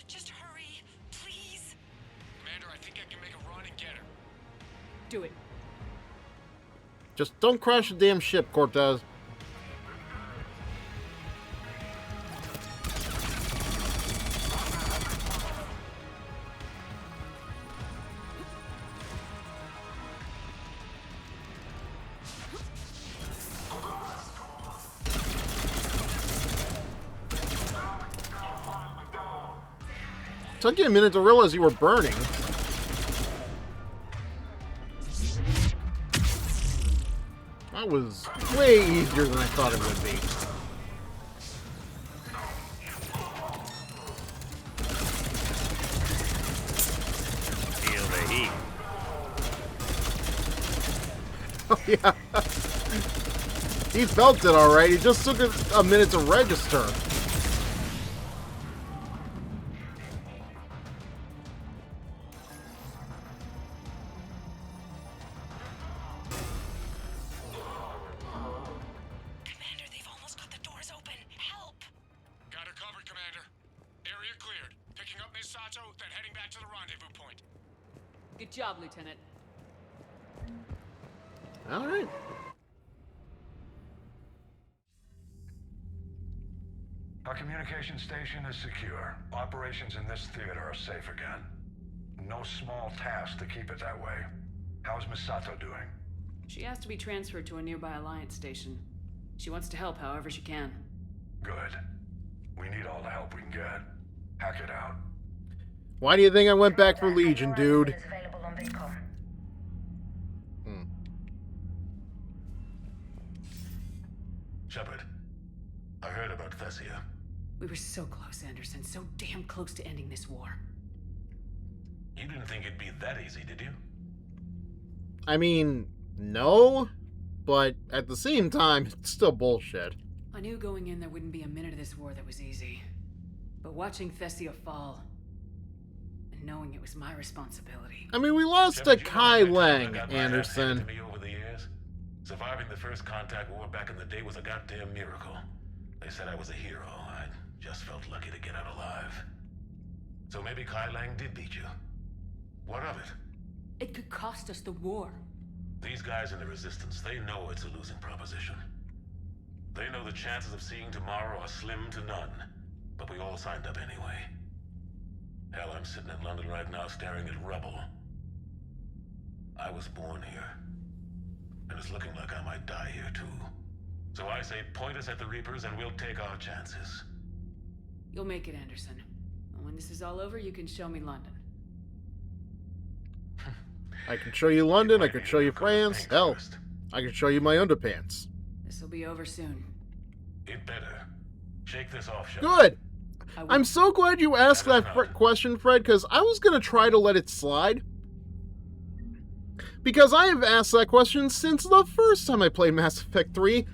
just hurry, please. Commander, I think I can make a run and get her. Do it. Just don't crash the damn ship, Cortez. Took you a minute to realize you were burning. That was way easier than I thought it would be. Feel the heat. Oh, yeah. He felt it alright. He just took a minute to register. Commander, they've almost got the doors open. Help! Got her covered, Commander. Area cleared. Picking up Miss Sato, then heading back to the rendezvous point. Good job, Lieutenant. Alright. Our communication station is secure. Operations in this theater are safe again. No small task to keep it that way. How's Miss Sato doing? She asked to be transferred to a nearby Alliance station. She wants to help however she can. Good. We need all the help we can get. Hack it out. Why do you think I went back for Legion, dude? Is available on VidCom. Shepard, I heard about Thessia. We were so close, Anderson. So damn close to ending this war. You didn't think it'd be that easy, did you? I mean, no. But at the same time, it's still bullshit. I knew going in there wouldn't be a minute of this war that was easy. But watching Thessia fall, and knowing it was my responsibility. I mean, we lost to Kai Lang, Anderson. Surviving the first contact war back in the day was a goddamn miracle. They said I was a hero. I just felt lucky to get out alive. So maybe Kai Lang did beat you. What of it? It could cost us the war. These guys in the Resistance, they know it's a losing proposition. They know the chances of seeing tomorrow are slim to none. But we all signed up anyway. Hell, I'm sitting in London right now staring at rubble. I was born here. And it's looking like I might die here too. So I say point us at the Reapers and we'll take our chances. You'll make it, Anderson. And when this is all over, you can show me London. I can show you London, I can show you France, hell, I can show you my underpants. This'll be over soon. It better. Shake this off, Shepard. Good! I'm so glad you asked that question, Fred, because I was going to try to let it slide. Because I have asked that question since the first time I played Mass Effect 3.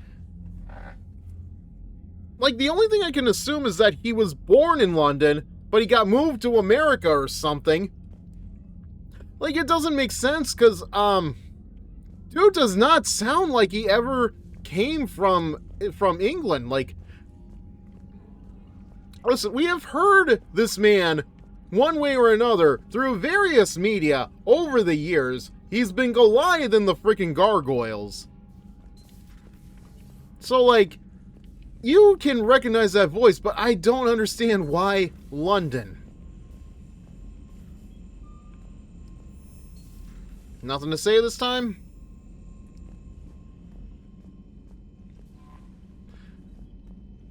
Like, the only thing I can assume is that he was born in London, but he got moved to America or something. Like, it doesn't make sense, because, dude does not sound like he ever came from England. Like, listen, we have heard this man, one way or another, through various media over the years. He's been Goliath in the freaking gargoyles. So, like, you can recognize that voice, but I don't understand why London. Nothing to say this time?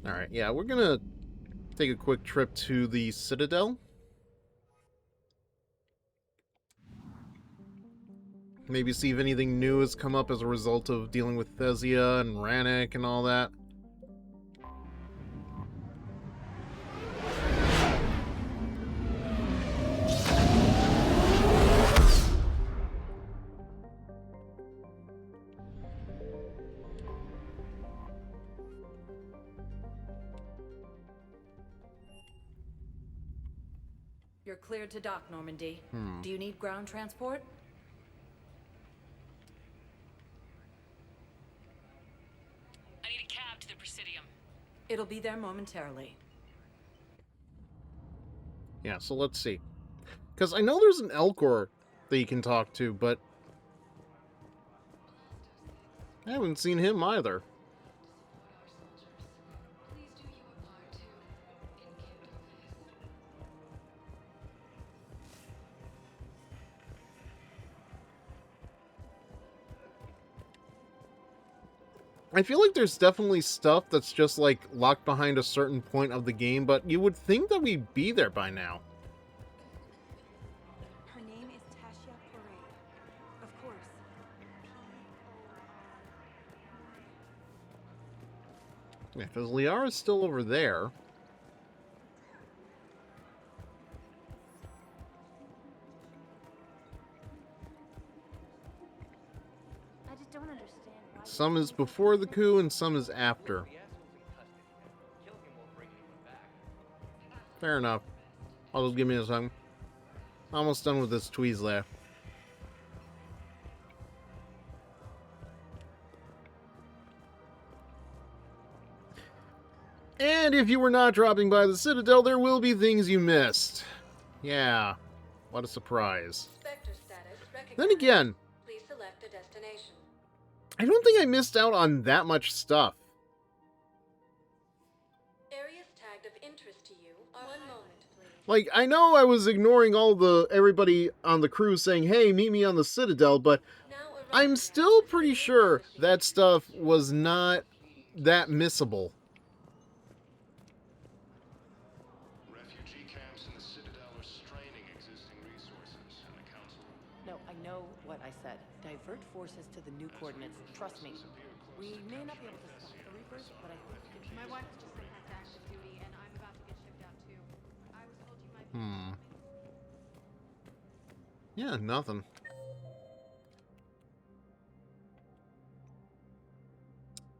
Alright, yeah, we're gonna take a quick trip to the Citadel. Maybe see if anything new has come up as a result of dealing with Thessia and Rannick and all that. You're cleared to dock, Normandy. Do you need ground transport? I need a cab to the Presidium. It'll be there momentarily. Yeah, so let's see. Because I know there's an Elcor that you can talk to, but I haven't seen him either. I feel like there's definitely stuff that's just, like, locked behind a certain point of the game, but you would think that we'd be there by now. Her name is Tasha Parade. Of course. Yeah, because Liara's still over there. I just don't understand why. Some is before the coup and some is after. Fair enough. I'll just give me a second. Almost done with this Tweezley. And if you were not dropping by the Citadel, there will be things you missed. Yeah, what a surprise. Spectre status recognized. Then again, Please select a destination. I don't think I missed out on that much stuff. Areas tagged of interest to you are 1 moment, please. Like, I know I was ignoring everybody on the crew saying, hey, meet me on the Citadel, but I'm still pretty sure that stuff was not that missable. Refugee camps in the Citadel are straining existing resources, and the Council... No, I know what I said. Divert forces to the new coordinates. Trust me. We may not be able to stop the Reapers, but I think we can... My wife just sent back to active duty, and I'm about to get shipped out too. I was told you might be... Yeah, nothing.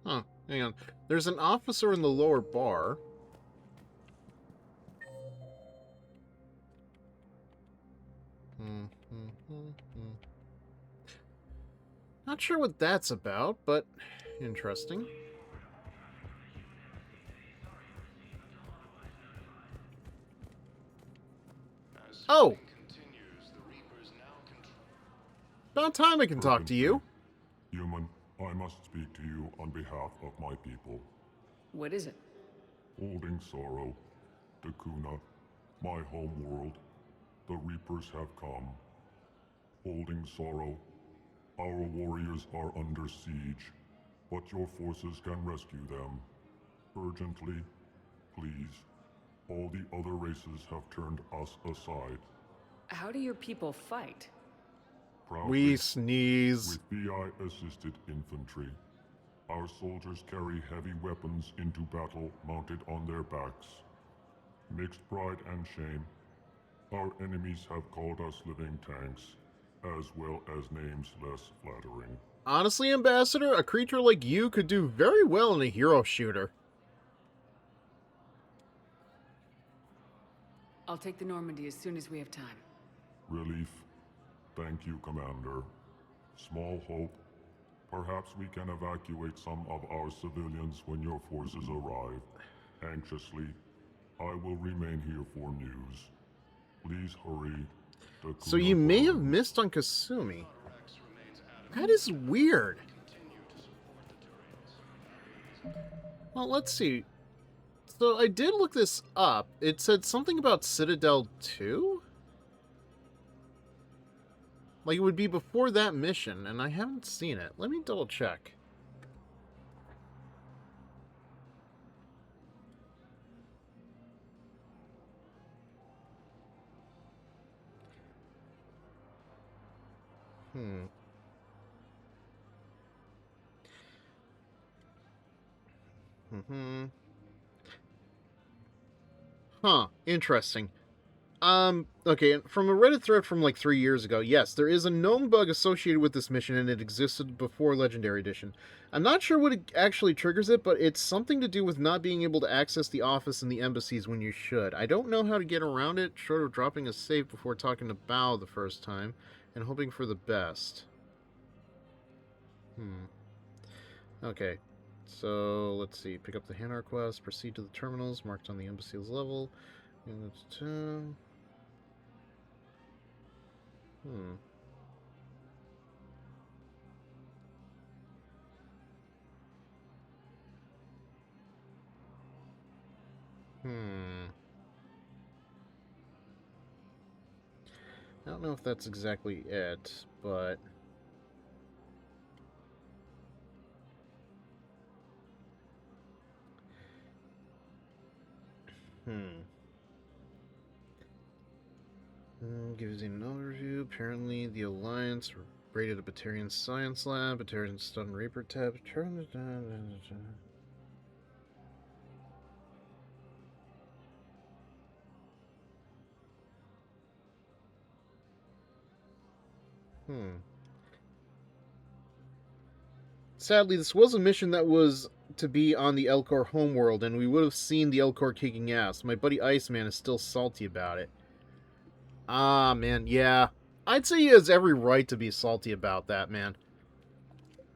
Huh, hang on. There's an officer in the lower bar. Not sure what that's about, but interesting. Oh! About time I can talk to you. Human, I must speak to you on behalf of my people. What is it? Holding sorrow, Dakuna, my home world, the Reapers have come. Holding sorrow, our warriors are under siege, but your forces can rescue them. Urgently, please. All the other races have turned us aside. How do your people fight? Proudly, We sneeze. with BI-assisted infantry. Our soldiers carry heavy weapons into battle mounted on their backs. Mixed pride and shame, our enemies have called us living tanks, as well as names less flattering. Honestly, Ambassador, a creature like you could do very well in a hero shooter. I'll take the Normandy as soon as we have time. Relief. Thank you, Commander. Small hope. Perhaps we can evacuate some of our civilians when your forces arrive. Anxiously, I will remain here for news. Please hurry. So you may have missed on Kasumi. That is weird. Well, let's see. So I did look this up. It said something about Citadel 2? Like it would be before that mission, and I haven't seen it. Let me double check. Huh, interesting. Okay, from a Reddit thread from like 3 years ago, yes, there is a gnome bug associated with this mission and it existed before Legendary Edition. I'm not sure what it actually triggers it, but it's something to do with not being able to access the office and the embassies when you should. I don't know how to get around it, short of dropping a save before talking to Bao the first time, and hoping for the best. Okay, so let's see. Pick up the Hanar quest, proceed to the terminals marked on the embassy's level. I don't know if that's exactly it, but... Gives you an overview. Apparently, the Alliance raided a Batarian science lab. Batarian stun Reaper tab. Sadly, this was a mission that was to be on the Elcor homeworld, and we would have seen the Elcor kicking ass. My buddy Iceman is still salty about it. Ah, man, yeah. I'd say he has every right to be salty about that, man.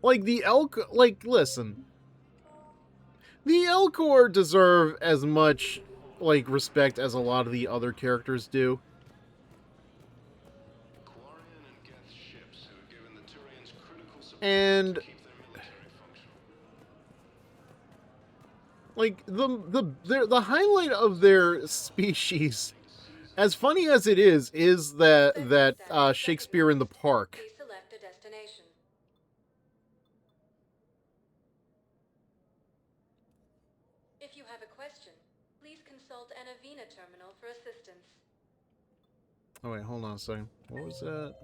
Like, listen. The Elcor deserve as much, respect as a lot of the other characters do. And the highlight of their species, as funny as it is that Shakespeare in the Park. Please select a destination. If you have a question, please consult an Avena terminal for assistance. Oh wait, hold on a second. What was that?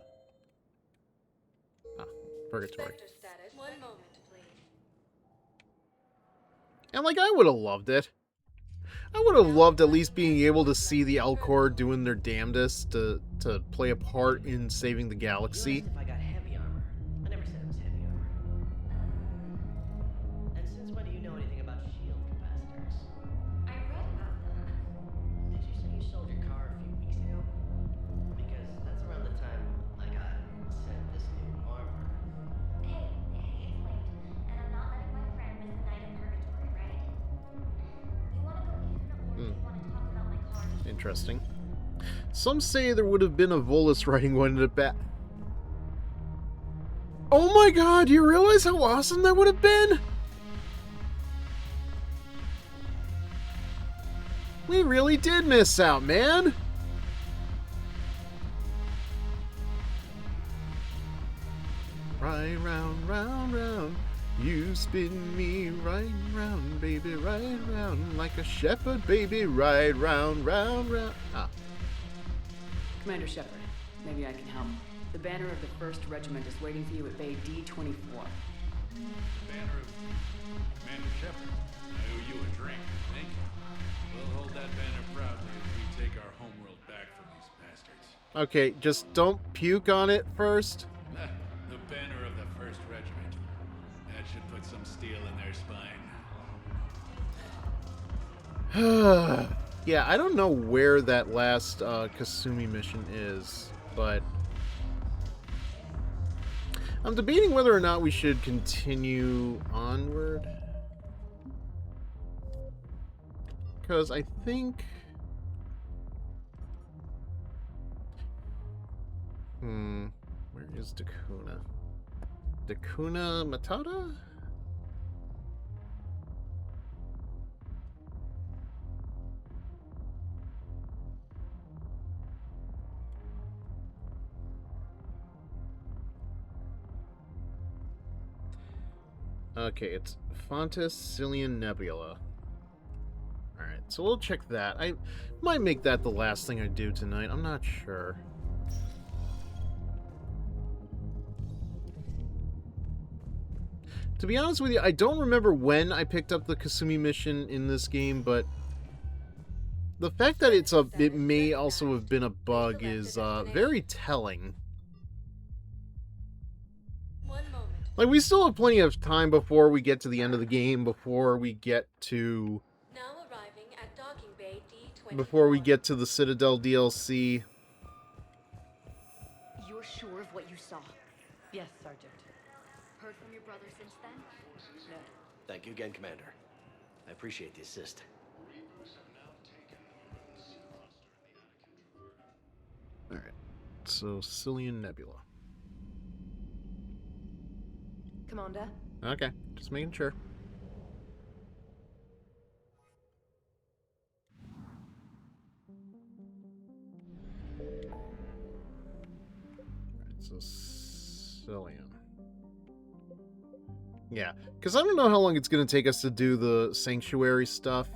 Ah, Purgatory. Sector status. 1 moment, please. And I would have loved it. I would have loved at least being able to see the Elcor doing their damnedest to play a part in saving the galaxy. If I got heavy armor. I never said it was heavy armor. And since when do you know anything about shield capacitors? I read about them. Did you say you sold your car a few weeks ago? Because that's around the time I got sent this new armor. Hey, it's late, and I'm not letting my friend miss a night in purgatory, right? You want to go in, or do you want to talk about my car? Interesting. Some say there would have been a Volus riding one in the back. Oh my god, do you realize how awesome that would have been? We really did miss out, man. Right round, round, round. You spin me right round, baby, right round. Like a shepherd, baby, right round, round, round. Ah. Commander Shepard, maybe I can help. The banner of the 1st Regiment is waiting for you at Bay D-24. Banner of Commander Shepard. I owe you a drink. Thank you. We'll hold that banner proudly as we take our homeworld back from these bastards. Okay, just don't puke on it first. The banner of the 1st Regiment. That should put some steel in their spine. Yeah, I don't know where that last Kasumi mission is, but I'm debating whether or not we should continue onward. Because I think... where is Dakuna? Dakuna Matata? Okay, it's Fontes Cillian Nebula. Alright, so we'll check that. I might make that the last thing I do tonight. I'm not sure. To be honest with you, I don't remember when I picked up the Kasumi mission in this game, but the fact that it may also have been a bug is very telling. Like, we still have plenty of time before we get to the end of the game, before we get to... Now arriving at docking bay D-24. Before we get to the Citadel DLC. You're sure of what you saw? Yes, Sergeant. Heard from your brother since then? No. Thank you again, Commander. I appreciate the assist. Alright, so Cillian Nebula. Commander? Okay, just making sure. Alright, so Cillian. Yeah, because I don't know how long it's going to take us to do the sanctuary stuff.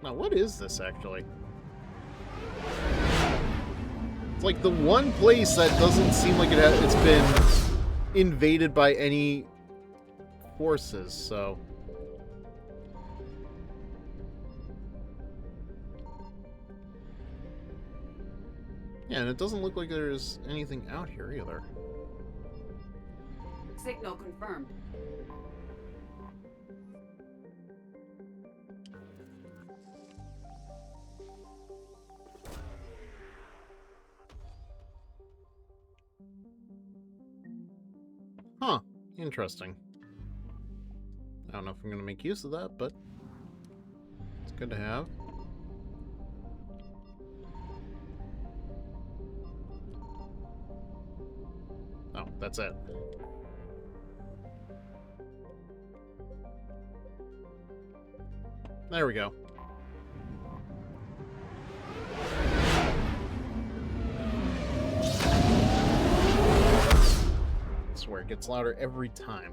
Now, what is this, actually? It's like the one place that doesn't seem like it's been invaded by any forces, so... Yeah, and it doesn't look like there's anything out here either. Signal confirmed. Huh. Interesting. I don't know if I'm going to make use of that, but it's good to have. Oh, that's it. There we go. I swear, it gets louder every time.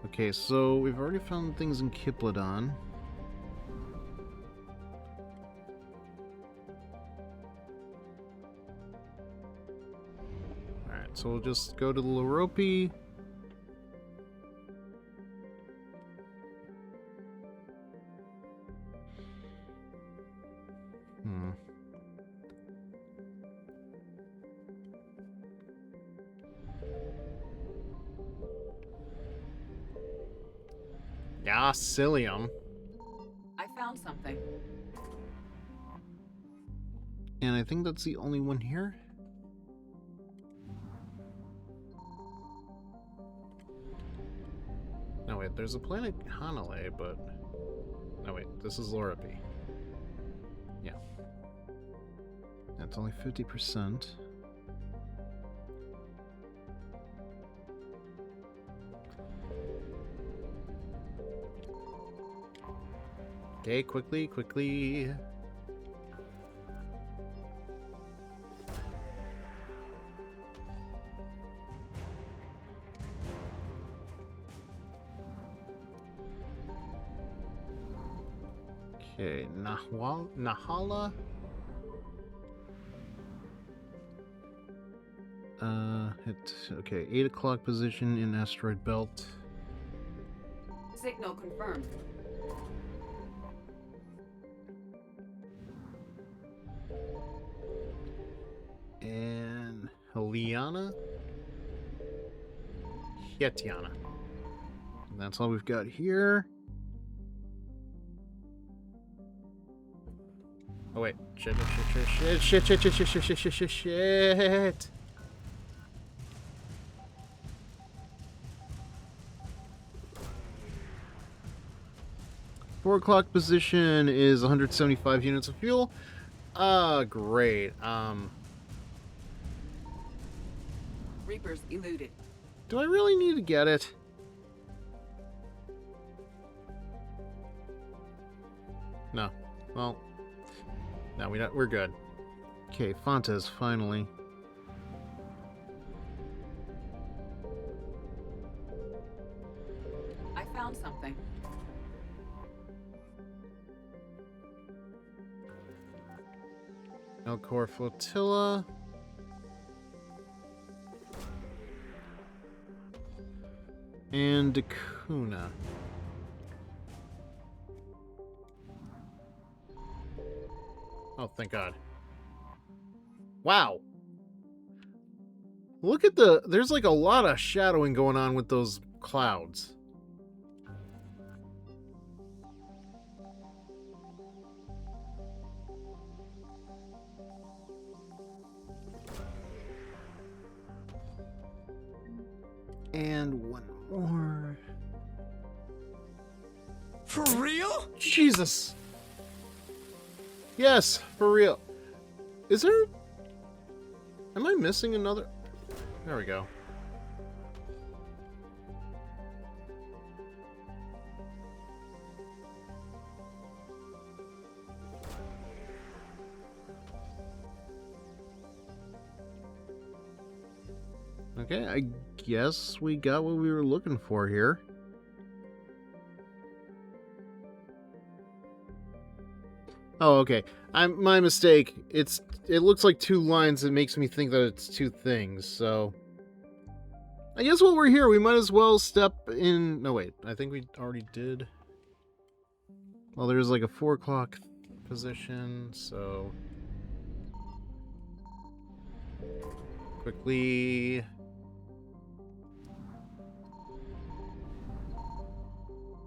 Okay, so we've already found things in Kiplodon. Alright, so we'll just go to the Loropi. Yeah, Cilium. I found something. And I think that's the only one here. No, wait, there's a planet Hanale, but... No, wait, this is Loropi. Yeah. That's only 50%. Okay, quickly, quickly. Okay, Nahala. Okay, 8 o'clock position in asteroid belt. Signal confirmed. And Heliana. Hietiana. And that's all we've got here. Oh wait, shit. 4 o'clock position is 175 units of fuel. Great. Reapers eluded. Do I really need to get it? No. Well, no, we're good. Okay, Fontes, finally. I found something. Elcor Flotilla. And Dakuna. Oh, thank God. Wow. Look at there's like a lot of shadowing going on with those clouds. And one more. For real? Jesus. Yes, for real. Is there... Am I missing another... There we go. Okay, I guess we got what we were looking for here. Oh, okay. My mistake. It looks like 2 lines. It makes me think that it's 2 things. So I guess while we're here, we might as well step in. No, wait. I think we already did. Well, there's like a 4 o'clock position, so quickly.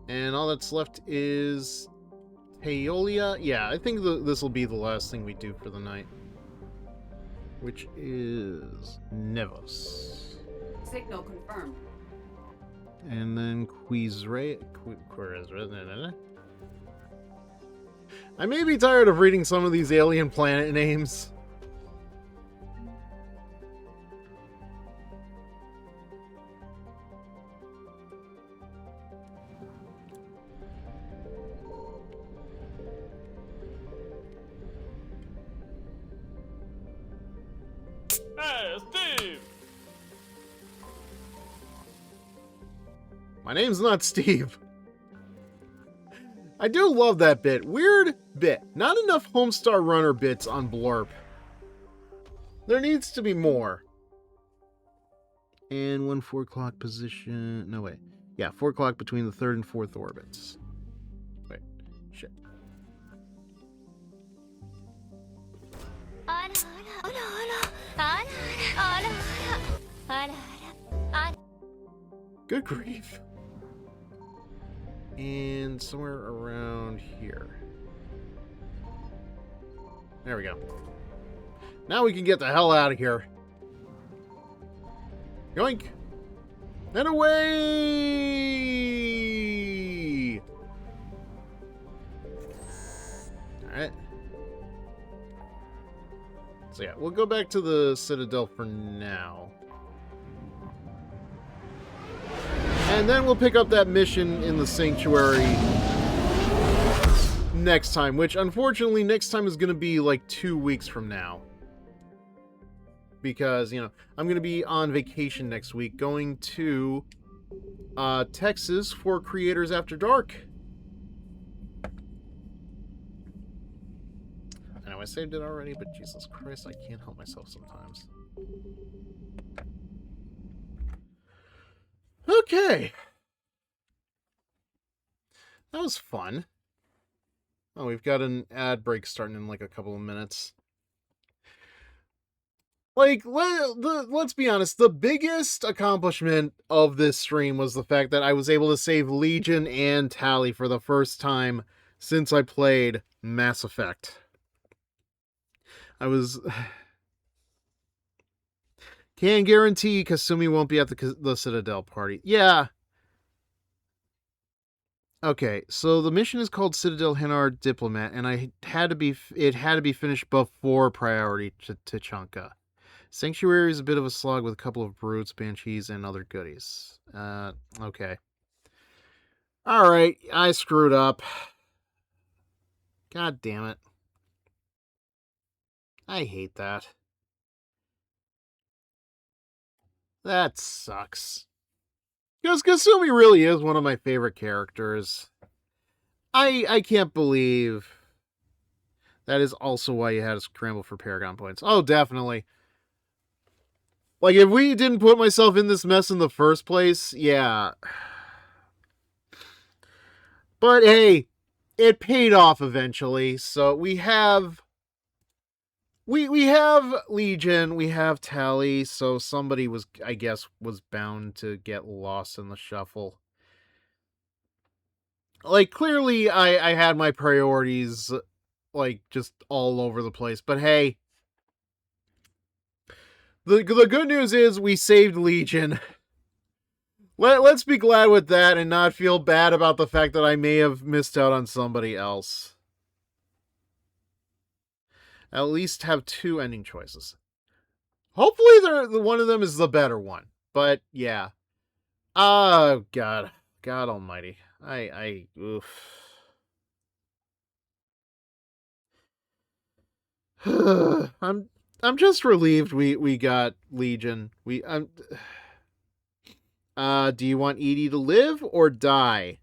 And all that's left is Paolia. Yeah, I think this will be the last thing we do for the night, which is Nevos. Signal confirmed. And then I may be tired of reading some of these alien planet names. Hey, Steve! My name's not Steve. I do love that bit. Weird bit. Not enough Homestar Runner bits on Blurp. There needs to be more. And 1 4 o'clock position. No, wait. Yeah, 4 o'clock between the 3rd and 4th orbits. Wait. Shit. Good grief. And somewhere around here. There we go. Now we can get the hell out of here. Yoink! And away! Alright. So yeah, we'll go back to the Citadel for now. And then we'll pick up that mission in the Sanctuary next time, which unfortunately next time is going to be like 2 weeks from now. Because, you know, I'm going to be on vacation next week, going to Texas for Creators After Dark. I know I saved it already, but Jesus Christ, I can't help myself sometimes. Okay. That was fun. Oh, we've got an ad break starting in like a couple of minutes. Like, let's be honest, the biggest accomplishment of this stream was the fact that I was able to save Legion and Tally for the first time since I played Mass Effect. I was... Can guarantee Kasumi won't be at the Citadel party. Yeah. Okay, so the mission is called Citadel Hinard Diplomat, and it had to be finished before Priority to Tuchanka. Sanctuary is a bit of a slog with a couple of brutes, banshees, and other goodies. Okay. Alright, I screwed up. God damn it. I hate that. That sucks. Because Kasumi really is one of my favorite characters. I can't believe that is also why you had to scramble for Paragon points. Oh, definitely. Like, if we didn't put myself in this mess in the first place, yeah. But hey, it paid off eventually. So we have... We have Legion, we have Tally, so somebody was, I guess, was bound to get lost in the shuffle. Like, clearly I had my priorities, like, just all over the place. But hey, the good news is we saved Legion. Let's be glad with that and not feel bad about the fact that I may have missed out on somebody else. At least have 2 ending choices. Hopefully one of them is the better one. But yeah. Oh God. God almighty. Oof. I'm just relieved we got Legion. Do you want Edie to live or die?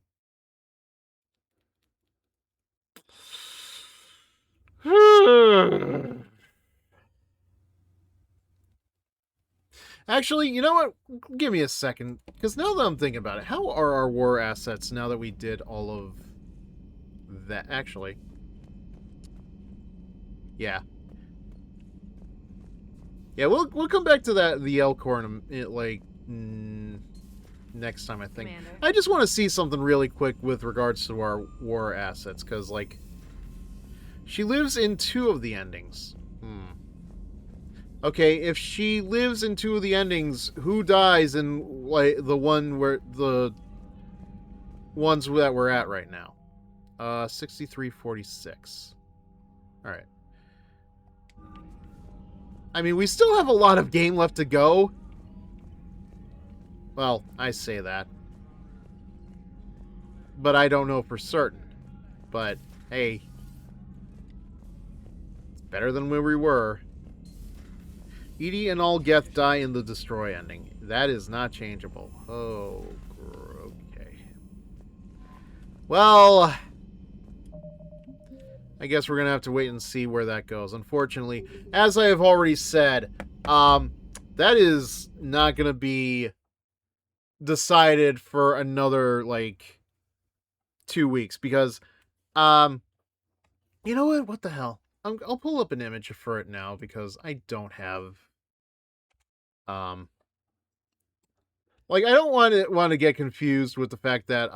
Actually, you know what? Give me a second, because now that I'm thinking about it, how are our war assets now that we did all of that? Actually, yeah, we'll come back to the Elkhorn like next time, I think. Commander. I just want to see something really quick with regards to our war assets, because like she lives in 2 of the endings. Okay, if she lives in 2 of the endings, who dies in like the one where the ones that we're at right now? 6346. All right. I mean, we still have a lot of game left to go. Well, I say that, but I don't know for certain. But hey, it's better than where we were. Edie and all Geth die in the destroy ending. That is not changeable. Oh, okay. Well, I guess we're going to have to wait and see where that goes. Unfortunately, as I have already said, that is not going to be decided for another, like, 2 weeks. Because, you know what? What the hell? I'll pull up an image for it now because I don't have... like, I don't want to get confused with the fact that,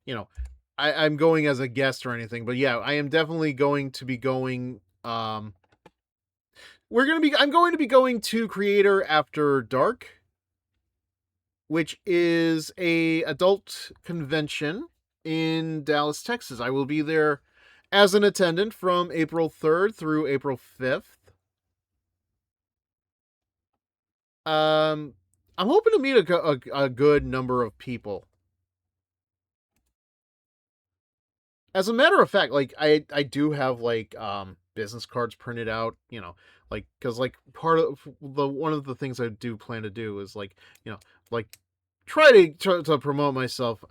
you know, I'm going as a guest or anything, but yeah, I am definitely going to be going, I'm going to be going to Creator After Dark, which is a adult convention in Dallas, Texas. I will be there as an attendant from April 3rd through April 5th. I'm hoping to meet a good number of people. As a matter of fact, like I do have like business cards printed out, you know, like because like part of one of the things I do plan to do is like, you know, like try to promote myself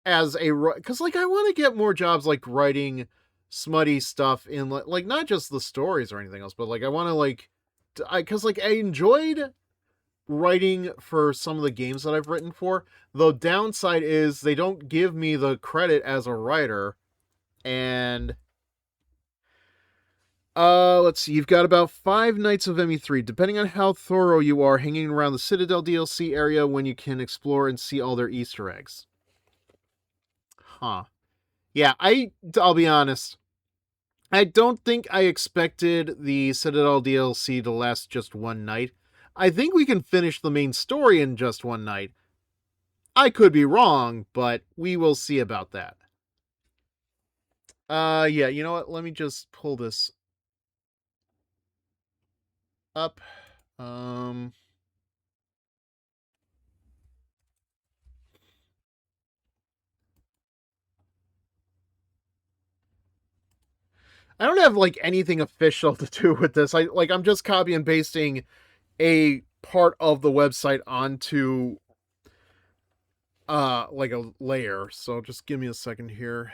as a, because like I want to get more jobs like writing smutty stuff in like not just the stories or anything else, but like I want to like because like I enjoyed writing for some of the games that I've written for. The downside is they don't give me the credit as a writer. And let's see, you've got about 5 nights of ME3, depending on how thorough you are, hanging around the Citadel DLC area when you can explore and see all their Easter eggs. Huh. Yeah, I'll be honest. I don't think I expected the Citadel DLC to last just 1 night. I think we can finish the main story in just 1 night. I could be wrong, but we will see about that. Yeah, you know what? Let me just pull this up. I don't have like anything official to do with this. I'm just copy and pasting a part of the website onto like a layer. So just give me a second here.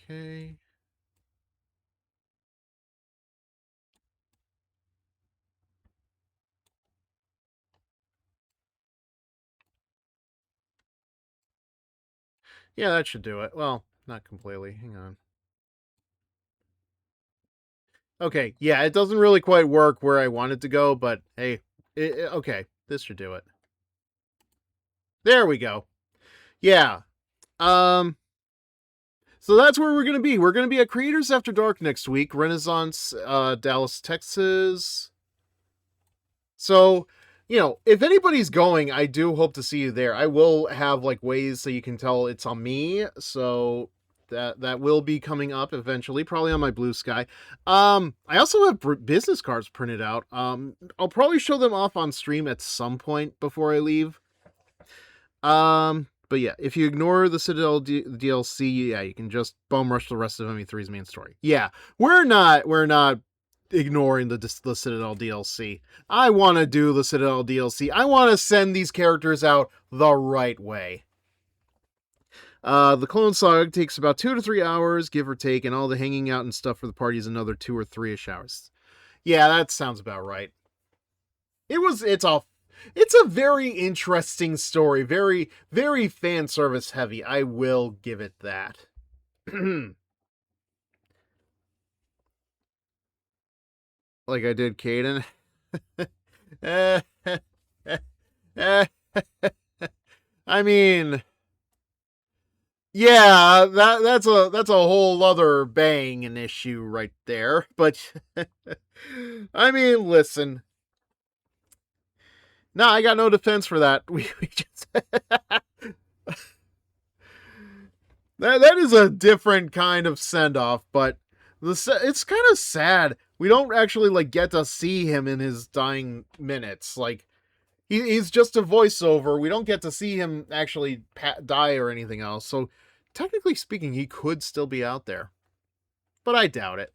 Okay. Yeah, that should do it. Well, not completely. Hang on. Okay, yeah, it doesn't really quite work where I want it to go, but hey, okay, this should do it. There we go. Yeah. So that's where we're going to be. We're going to be at Creators After Dark next week, Renaissance, Dallas, Texas. So, you know, if anybody's going, I do hope to see you there. I will have like ways so you can tell it's on me. So that will be coming up eventually, probably on my Blue Sky. I also have business cards printed out. I'll probably show them off on stream at some point before I leave. But yeah, if you ignore the Citadel DLC, yeah, you can just bum rush the rest of ME3's main story. Yeah, we're not ignoring the Citadel DLC. I want to do the Citadel DLC. I want to send these characters out the right way. The Clone Saga takes about 2 to 3 hours, give or take, and all the hanging out and stuff for the party is another 2 or 3-ish hours. Yeah, that sounds about right. It's a very interesting story, very, very fan service heavy. I will give it that. Like I did Caden. I mean, yeah, that's a whole other banging issue right there. But I mean, listen. No, I got no defense for that. We just that is a different kind of send off, but it's kind of sad. We don't actually like get to see him in his dying minutes. Like he's just a voiceover. We don't get to see him actually die or anything else. So technically speaking, he could still be out there, but I doubt it.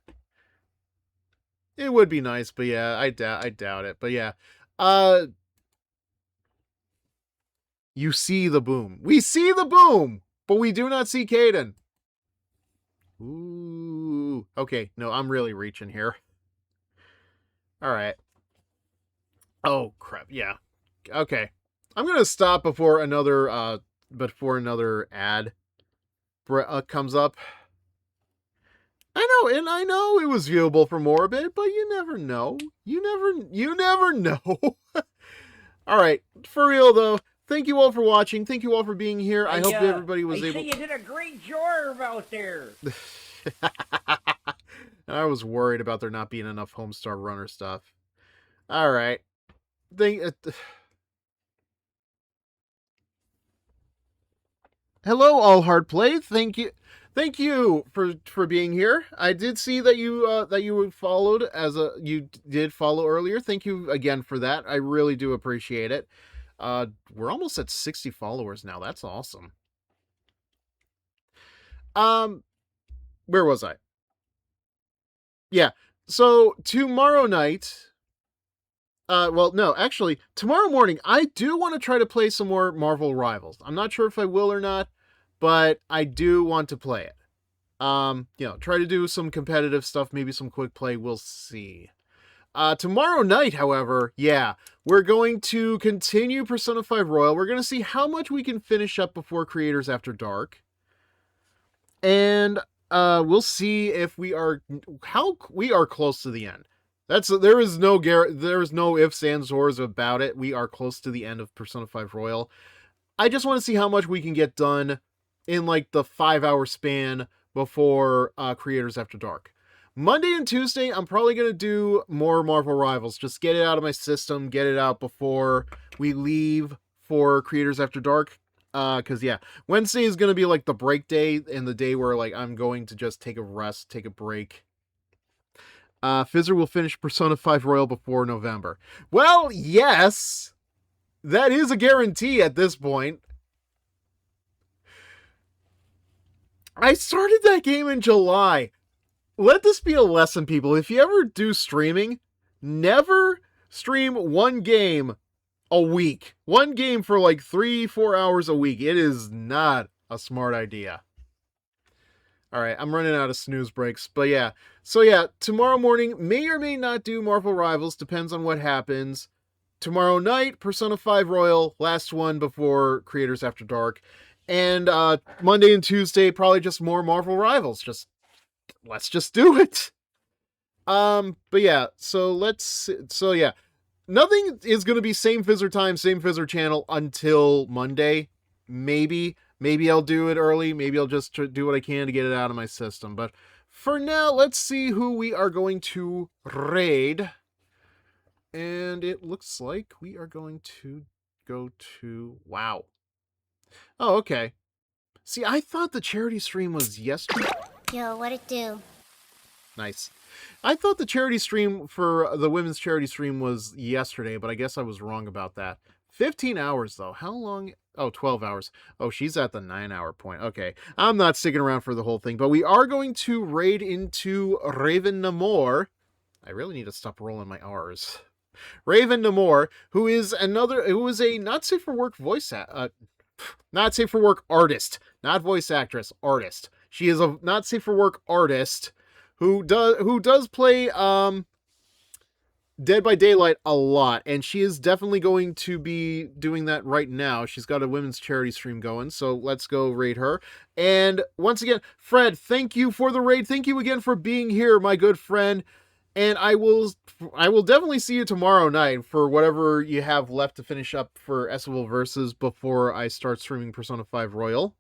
It would be nice, but yeah, I doubt it. But yeah, you see the boom. We see the boom, but we do not see Caden. Ooh. Okay, no, I'm really reaching here. All right. Oh, crap. Yeah. Okay. I'm going to stop before another ad comes up. I know it was viewable for Morbid, but you never know. You never know. All right. For real, though. Thank you all for watching. Thank you all for being here. I hope everybody was able... you did a great job out there. I was worried about there not being enough Homestar Runner stuff. All right. Hello, All Hard Play. Thank you for being here. I did see that you followed you did follow earlier. Thank you again for that. I really do appreciate it. We're almost at 60 followers now. That's awesome. Where was I? Yeah. So tomorrow night, well, no, actually, tomorrow morning, I do want to try to play some more Marvel Rivals. I'm not sure if I will or not, but I do want to play it. Try to do some competitive stuff, maybe some quick play. We'll see. Tomorrow night, however, yeah, we're going to continue Persona 5 Royal. We're going to see how much we can finish up before Creators After Dark. And we'll see if we are close to the end. There is no ifs, ands, or buts about it. We are close to the end of Persona 5 Royal. I just want to see how much we can get done in like the 5-hour span before Creators After Dark. Monday and Tuesday, I'm probably going to do more Marvel Rivals. Just get it out of my system, get it out before we leave for Creators After Dark. Because, yeah, Wednesday is going to be like the break day and the day where like I'm going to just take a rest, take a break. Fizzer will finish Persona 5 Royal before November. Well, yes, that is a guarantee at this point. I started that game in July. Let this be a lesson, people. If you ever do streaming, never stream one game a week. One game for like 3-4 hours a week. It is not a smart idea. All right, I'm running out of snooze breaks, but yeah. So yeah, tomorrow morning may or may not do Marvel Rivals, depends on what happens. Tomorrow night, Persona 5 Royal, last one before Creators After Dark. And Monday and Tuesday, probably just more Marvel Rivals. Let's just do it. But yeah, so yeah. Nothing is going to be same Fizzer time, same Fizzer channel until Monday. Maybe I'll do it early. Maybe I'll just do what I can to get it out of my system. But for now, let's see who we are going to raid. And it looks like we are going to go to... Wow. Oh, okay. See, I thought the charity stream was yesterday. Yo, what it do? Nice. I thought the charity stream for the women's charity stream was yesterday, but I guess I was wrong about that. 15 hours, though. How long? Oh, 12 hours. Oh, she's at the 9-hour point. Okay. I'm not sticking around for the whole thing, but we are going to raid into Raven Namor. I really need to stop rolling my R's. Raven Namor, who is a not safe for work not safe for work artist, not voice actress, artist. She is a not safe for work artist who does play Dead by Daylight a lot, and she is definitely going to be doing that right now. She's got a women's charity stream going, so let's go raid her. And once again, Fred, thank you for the raid. Thank you again for being here, my good friend. And I will definitely see you tomorrow night for whatever you have left to finish up for SOL Versus before I start streaming Persona 5 Royal.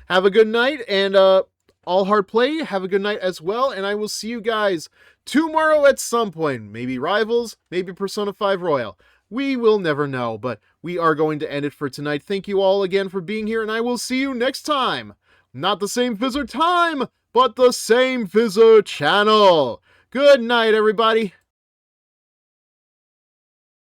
Have a good night, and all hard play, have a good night as well, and I will see you guys tomorrow at some point. Maybe Rivals, maybe Persona 5 Royal. We will never know, but we are going to end it for tonight. Thank you all again for being here, and I will see you next time. Not the same Fizzer time, but the same Fizzer channel. Good night, everybody.